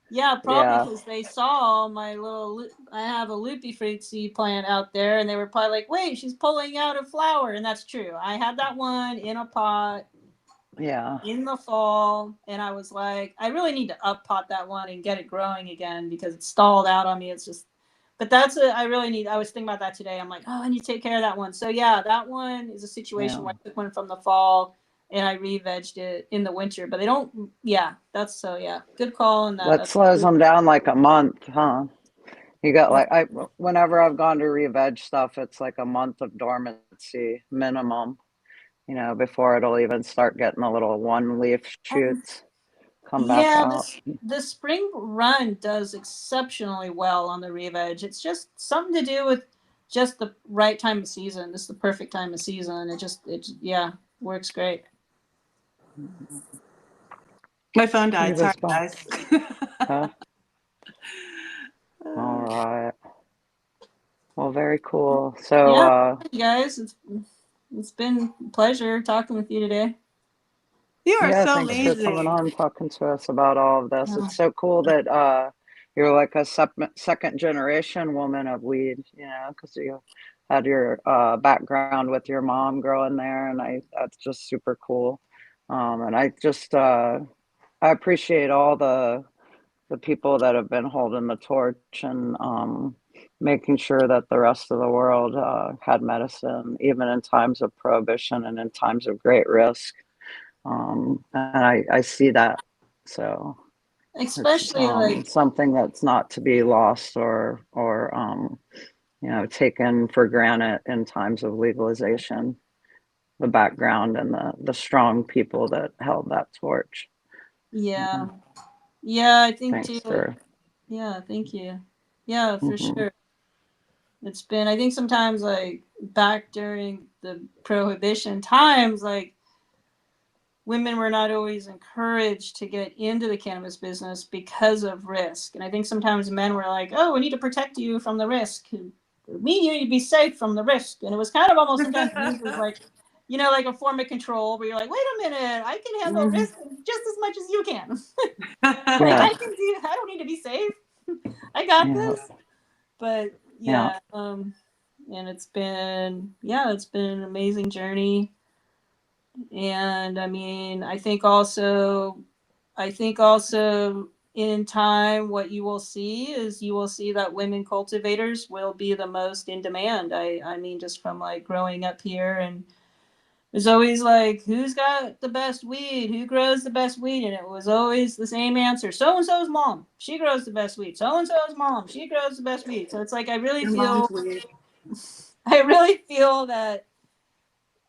Yeah, probably because they saw my I have a loopy fruit seed plant out there, and they were probably like, wait, she's pulling out a flower. And that's true. I had that one in a pot in the fall, and I was like, I really need to up pot that one and get it growing again because it's stalled out on me. It's just but that's I really need. I was thinking about that today. I'm like, oh, I need to take care of that one. So yeah, that one is a situation where I took one from the fall and I re-vegged it in the winter. But they don't. Yeah, that's so yeah. Good call on that. That slows them down like a month, huh? You got like whenever I've gone to re-veg stuff, it's like a month of dormancy minimum, you know, before it'll even start getting a little one leaf shoots come back Yeah, out. the spring run does exceptionally well on the re-veg. It's just something to do with just the right time of season. This is the perfect time of season. It yeah, works great. My phone died. It Sorry, is fun. guys. Huh? All right. Well, very cool. So, Yeah, you guys, it's been a pleasure talking with you today. You are yeah, so thanks for coming amazing. on and talking to us about all of this. It's so cool that you're like a second generation woman of weed, you know, because you had your background with your mom growing there, and that's just super cool. And I just I appreciate all the people that have been holding the torch and making sure that the rest of the world had medicine, even in times of prohibition and in times of great risk. And I see that. So it's especially like something that's not to be lost or you know, taken for granted in times of legalization. The background and the strong people that held that torch. yeah, yeah, I think too. Thanks for. Yeah, thank you. Yeah, for Mm-hmm. sure. It's been, I think sometimes like back during the prohibition times, like women were not always encouraged to get into the cannabis business because of risk. And I think sometimes men were like, oh, we need to protect you from the risk. We need you to be safe from the risk. And it was kind of almost sometimes used as like, you know, like a form of control where you're like, wait a minute, I can handle risk just as much as you can. Like Yeah. I don't need to be safe. I got Yeah. this. But Yeah. yeah, and it's been an amazing journey. And I mean, I think also in time, what you will see is you will see that women cultivators will be the most in demand. I mean, just from like growing up here, and there's always like, who's got the best weed? Who grows the best weed? And it was always the same answer. So and so's mom, she grows the best weed. So and so's mom, she grows the best weed. So it's like Your mom's weird. I really feel that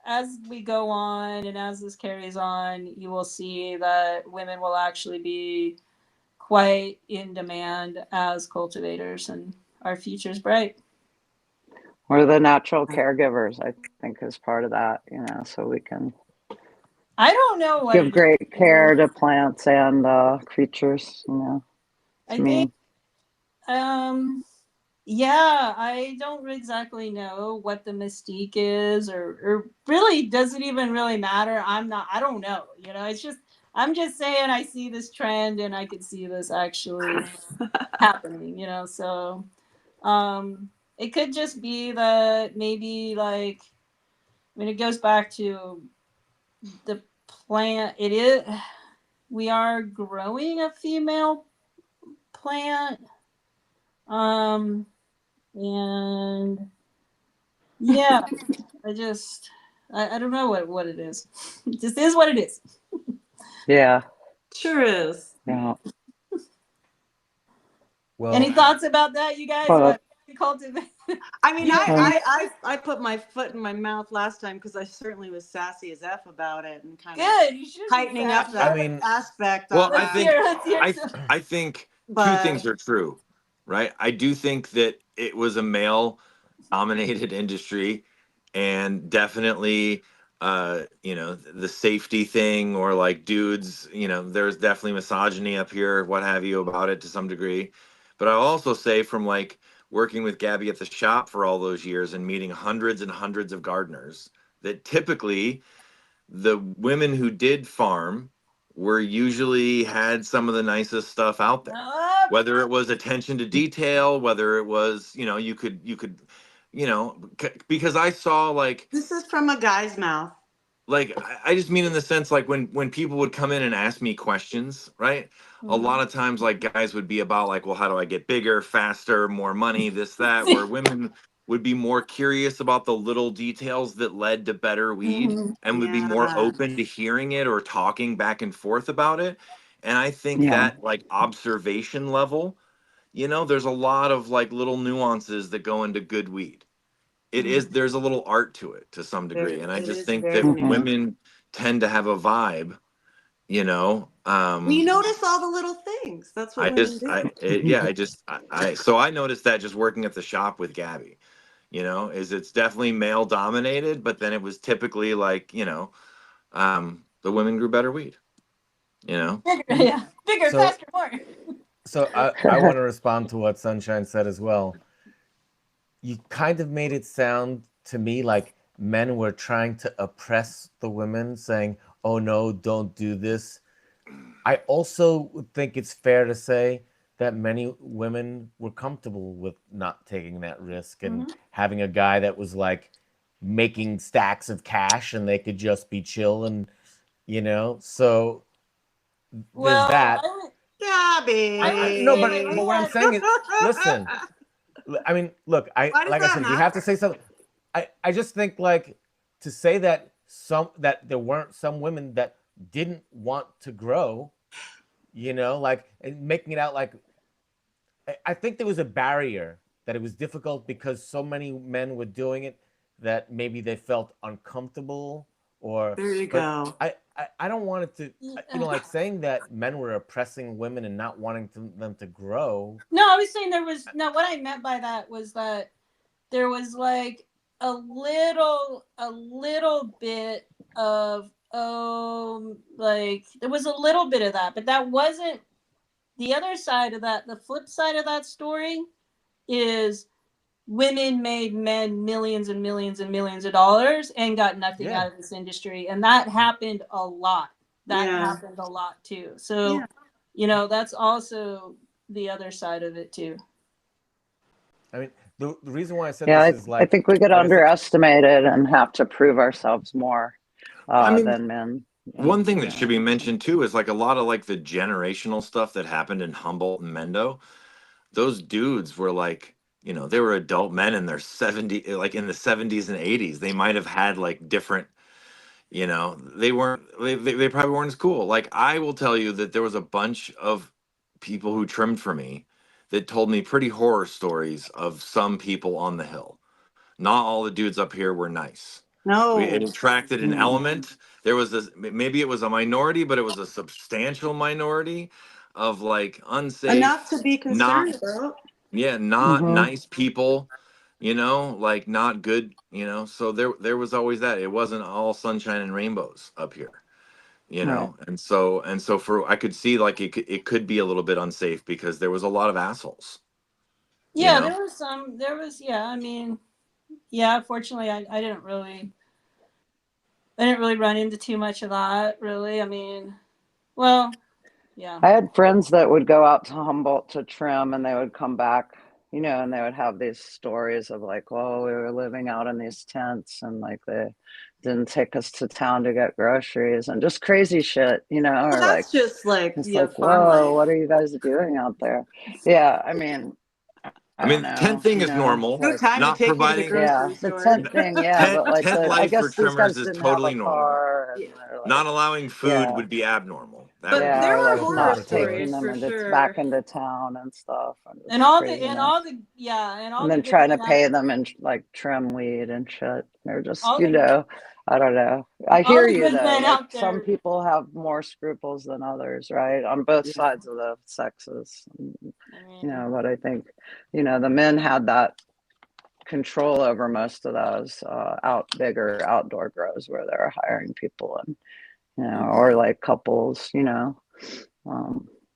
as we go on and as this carries on, you will see that women will actually be quite in demand as cultivators, and our future's bright. We're the natural caregivers, I think, is part of that, you know, so we can I don't know what give it great is. care to plants and creatures, you know. It's I think, me. yeah, I don't exactly know what the mystique is, or really, does it even really matter? I don't know. You know, it's just, I'm just saying I see this trend and I could see this actually happening, you know, so it could just be that maybe like, I mean, it goes back to the plant. It is, we are growing a female plant, um and yeah, I don't know what it is. It just is what it is. Yeah. Sure is. Yeah. Well, Any thoughts about that, you guys, But about cultivate? I mean, You I put my foot in my mouth last time because I certainly was sassy as F about it and kind of good, you should be tightening up sassy. I that mean, aspect Well, on I Let's that. think hear, let's hear I some. I think two But things are true, right? I do think that it was a male dominated industry, and definitely you know, the safety thing, or like dudes, you know, there's definitely misogyny up here, what have you, about it to some degree. But I'll also say, from like working with Gabby at the shop for all those years and meeting hundreds and hundreds of gardeners, that typically the women who did farm were usually had some of the nicest stuff out there, whether it was attention to detail, whether it was, you know, you could, you know, because I saw like, this is from a guy's mouth. like I just mean in the sense like when people would come in and ask me questions, right? A lot of times like guys would be about like, well, how do I get bigger, faster, more money, this, that, where women would be more curious about the little details that led to better weed Mhm. and would be more Yeah. open to hearing it or talking back and forth about it. And I think Yeah. that like observation level, you know, there's a lot of like little nuances that go into good weed. It is, there's a little art to it to some degree. And I It just is think very that Mhm. women tend to have a vibe, you know. We notice all the little things. That's what I women just do. yeah, so I noticed that just working at the shop with Gabby, you know, is it's definitely male dominated, but then it was typically like, you know, the women grew better weed, you know. Bigger, yeah, bigger, So faster, more. so I want to respond to what Sunshine said as well. You kind of made it sound to me like men were trying to oppress the women, saying, "Oh no, don't do this." I also think it's fair to say that many women were comfortable with not taking that risk and Mhm. having a guy that was like making stacks of cash and they could just be chill and so there's Well, that. I no, say, but what I'm Gabby. saying is, listen, I mean, look, Why does like I that said, we have to matter? say something. I just think like to say that there weren't some women that didn't want to grow, like and making it out like I think there was a barrier that it was difficult because so many men were doing it that maybe they felt uncomfortable or There you but go. I don't want it to yeah. like saying that men were oppressing women and not wanting them to grow. No, I was saying there was no. What I meant by that was that there was like a little bit of like there was a little bit of that, but that wasn't the other side of that. The flip side of that story is women made men millions and millions and millions of dollars and got nothing Yeah. out of this industry, and that happened a lot. That Yeah. happened a lot too. So, Yeah. that's also the other side of it too. I mean, the reason why I said Yeah, this I, is I think we get like I said, underestimated and have to prove ourselves more Well, I mean, than men. one thing that Yeah. should be mentioned too is like a lot of like the generational stuff that happened in Humboldt and Mendo. Those dudes were like, you know, they were adult men in their 70, like in the 70s and 80s. They might have had like different, you know, they probably weren't as cool. Like I will tell you that there was a bunch of people who trimmed for me that told me pretty horror stories of some people on the hill. Not all the dudes up here were nice. It No. attracted an element. There was this, maybe it was a minority, but it was a substantial minority of like Enough unsafe, to be not, concerned about. yeah, not Mm-hmm. nice people, you know, like not good, you know. So there was always that. It wasn't all sunshine and rainbows up here, you Right. know. And so for I could see like it could be a little bit unsafe because there was a lot of assholes, you Yeah, know. yeah, I mean, yeah, fortunately I didn't really run into too much of that, really. I mean, well, yeah. I had friends that would go out to Humboldt to trim and they would come back, and they would have these stories of like, well, we were living out in these tents and like they didn't take us to town to get groceries and just crazy shit, Well, or like, that's just like it's like, farm whoa, life. what are you guys doing out there? Yeah, I mean, I I don't mean, tent know, thing is normal. No like, time to Not take you to the providing yeah, grocery the store. tent thing, yeah, tent but like tent I life for guess these trimmers guys is didn't have a totally normal. car and Yeah. they're like, Not allowing food yeah. would be abnormal. That would But be Yeah, there or were like for horror sure, not for sure. taking stories them for into back sure. into town and stuff and And just all the and craziness. all the yeah, and all And the then good trying men to out pay them and like trim weed and shit. They're just, all the I don't know. I all hear the you good though. men Like out some there. people have more scruples than others, right? On both Yeah. sides of the sexes. I mean, But I think, the men had that control over most of those bigger outdoor grows where they're hiring people and, or like couples,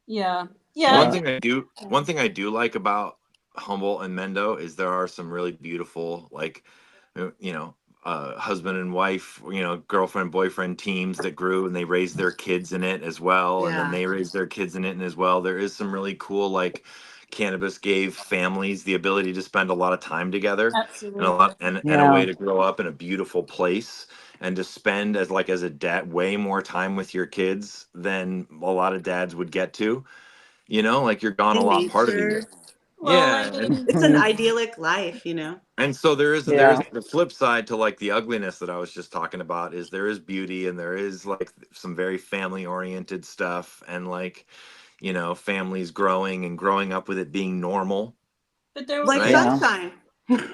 yeah, One but yeah. thing I do, one thing I do like about Humboldt and Mendo is there are some really beautiful, like, you know, husband and wife, you know, girlfriend boyfriend teams that grew and they raised their kids in it as well, and then Yeah. they raised their kids in it and as well. There is some really cool like cannabis gave families the ability to spend a lot of time together and Absolutely. and a Yeah. way to grow up in a beautiful place and to spend as a dad way more time with your kids than a lot of dads would get to. Like you're gone a In lot part of the year. nature. Well, I Yeah, mean, It's an idyllic life, you know? and so there is Yeah. the flip side to like the ugliness that I was just talking about is there is beauty and there is like some very family oriented stuff and like families growing up with it being normal, but there, Like it, Yeah. Sunshine.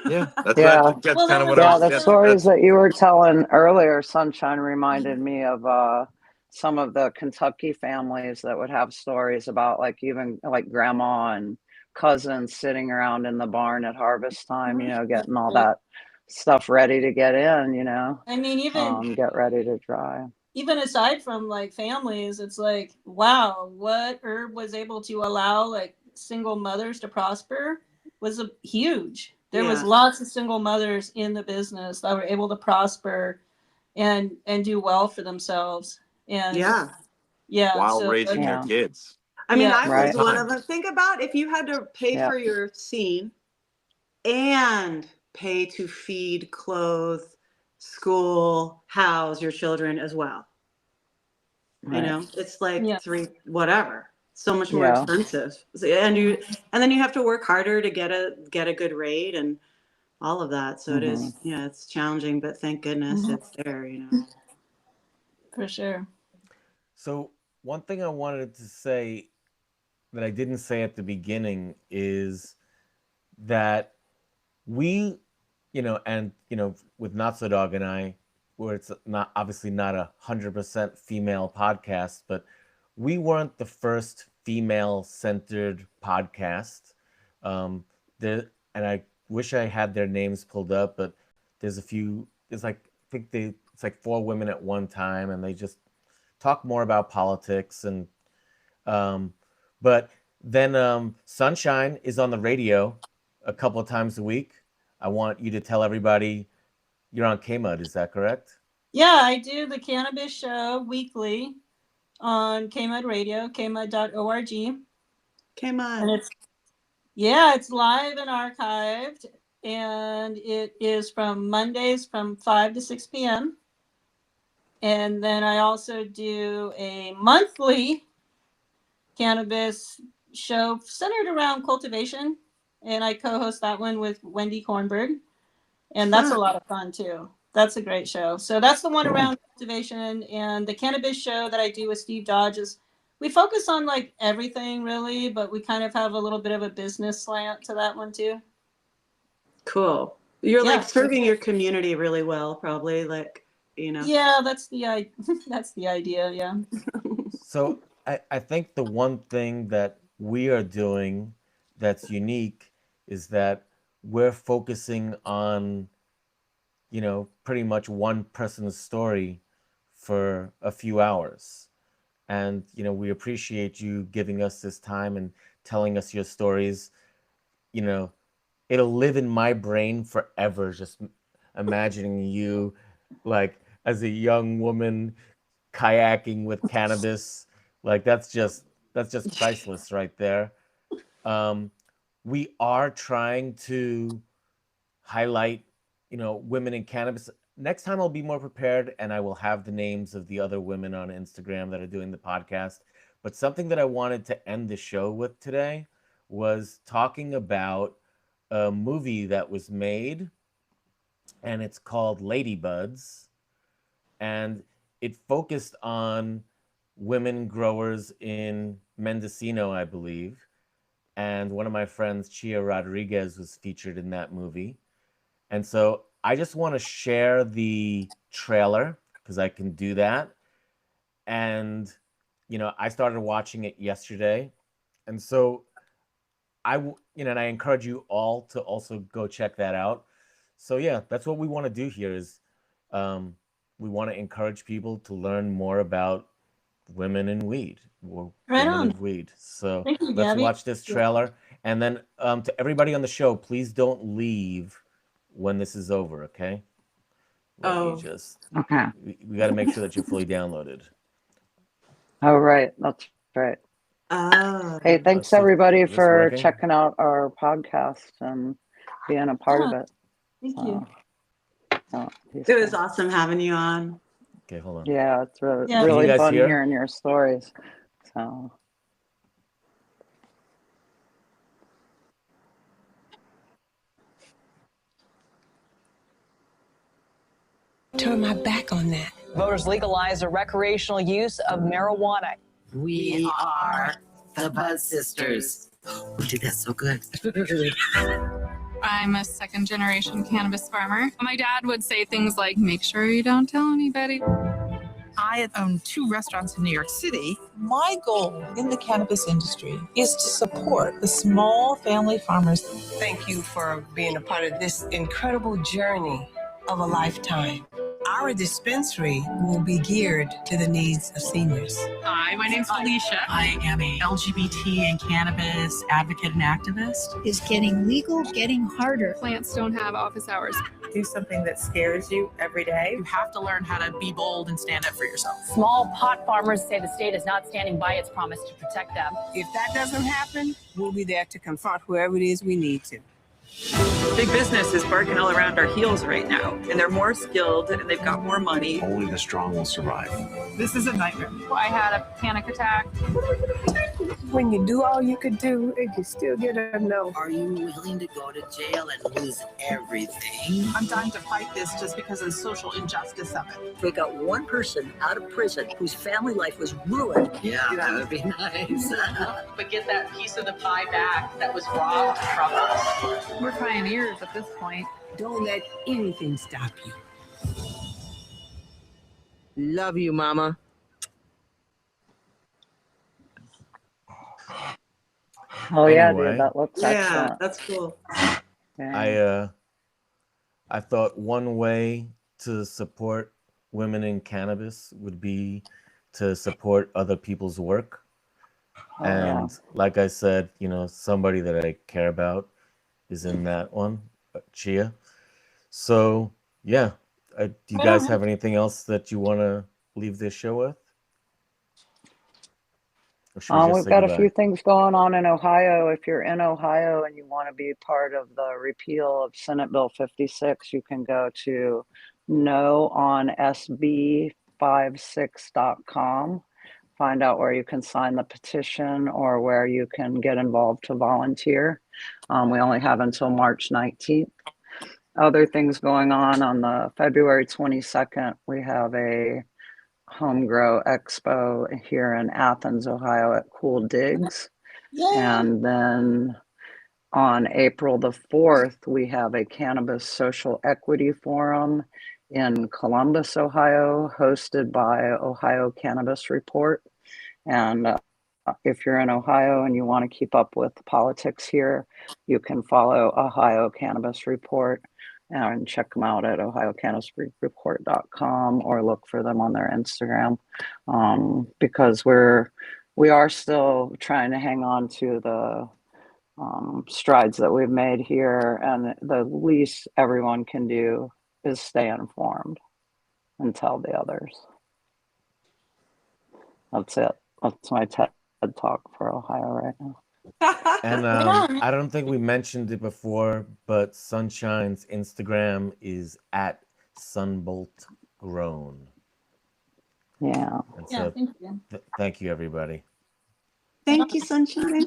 yeah, that's Yeah. that's well, there kind of was what I Yeah. was The also, stories that's that you were telling earlier, Sunshine, reminded me of some of the Kentucky families that would have stories about like even like grandma and cousins sitting around in the barn at harvest time, getting all that stuff ready to get in, I mean, get ready to dry. even aside from like families, it's like, wow, what herb was able to allow like single mothers to prosper was huge. There was Yeah. lots of single mothers in the business that were able to prosper and do well for themselves. And Yeah. yeah, while so raising their Yeah. kids I mean, yeah, I full was Right. one of time. them. Think about if you had to pay Yeah. for your scene and pay to feed, clothe, school, house your children as well. Right. It's like yeah, whatever. So much more Yeah. expensive. And then you have to work harder to get a good rate and all of that. So it Hmm. is, yeah, it's challenging, but thank goodness it's there. for sure. So one thing I wanted to say that I didn't say at the beginning is that we, and with Not So Dog and I, where it's not obviously not 100% female podcast, but we weren't the first female-centered podcast. And I wish I had their names pulled up, but there's a few. There's like I think it's like 4 women at one time, and they just talk more about politics and um, but then Sunshine is on the radio a couple of times a week. I want you to tell everybody you're on KMUD. Is that correct? Yeah, I do the cannabis show weekly on KMUD Radio, kmud.org. Came And on. it's live and archived. And it is from Mondays from 5 to 6 p.m. And then I also do a monthly cannabis show centered around cultivation. And I co host that one with Wendy Kornberg. And that's a Fun. lot of fun too. That's a great show. So that's the one Cool. around cultivation. And the cannabis show that I do with Steve Dodge is we focus on like everything really, but we kind of have a little bit of a business slant to that one too. Cool. You're like Yeah. serving your community really well, probably. Yeah, that's the that's the idea. Yeah. So I think the one thing that we are doing that's unique is that we're focusing on, pretty much one person's story for a few hours. And, we appreciate you giving us this time and telling us your stories. You know, it'll live in my brain forever, just imagining you like as a young woman kayaking with cannabis. Like that's just priceless right there. Um, we are trying to highlight, women in cannabis. Next time I'll be more prepared and I will have the names of the other women on Instagram that are doing the podcast. But something that I wanted to end the show with today was talking about a movie that was made, and it's called Ladybuds, and it focused on women growers in Mendocino, I believe. And one of my friends, Chia Rodriguez, was featured in that movie. And so I just want to share the trailer because I can do that. And, I started watching it yesterday. And so and I encourage you all to also go check that out. So yeah, that's what we want to do here is um, we want to encourage people to learn more about women in weed or Right women on. of weed. So Thank you, let's Gabby. watch this trailer. And then to everybody on the show, please don't leave when this is over, okay? Let me Oh, just, Okay. we got to make sure that you're fully downloaded. Oh, right. That's right. Oh. Hey, thanks So, everybody is this for working? checking out our podcast and being a part of it. Thank you. Peace It was out. awesome having you on. Okay, hold on. Yeah, it's really, Yeah. Can you really guys fun hear? hearing your stories. So. Turn my back on that. Voters legalize the recreational use of marijuana. We are the Buzz Sisters. We did that so good. I'm a second generation cannabis farmer. My dad would say things like, make sure you don't tell anybody. I own 2 restaurants in New York City. My goal in the cannabis industry is to support the small family farmers. Thank you for being a part of this incredible journey of a lifetime. Our dispensary will be geared to the needs of seniors. Hi, my name's Felicia. I am a LGBT and cannabis advocate and activist. Is getting legal getting harder? Plants don't have office hours. Do something that scares you every day. You have to learn how to be bold and stand up for yourself. Small pot farmers say the state is not standing by its promise to protect them. If that doesn't happen, we'll be there to confront whoever it is we need to. Big business is barking all around our heels right now, and they're more skilled and they've got more money. Only the strong will survive. This is a nightmare. I had a panic attack. When you do all you could do and you still get a no. Are you willing to go to jail and lose everything? I'm dying to fight this just because of the social injustice of it. We got one person out of prison whose family life was ruined. Yeah, that would be nice. But get that piece of the pie back that was robbed from us. We're pioneers at this point. Don't let anything stop you. Love you, Mama. Oh yeah, Anyway. dude, that looks Yeah, excellent. that's cool. Yeah. I thought one way to support women in cannabis would be to support other people's work. Oh, yeah. And like I said, you know, somebody that I care about is in that one, Chia. So yeah, do you guys have anything else that you want to leave this show with? Or should we just We've say got a goodbye? few things going on in Ohio. If you're in Ohio and you want to be part of the repeal of Senate Bill 56, you can go to noonsb56.com. Find out where you can sign the petition or where you can get involved to volunteer. We only have until March 19th. Other things going on the February 22nd, we have a Home Grow Expo here in Athens, Ohio at Cool Digs. And then on April the 4th, we have a Cannabis Social Equity Forum in Columbus, Ohio, hosted by Ohio Cannabis Report. And if you're in Ohio and you want to keep up with politics here, you can follow Ohio Cannabis Report and check them out at ohiocannabisreport.com or look for them on their Instagram, because we are still trying to hang on to the strides that we've made here, and the least everyone can do is stay informed and tell the others. That's it. That's my TED Talk for Ohio right now. And I don't think we mentioned it before, but Sunshine's Instagram is at sunboltgrown. Yeah. And Yeah, so thank you. thank you, everybody. Thank you, Sunshine.